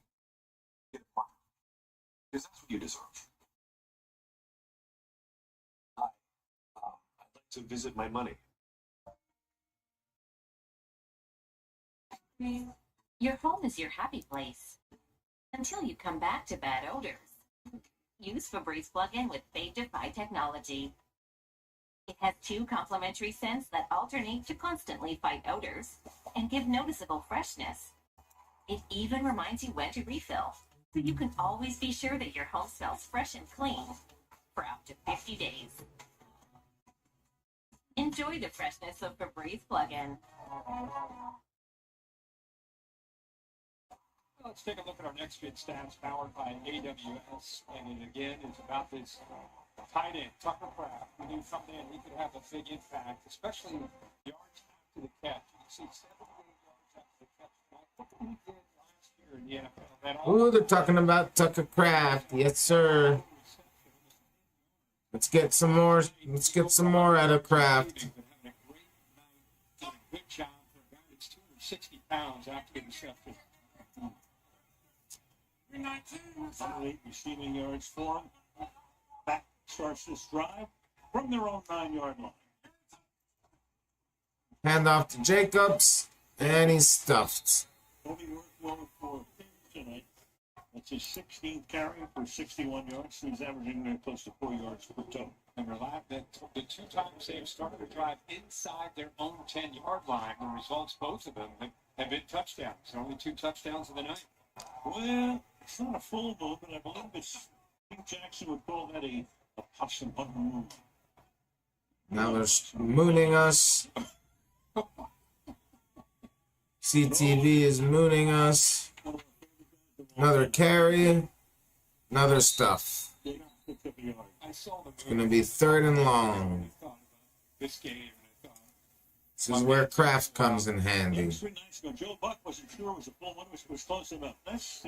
Get a partner. Because that's what you deserve. Hi. I'd like to visit my money. Your home is your happy place until you come back to bad odors. Use Febreze plug-in with fade-to-fight technology. It has 2 complementary scents that alternate to constantly fight odors and give noticeable freshness. It even reminds you when to refill, so you can always be sure that your home smells fresh and clean for up to 50 days. Enjoy the freshness of Febreze plug-in. Let's take a look at our next fit stats powered by AWS. And it again is about this tight end, Tucker Kraft. We knew from then he could have a big impact, especially yards after the catch. You see 78 yards after the catch. Look what he did last year in the NFL. Ooh, they're talking about Tucker Kraft. Yes, sir. Let's get some more. Let's get some more out of Kraft. Good job for a guy that's 260 pounds after the reception. 8 receiving yards for him. Back starts this drive from their own 9-yard line. Hand off to Jacobs, and he's stuffed. Only workload for tonight. That's his 16th carry for 61 yards. He's averaging close to 4 yards per total. And relax that the 2 times they've started to drive inside their own 10-yard line, the results, both of them, have been touchdowns. Only 2 touchdowns of the night. Well, it's not a full moon, but I believe it's. I think Jackson would call that a possum moon. Now they're mooning us. CTV is mooning us. Another carry. Another stuff. It's going to be 3rd and long. This game. This is where Kraft comes in handy. Joe Buck wasn't sure it was a full one, was close enough. That's,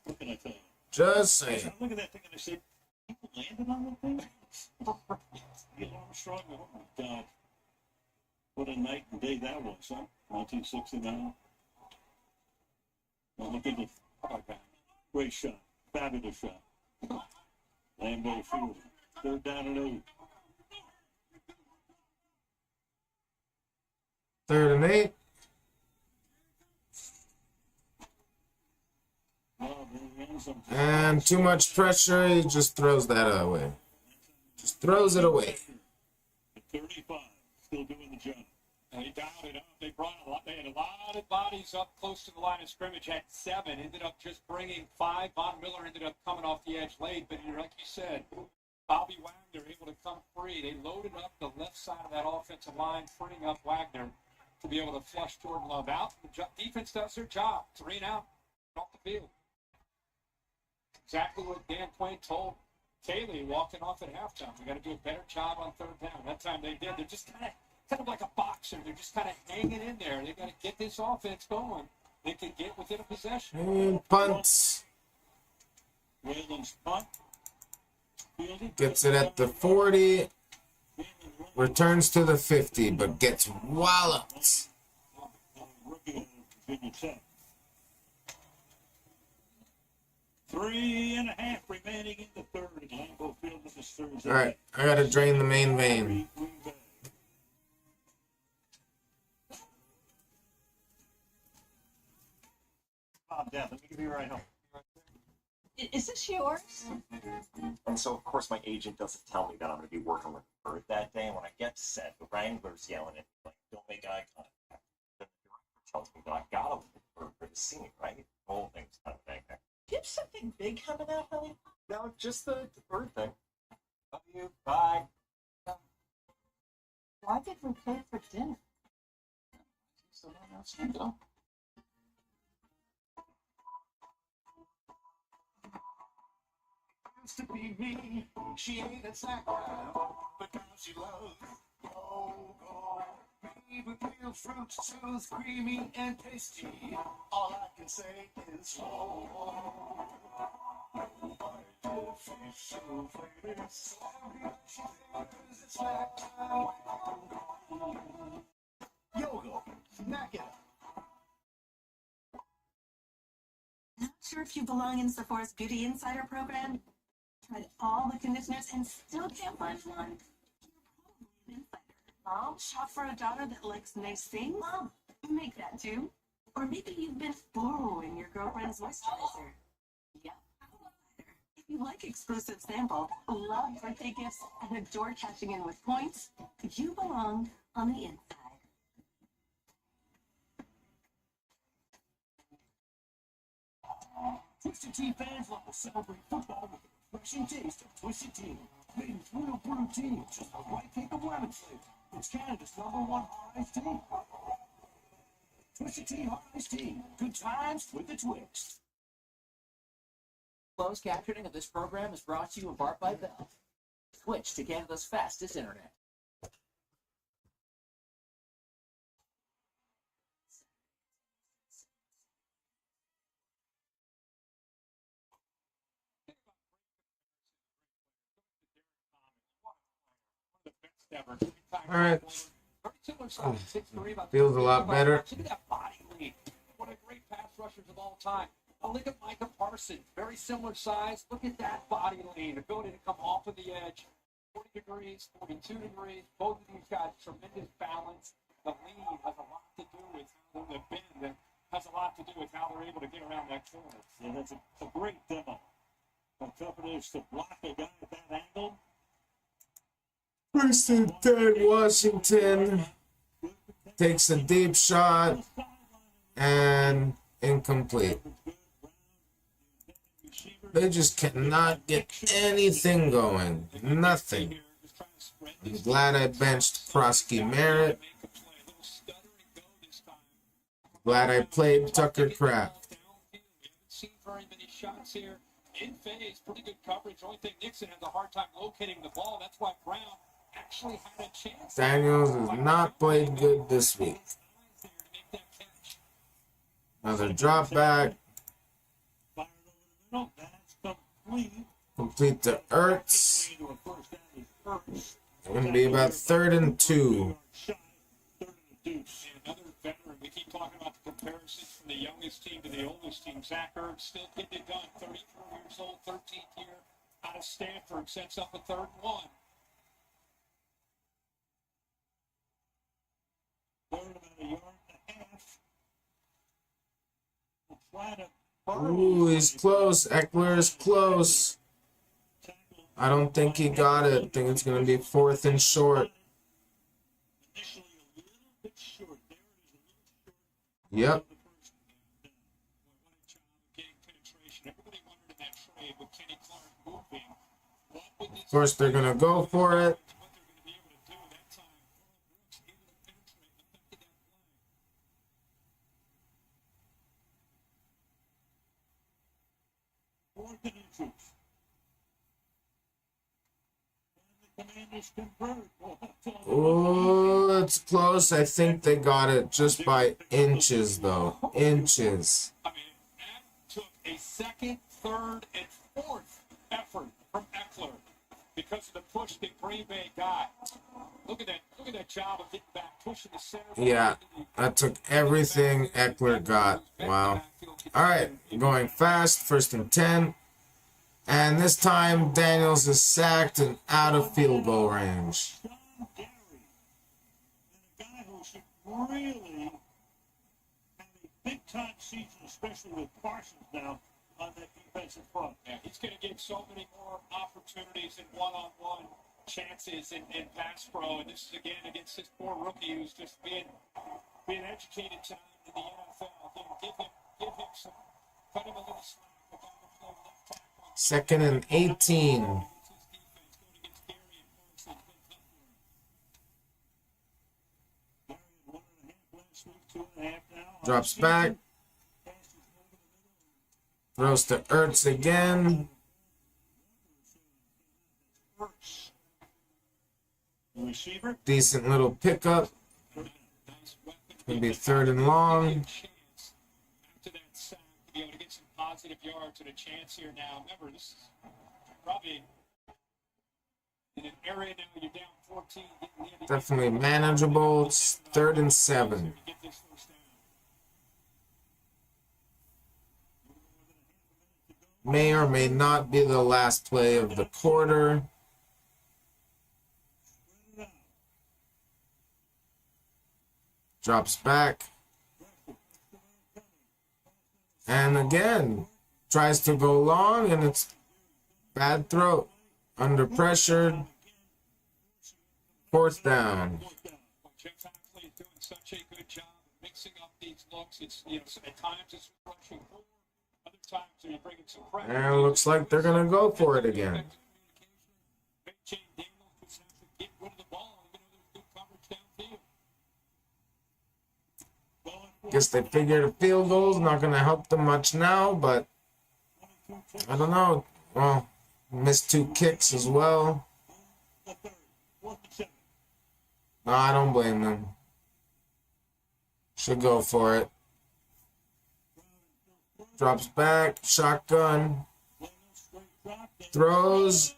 what can I tell you? Just saying. I look at that thing and I say, people landed on that thing? Neil Armstrong, oh my God. What a night and day that was, huh? 1969. Well, look at the, how about that? Great shot. Fabulous shot. Lambeau Field. 3rd down and 8. 3rd and 8. And too much pressure, he just throws that away. Just throws it away. 35, still doing the job. They dialed it up. They brought a lot. They had a lot of bodies up close to the line of scrimmage. Had 7. Ended up just bringing 5. Von Miller ended up coming off the edge late. But like you said, Bobby Wagner able to come free. They loaded up the left side of that offensive line, freeing up Wagner to be able to flush Jordan Love out. The defense does their job. 3 and out off the field. Exactly what Dan Quinn told Kaylee walking off at halftime. We got to do a better job on 3rd down. That time they did. They're just kind of like a boxer. They're just kind of hanging in there. They got to get this offense going. They can get within a possession. And punts. Williams punt. Gets it at the 40. Returns to the 50, but gets walloped. 3.5 remaining in the 3rd. Lambeau Field with this 3rd. All right, I got to drain the main vein. Bob, Dad, let me give you a ride home. Is this yours? And so, of course, my agent doesn't tell me that I'm going to be working with Bird that day. And when I get to set, the Wrangler's yelling at me, like, don't make eye contact. The director tells me that I got to look at Bird for the scene, right? The whole thing's kind of bang. Do you have something big coming out, honey? No, just the Bird thing. Bye. Why did we pay for dinner? Used to be me, she ain't a snack now, but now she loves go-go. Made with real fruit, smooth, creamy, and tasty. All I can say is whoa. Artificial flavors, she flavors it's snack time. Yo-go, snack it up. Not sure if you belong in Sephora's Beauty Insider program? Tried all the conditioners and still can't find one? You're probably an insider. Mom, shop for a daughter that likes nice things? Mom, you make that too. Or maybe you've been borrowing your girlfriend's moisturizer. Yep. If you like exclusive samples, love birthday gifts, and adore cashing in with points, you belong on the inside. Twisted Tea fans love to celebrate football with the refreshing taste of Twisted Tea. Made with real brewed tea and just the right kick of lemon flavor. It's Canada's #1 hot iced tea. Twisted Tea hot iced tea. Good times with the twist. Closed captioning of this program is brought to you in part by Bell. Switch to Canada's fastest internet. All right. Feels a lot better. Look at that body lean. One of the great pass rushers of all time. Oh, look at Micah Parsons. Very similar size. Look at that body lean. Ability to come off of the edge. 40 degrees, 42 degrees. Both of these guys, tremendous balance. The lean has a lot to do with how the bend has a lot to do with how they're able to get around that corner. Yeah, that's a great demo. How tough it is to block a guy at that angle. First and 10, Washington takes a deep shot and incomplete. They just cannot get anything going. Nothing. I'm glad I benched Prosky Merritt. Glad I played Tucker Kraft. Seen very many shots here in phase. Pretty good coverage. Only thing Nixon has a hard time locating the ball. That's why Brown actually had a chance. Daniels has not played good this week. Another drop back. Complete to Ertz. Going to be about 3rd and 2. Another veteran. We keep talking about the comparisons from the youngest team to the oldest team. Zach Ertz still getting it done. 34 years old, 13th year out of Stanford. Sets up a 3rd and 1. Ooh, he's close. Eckler is close. I don't think he got it. I think it's going to be 4th and short. Yep. Of course, they're going to go for it. Oh, it's close. I think they got it just by inches, though. Inches. I mean, that took a 2nd, 3rd, and 4th effort from Eckler because of the push that Green Bay got. Look at that job of getting back, pushing the center. Yeah, that took everything Eckler got. Wow. All right, going fast. 1st and 10. And this time, Daniels is sacked and out of field goal range. Really have a big-time season, especially with Parsons now on that defensive front. Yeah, he's going to get so many more opportunities and one-on-one chances in pass pro. And this is, again, against this poor rookie who's just being educated tonight in the NFL. Again, give him some, cut him a little slack. 2nd and 18. Drops back. Throws to Ertz again. Decent little pickup. Gonna be 3rd and long. After that sack, to be able to get some positive yards and a chance here now. Remember, this is probably in an area now you're down 14. Definitely manageable. It's 3rd and 7. May or may not be the last play of the quarter. Drops back. And again, tries to go long, and it's bad throw. Under pressure. 4th down. Jeff Hackley is doing such a good job of mixing up these looks. It's, you know, at times it's rushing forward, other times you're bringing some pressure. And it looks like they're going to go for it again. Guess they figured a field goal's not going to help them much now, but I don't know. Well, missed 2 kicks as well. No, I don't blame them. Should go for it. Drops back, shotgun. Throws.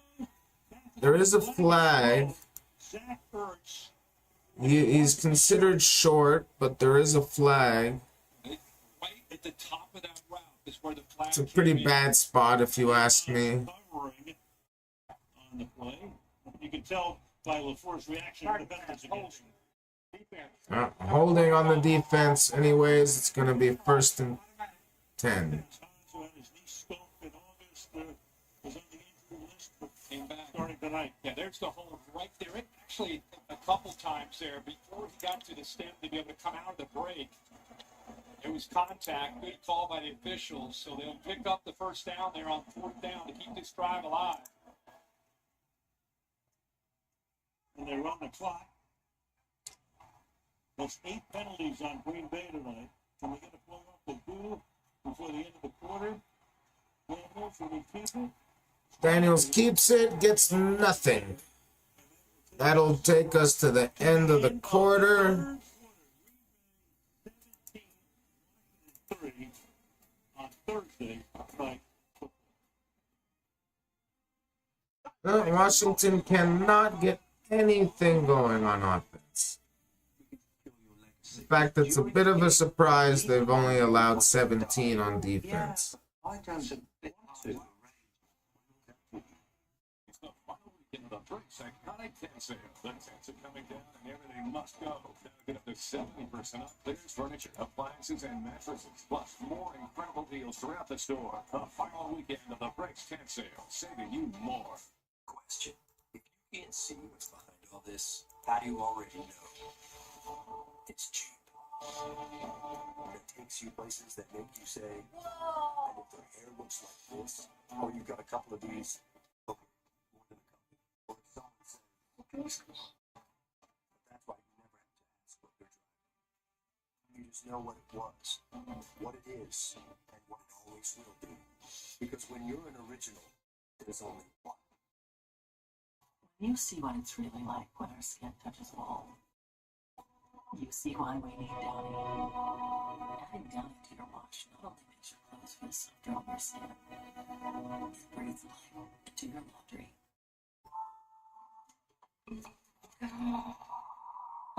There is a flag. He's considered short, but there is a flag. Right at the top of that route is where the flag. It's a pretty bad spot, if you ask me. On the play, you can tell by LaFleur's reaction to the defenders against him. Holding on the defense, anyways. It's going to be 1st and 10. Came back. Starting tonight. Yeah, there's the hold right there. It actually, a couple times there, before he got to the stem to be able to come out of the break, it was contact. Good call by the officials. So they'll pick up the 1st down there on 4th down to keep this drive alive. And they run the clock. That's 8 penalties on Green Bay tonight. Can we get a play off the field before the end of the quarter? Daniels, will he keep it? Daniels keeps it, gets nothing. That'll take us to the end of the quarter. On Thursday night. Washington cannot get anything going on offense. In fact, it's a bit of a surprise they've only allowed 17 on defense. I don't want to. The break psychotic sale. The tents are coming down and everything must go. Now get up to 70% off clearance furniture, appliances, and mattresses. Plus more incredible deals throughout the store. The final weekend of the Breaks tent sale, saving you more. Question. If you can't see what's behind all this, how do you already know? It's cheap. It takes you places that make you say, and if their hair looks like this, or you've got a couple of these, okay, more than a couple. Or if someone says, okay, but that's why you never have to ask what they're driving. You just know what it was, what it is, and what it always will be. Because when you're an original, there's only one. You see what it's really like when our skin touches wall. You see why we need Downy. Adding Downy to your wash not only makes your clothes feel softer on your skin, it breathes life into your laundry.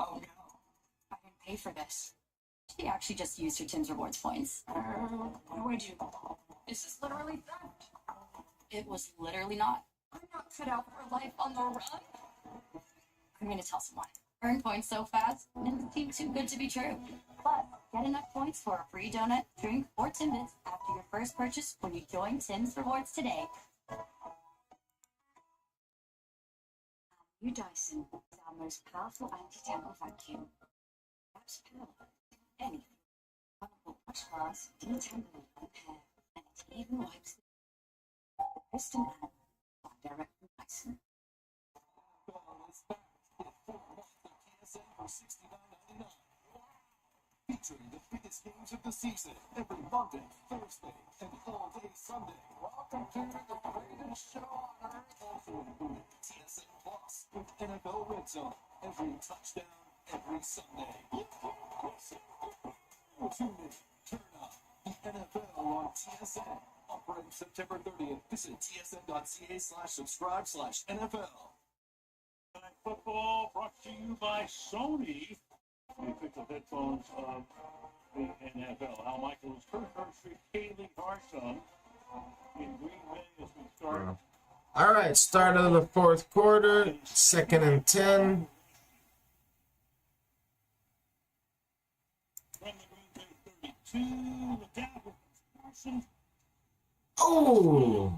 Oh no, I didn't pay for this. She actually just used her Tim's Rewards points. What would you? This is literally theft. It was literally not. I'm not cut out for life on the run. I'm gonna tell someone. Earn points so fast, it seems too good to be true. But get enough points for a free donut, drink, or Timbits after your first purchase when you join Tim's Rewards today. New Dyson is our most powerful anti-tangle vacuum. Wraps power anything. Powerful washcloths, detangling and hair, and it even wipes the piston animal direct from Dyson. For $69.99. featuring the biggest games of the season every Monday, Thursday, and all day Sunday. Welcome to the greatest show on earth, also including TSN Plus with NFL Red Zone every touchdown, every Sunday. Tune in, turn up the NFL on TSN. Operating September 30th. Visit tsn.ca/subscribe/NFL. Football brought to you by Sony, the official headphones of the NFL. Al Michaels, Kurt Hershey, Kaylee Garson in Green Bay as we start. All right, start of the fourth quarter, 2nd and 10. From the Green Bay 32, look out with Carson. Oh!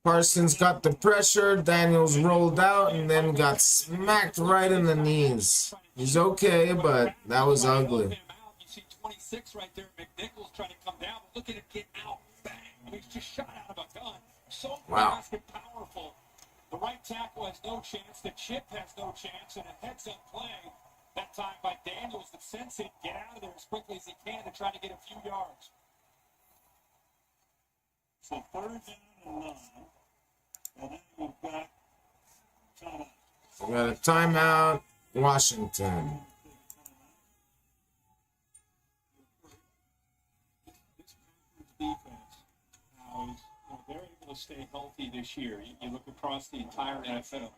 Parsons got the pressure. Daniels rolled out and then got smacked right in the knees. He's okay, but that was ugly. You see 26 right there. McNichols trying to come down. Look at him get out. Bang. I mean, he's just shot out of a gun. So fast and powerful. The right tackle has no chance. The chip has no chance. And a heads-up play that time by Daniels that sends it. Get out of there as quickly as he can to try to get a few yards. So 3rd down and 9. And then we've got timeout. We got a timeout, Washington. This defense, they're able to stay healthy this year. You look across the entire NFL.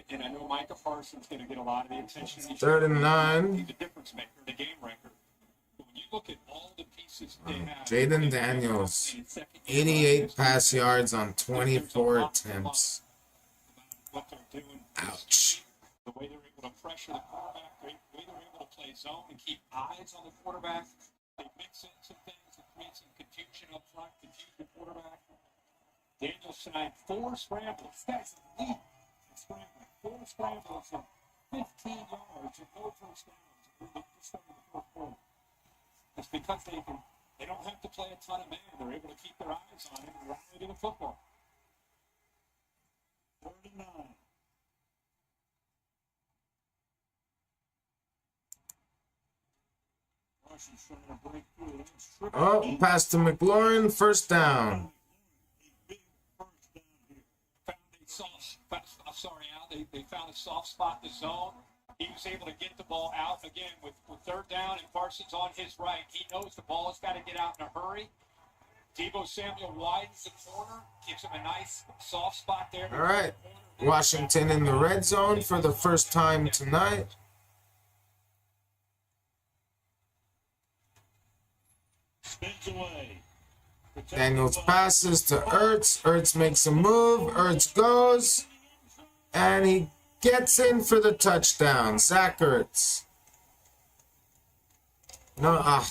And I know Micah Parsons going to get a lot of the attention. 3rd and 9. He's the difference maker, the game record. But when you look at all the pieces they have, Jaden Daniels, 88 pass yards on 24 attempts. What they're doing. Ouch. The way they're able to pressure the quarterback, the way they're able to play zone and keep eyes on the quarterback. They mix in some things that create some confusion up front, confuse the quarterback. Daniels tonight, 4 scrambles. That's elite in scrambling. 4 scrambles and 15 yards and no first downs. Just starting the fourth quarter. It's because they don't have to play a ton of man. They're able to keep their eyes on him and rally to the football. 3rd and 9. Parsons trying to break through. Oh, pass to McLaurin, 1st down. They found a soft spot in the zone. He was able to get the ball out again with 3rd down and Parsons on his right. He knows the ball has got to get out in a hurry. Deebo Samuel widens the corner, gives him a nice soft spot there. All right, Washington in the red zone for the first time tonight. Spins away. Daniels passes to Ertz. Ertz makes a move. Ertz goes. And he gets in for the touchdown. Zach Ertz. I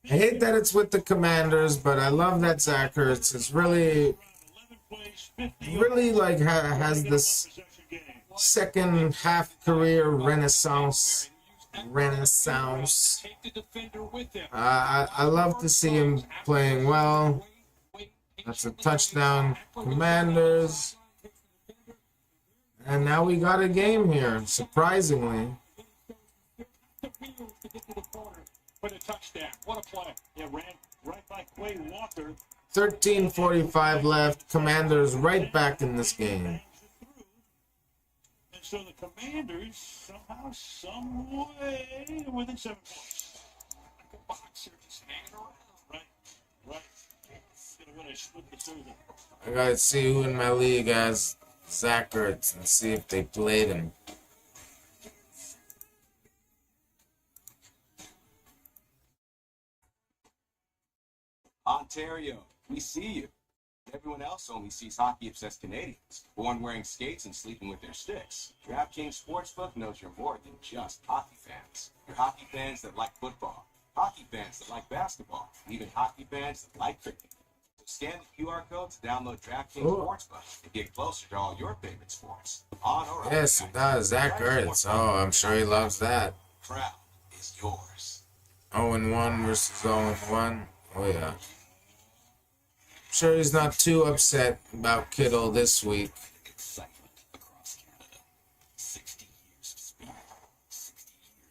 hate that it's with the Commanders, but I love that Zach Ertz is really like has this second half career renaissance. I love to see him playing well. That's a touchdown, Commanders. And now we got a game here, surprisingly. For the touchdown. What a play. Yeah, ran right by Quay Walker. 13:45 left. Commanders right back in this game. And so the Commanders somehow, some way, within 7 points. Like a boxer just hanging around. Right. Gonna win a split decision. I gotta see who in my league has Zach Ertz and see if they played him. Ontario, we see you. Everyone else only sees hockey-obsessed Canadians, born wearing skates and sleeping with their sticks. DraftKings Sportsbook knows you're more than just hockey fans. You're hockey fans that like football, hockey fans that like basketball, and even hockey fans that like cricket. So scan the QR code to download DraftKings Sportsbook and get closer to all your favorite sports. On or off. Yes, he does. Zach Ertz. Oh, I'm sure he loves that. Crown is yours. 0-1 versus 0-1. Oh, yeah. I'm sure he's not too upset about Kittle this week. Excitement across Canada. 60 years of spirit. 60 years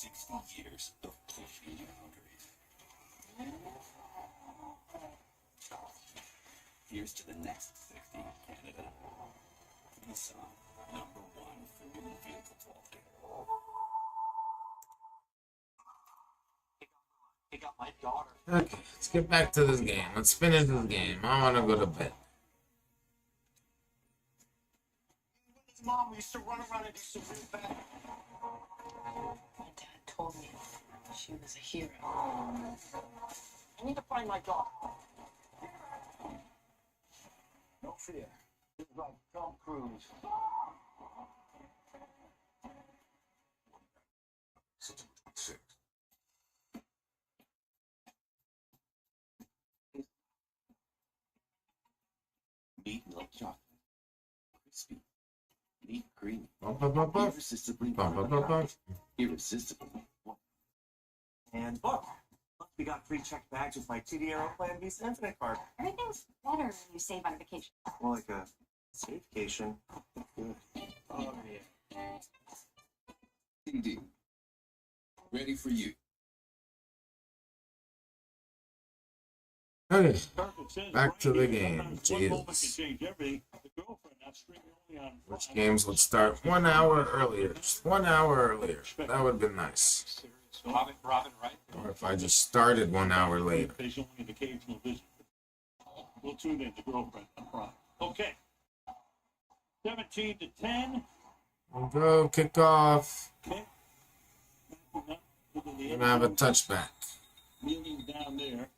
60 years of pushing boundaries. Here's to the next 60, Canada. Nissan, #1 for new vehicle quality. He got my daughter. Okay, let's get back to this game. Let's finish this game. I want to go to bed. His mom used to run around and do some real bad. My dad told me she was a hero. I need to find my daughter. No fear. This is like Tom Cruise. Six. Meat milk chocolate. Crispy. Neat creamy. Irresistibly. Irresistibly. And look, we got free checked bags with my TD Aeroplan Visa Infinite card. Everything's better when you save on a vacation. More like a vacation. Oh, yeah. TD. Ready for you. Okay, Perfect says back to the right game. here, sometimes one moment can Jesus. change everything. The girlfriend now streaming only on Which games would start 1 hour earlier? Just 1 hour earlier. That would have been nice. Robin, right? Or if I just started 1 hour later. There's only an occasional visit. We'll tune in to girlfriend on Prime. Okay. 17-10. We'll go kick off. Okay. Gonna have a touchback. Kneeling down there.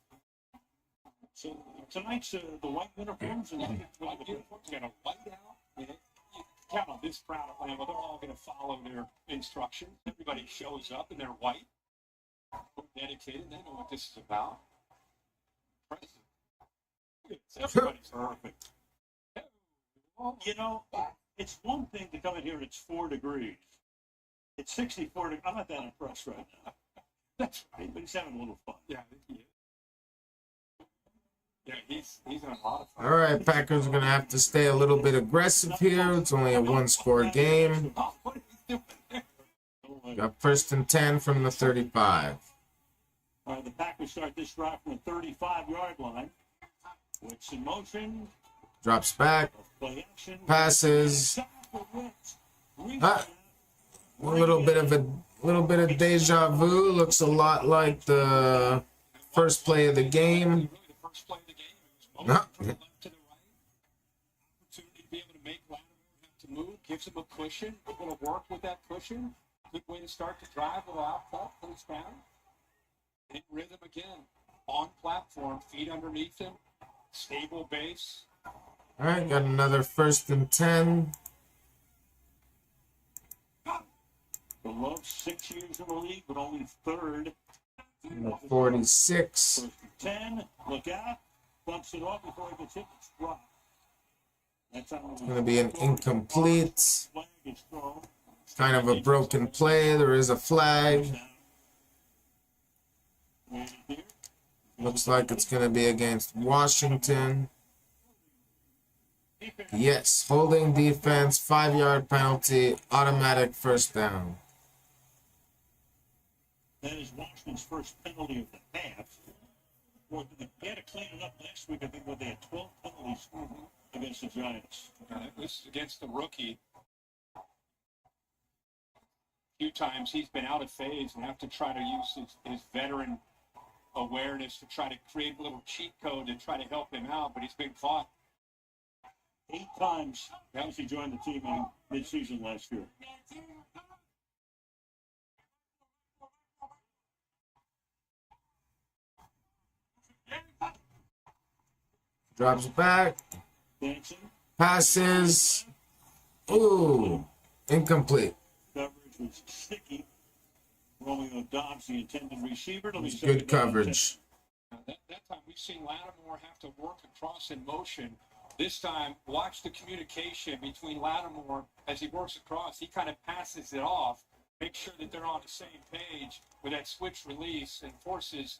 So tonight's the white uniforms and white uniforms got a white out. You count on this crowd at Lambeau, they're all going to follow their instructions. Everybody shows up and they're white. They're dedicated. They know what this is about. Everybody's perfect. You know, it's one thing to come in here and it's 4 degrees. It's 64 degrees. I'm not that impressed right now. That's right, but he's having a little fun. Yeah, he's on a lot of fun. All right, Packers are gonna have to stay a little bit aggressive here. It's only a 1-score game. Got 1st and 10 from the 35. All right, the Packers start this drive from the 35-yard line. Wicks in motion. Drops back. Play action. Passes. Ah, a little bit of deja vu. Looks a lot like the first play of the game. No. Opportunity to be able to make Lattimore have to move, gives him a cushion. We're going to work with that cushion. Good way to start the drive without that first down. In rhythm again. On platform, feet underneath him. Stable base. All right, got another 1st and 10. Below 6 years in the league, but only 3rd. 46. 1st and 10. Look out. Bumps it off before he gets hit. It's dropped. That's It's going to be an incomplete. Kind of a broken play. There is a flag. Looks like it's going to be against Washington. Yes, holding defense, 5-yard penalty, automatic 1st down. That is Washington's first penalty of the half. Well, they had to clean it up last week, I think, when they had 12 penalties against the Giants. This is against the rookie. A few times he's been out of phase and have to try to use his veteran awareness to try to create a little cheat code to try to help him out, but he's been caught. 8 times since he joined the team in mid-season last year. Drops back. Passes. Ooh, incomplete. Coverage was sticky. Romeo Dobbs, the intended receiver. Good coverage. That time we've seen Lattimore have to work across in motion. This time, watch the communication between Lattimore as he works across. He kind of passes it off, make sure that they're on the same page with that switch release, and forces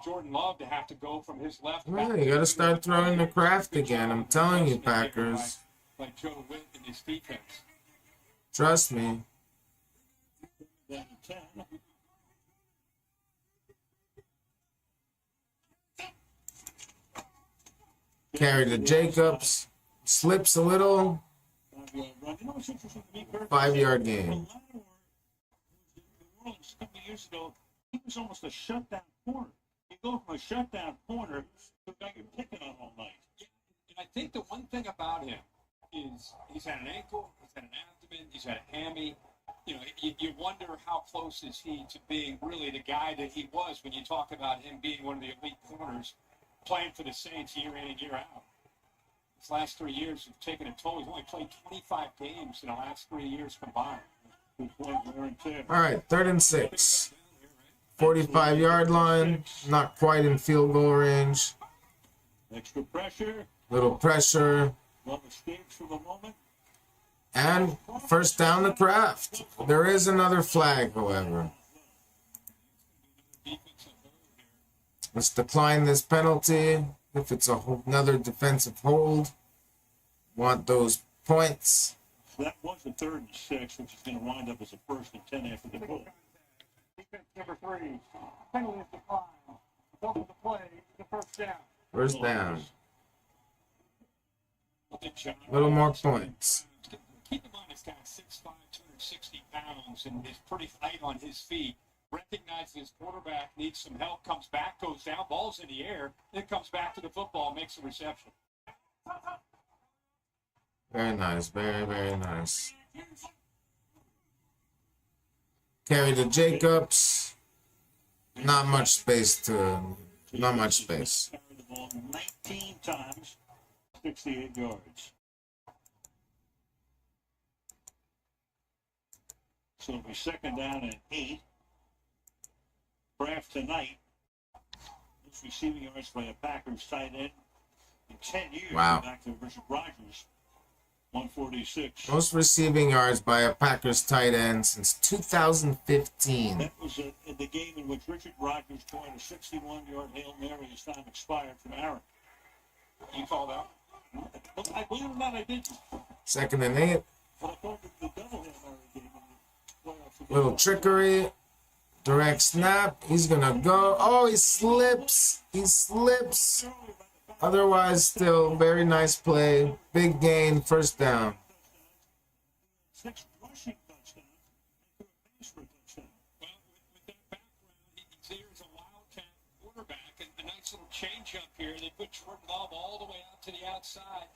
Jordan Love to have to go from his left. Well, you got to start throwing the craft again. I'm telling you, Packers. Like Joe Witt in his defense. Trust me. That 10. Carry to Jacobs. Slips a little. 5-yard gain. A couple of years ago, he was almost a shutdown corner. You go from a shutdown corner to a guy you're picking on all night. And I think the one thing about him is he's had an ankle, he's had an abdomen, he's had a hammy. You know, you wonder how close is he to being really the guy that he was when you talk about him being one of the elite corners playing for the Saints year in and year out. His last 3 years have taken a toll. He's only played 25 games in the last 3 years combined. All right, 3rd and 6. 45-yard line. Not quite in field goal range. Extra pressure. Little pressure. No mistakes for the moment. And first down to Kraft. There is another flag, however. Let's decline this penalty. If it's another defensive hold, want those points. That was a 3rd and 6, which is going to wind up as a 1st and 10 after the goal. Defense number 3. Penalty is declined. Result of the play is a first down. First down. Little more points. Keep in mind, this guy 6'5", 260 pounds, and is pretty light on his feet. Recognizes his quarterback needs some help, comes back, goes down, ball's in the air, then comes back to the football, makes a reception. Very nice, very, very nice. Carry to Jacobs. Not much space. Carried the ball 19 times, 68 yards. So it'll be 2nd down and 8. Kraft tonight, most receiving yards by a Packers tight end in 10 years. Wow. Back to Richard Rodgers, 146. Most receiving yards by a Packers tight end since 2015. That was in the game in which Richard Rodgers throwing a 61-yard Hail Mary as time expired from Aaron. You called out? I believe it or not, I didn't. 2nd and 8. But I thought that the double Hail Mary game in the playoffs. Little trickery. Direct snap. He's going to go. Oh, he slips. He slips. Otherwise, still very nice play. Big gain. First down. 6 rushing touchdowns. For a touchdown. Well, with that background, he's there as a Wildcat quarterback, and a nice little change up here. They put Jordan Love all the way out to the outside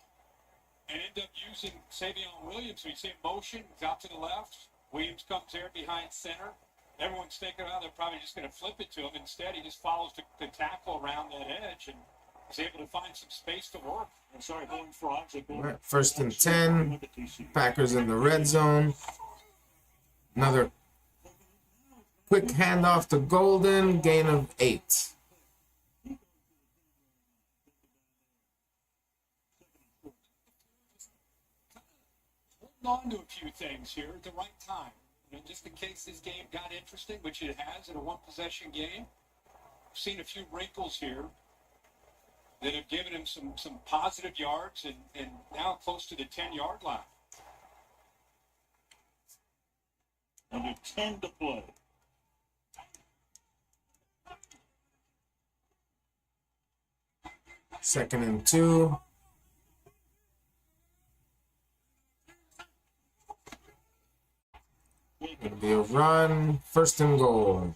and end up using Savion Williams. So you see motion, he's out to the left. Williams comes there behind center. Everyone's thinking, oh, they're probably just going to flip it to him. Instead, he just follows the tackle around that edge and is able to find some space to work. I'm sorry, going frogs. Right, 1st and 10. Packers in the red zone. Another quick handoff to Golden. Gain of 8. Holding on to a few things here at the right time. You know, just in case this game got interesting, which it has in a one-possession game. I've seen a few wrinkles here that have given him some positive yards and now close to the 10-yard line. Under 10 to play. Second and 2. Gonna be a run. 1st and goal.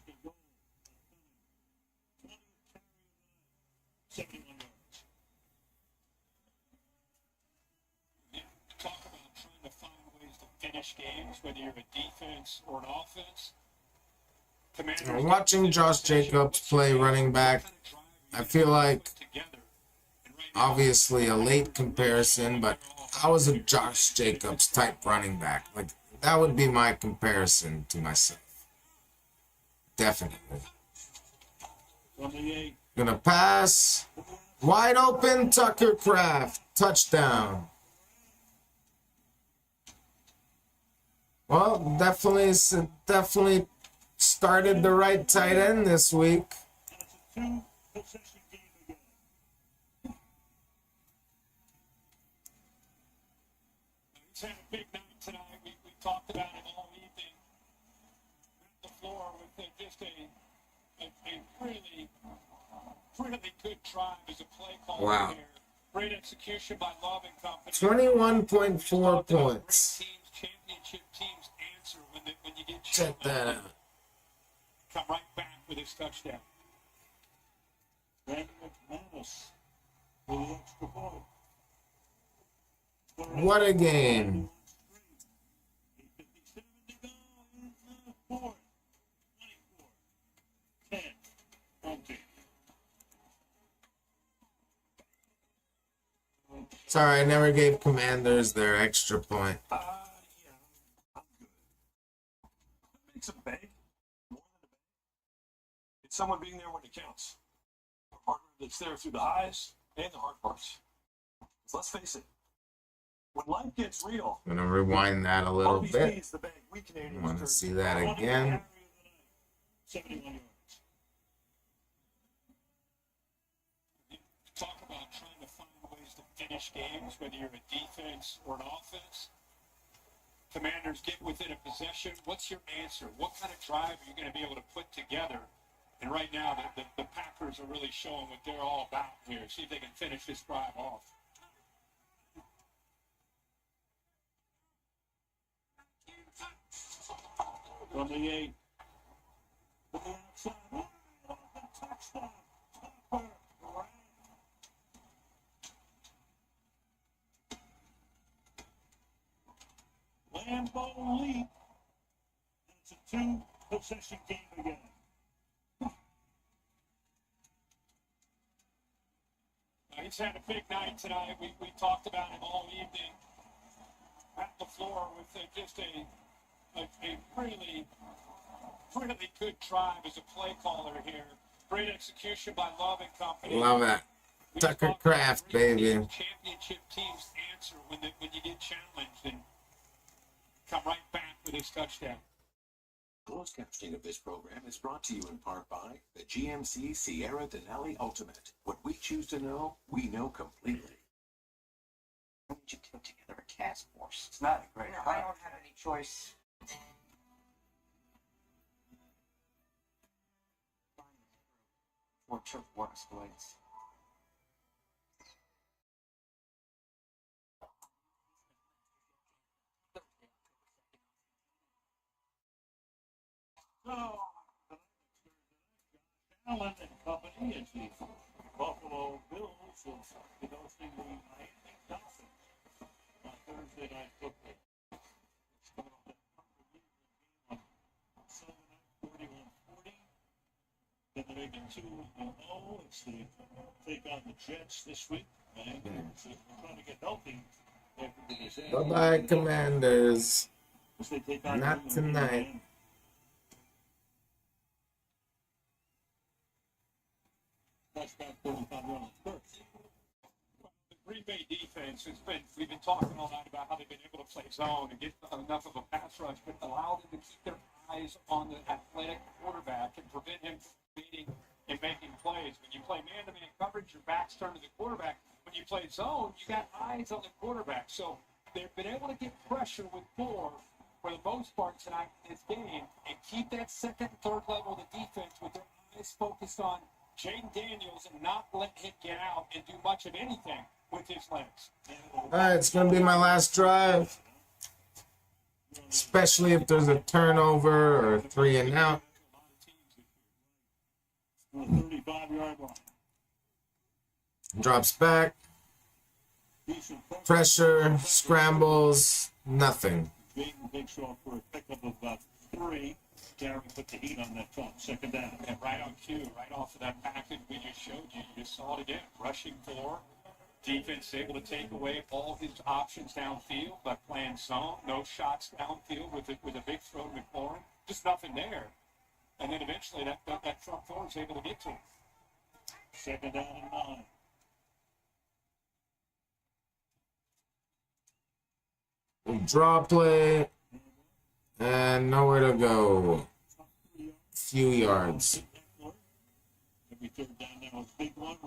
Talk about trying to find ways to finish games, whether you're a defense or an offense. I'm watching Josh Jacobs play running back. I feel like, obviously a late comparison, but I was a Josh Jacobs type running back. Like, that would be my comparison to myself. Definitely. Gonna pass. Wide open, Tucker Kraft. Touchdown. Well, definitely started the right tight end this week. He's had a big night tonight. We talked about it all evening. The floor just a really, really good drive as a play call Wow. here. Great execution by Love and company. 21.4 points. Teams, championship teams answer when you get Check that out. come right back with his touchdown. Brandon McManus with the extra point. What a game. 8:57 to go in the fourth. 24-10. Home team. Sorry, I never gave Commanders their extra point. Yeah, I'm good. What makes a bank more than a bank? It's someone being there when it counts. A partner that's there through the highs and the hard parts. 'Cause let's face it, when life gets real, I'm going to rewind that a little RBC bit. is the bank we I Canadians want to turn see to. that again. 71 yards. Talk about trying to find ways to finish games, whether you're a defense or an offense. Commanders get within a possession. What's your answer? What kind of drive are you going to be able to put together? And right now, the Packers are really showing what they're all about here. See if they can finish this drive off. From the 8. To the outside. Touchdown. Topper. Lambeau leap. And it's a 2-possession game again. He's had a big night tonight. We talked about him all evening at the floor with just a really, really good drive as a play caller here. Great execution by Love and company. Love that. Tucker Craft, baby. Championship teams answer when you get challenged and come right back with his touchdown. Closed captioning of this program is brought to you in part by the GMC Sierra Denali Ultimate. What we choose to know, we know completely. Why don't you put together a task force? It's not a great idea. I don't have any choice. For took what exploits. So, Allen and company as the Buffalo Bills will be hosting the Miami Dolphins on Thursday night football. It's coming off that on Sunday night, 41-40. Then they make it 2-0. It's the take on the Jets this week. And so we're trying to get healthy after the disaster. Bye-bye, Commanders. As they take on Not tonight. Touchdown 45 yards first. The Green Bay defense we've been talking all night about how they've been able to play zone and get enough of a pass rush, but allow them to keep their eyes on the athletic quarterback and prevent him from beating and making plays. When you play man-to-man coverage, your back's turned to the quarterback. When you play zone, you got eyes on the quarterback. So they've been able to get pressure with 4 for the most part tonight in this game and keep that second and third level of the defense with their eyes focused on Jaden Daniels and not let him get out and do much of anything with his legs. All right, it's going to be my last drive. Especially if there's a turnover or 3 and out. 35-yard line. Drops back. Pressure, scrambles, nothing. Jaden takes off for a pickup of about 3. Gary put the heat on that top, second down. And right on cue, right off of that package we just showed you, you just saw it again. Rushing 4. Defense able to take away all his options downfield by playing zone. No shots downfield with a big throw to McLaurin. Just nothing there. And then eventually that front 4 is able to get to him. Second down and 9. Draw play. And nowhere to go. Few yards. Every third down now is a big one.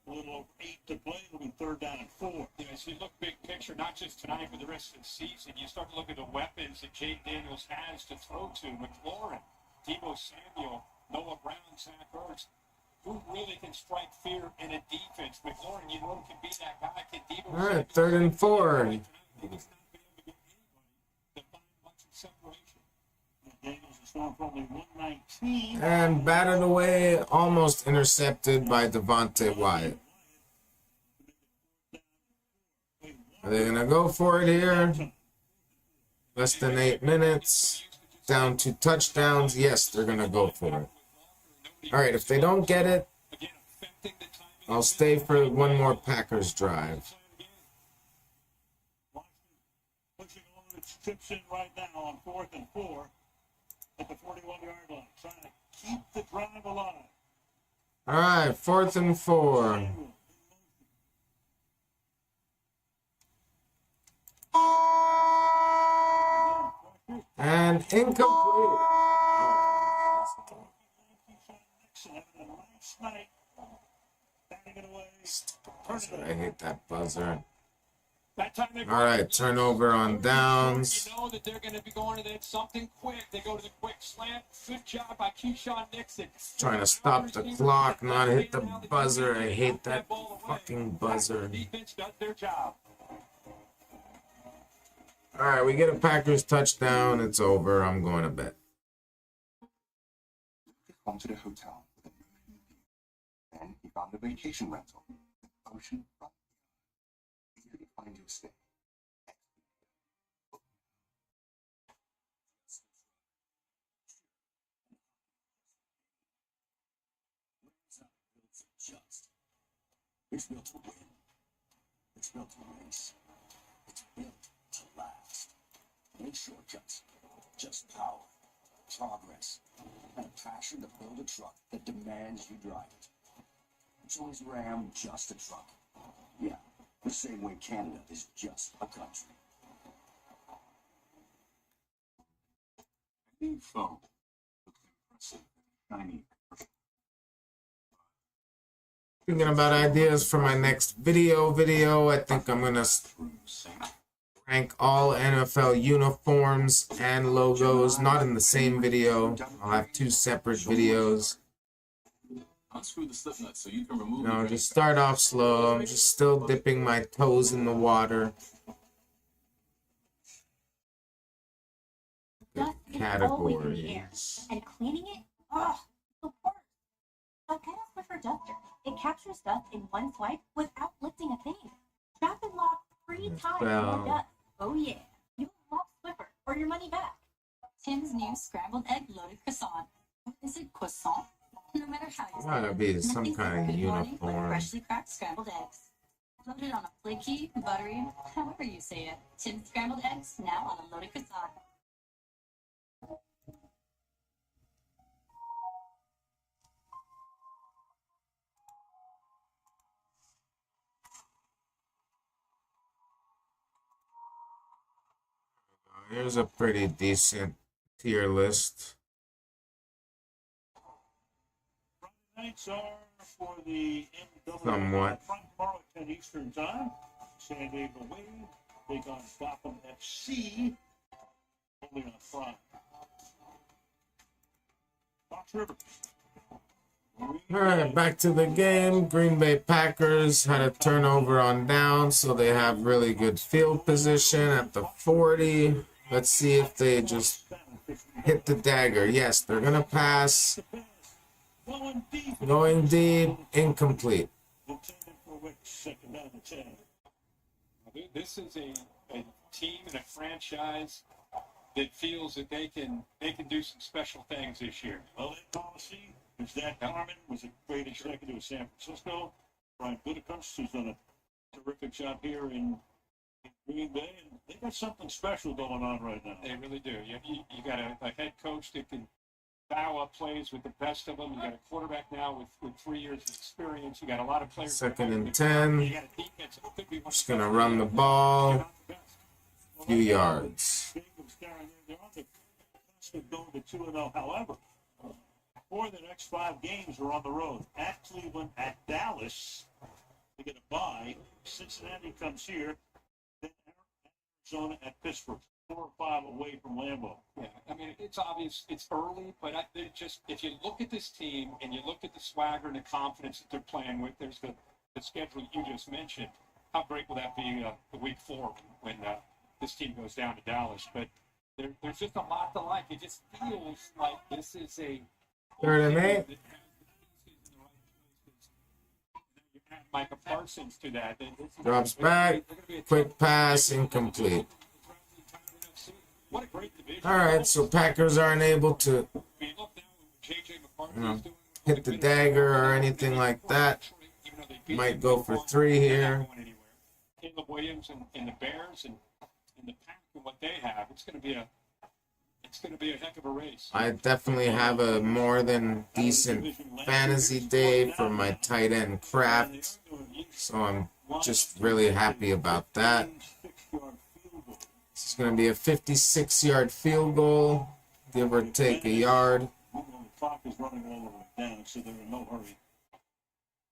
A little over 8 to play. It'll be third down and 4. Yeah, as you look big picture, not just tonight, but the rest of the season, you start to look at the weapons that Jaden Daniels has to throw to. McLaurin, Debo Samuel, Noah Brown, Zach Ertz. Who really can strike fear in a defense? McLaurin, you know, can be that guy. Can Debo All right, 3rd and 4. And batted away, almost intercepted by Devontae Wyatt. Are they going to go for it here? Less than 8 minutes. Down 2 touchdowns. Yes, they're going to go for it. All right, if they don't get it, I'll stay for one more Packers drive. Pushing all of its chips in right now on 4th and 4 at the 41-yard line, trying to keep the drive alive. All right, 4th and 4. And incomplete. I hate that buzzer. All right, turnover on downs. You know that they're going to be going to that something quick. They go to the quick slant. Good job by Keyshawn Nixon. Trying to stop the clock, not hit the buzzer. I hate that fucking buzzer. Defense does their job. All right, we get a Packers touchdown. It's over. I'm going to bed. Home to the hotel with a new view. Then he found a vacation rental. Ocean front. Eager to find you a stay. It's built to win. It's built to race. It's built to last. No shortcuts, just power, progress, and a passion to build a truck that demands you drive it. So is Ram just a truck? Yeah, the same way Canada is just a country. New phone. Looks impressive. Shiny. Thinking about ideas for my next video. I think I'm gonna rank all NFL uniforms and logos, not in the same video. I'll have 2 separate videos. Unscrew the slip nut so you can remove No, just start off slow. I'm just still dipping my toes in the water. Dust is always in the air, Categories. and cleaning it, ugh, the worst. But get a Swiffer duster. It captures dust in one swipe without lifting a thing. Trap and lock 3 times more dust. Oh yeah, you love Swiffer for your money back. Tim's new scrambled egg loaded croissant. Is it croissant? No matter how you Gotta be some kind of Like uniform. freshly cracked scrambled eggs. Loaded on a flaky, buttery, however you say it. Tim's scrambled eggs, now on a loaded croissant. Here's a pretty decent tier list. Nights are for the NWA Somewhat. from tomorrow at 10 Eastern Time. San Diego Wing take on Gotham FC. Only on Friday. Fox River. All right, back to the game. Green Bay Packers had a turnover on down, so they have really good field position at the 40. Let's see if they just hit the dagger. Yes, they're going to pass. Going deep, incomplete. This is a team and a franchise that feels that they can do some special things this year. Well, that policy is that Harmon was a great executive of San Francisco. Brian Gutekunst has done a terrific job here in Green Bay, and they got something special going on right now. They really do. You got a head coach that can bow up plays with the best of them. You got a quarterback now with 3 years of experience. You got a lot of players. 2nd and 10. You got a defense that could be one Just going to run the ball. Few yards. They're on the cusp of going to 2-0. However, 4 of the next 5 games are on the road. At Cleveland, at Dallas, they get a bye. Cincinnati comes here. Then Arizona at Pittsburgh. 4 or 5 away from Lambeau. Yeah, I mean, it's obvious, it's early, but it just, if you look at this team and you look at the swagger and the confidence that they're playing with, there's the schedule you just mentioned. How great will that be the week 4 when this team goes down to Dallas? But there's just a lot to like. It just feels like this is a 3rd and 8. You add Micah Parsons to that. Drops back. Quick pass, incomplete. What a great division. All right, so Packers aren't able to, hit the dagger or anything like that. Might go for 3 here. Caleb Williams and the Bears and the Pack and what they have, it's going to be a heck of a race. I definitely have a more than decent fantasy day for my tight end craft, so I'm just really happy about that. This is going to be a 56-yard field goal, give or take a yard. The clock is running all the way down, so they're in no hurry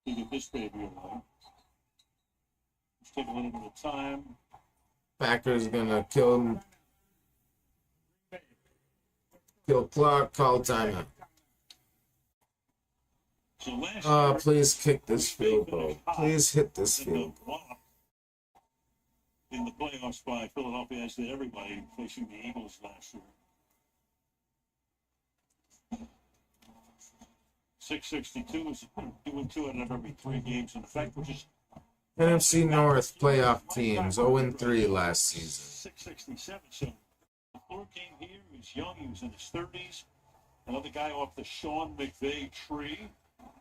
to get this baby away. Let's take a little bit of time. Packers going to kill clock, call timeout. Please kick this field goal. Please hit this field goal. In the playoffs by Philadelphia, as did everybody facing the Eagles last year. 662 is doing 2 out of every 3 games in effect, which is NFC North playoff teams, 0-3 last season. 667. So the floor game here is young. He was in his 30s. Another guy off the Sean McVay tree.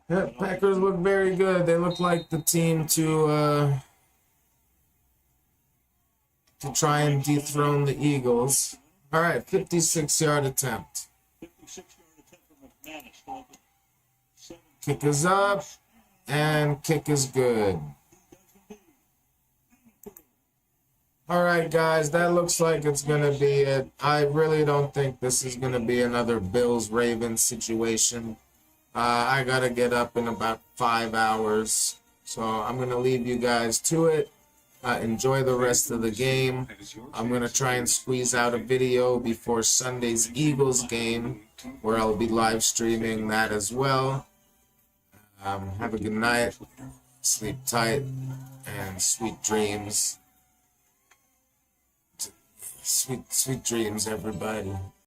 Yeah, Packers look very good. They look like the team to try and dethrone the Eagles. All right, 56-yard attempt. 56-yard attempt from McManus. Kick is up, and kick is good. All right, guys, that looks like it's going to be it. I really don't think this is going to be another Bills-Ravens situation. I got to get up in about 5 hours, so I'm going to leave you guys to it. Enjoy the rest of the game. I'm going to try and squeeze out a video before Sunday's Eagles game, where I'll be live streaming that as well. Have a good night, sleep tight, and sweet dreams. Sweet dreams, everybody.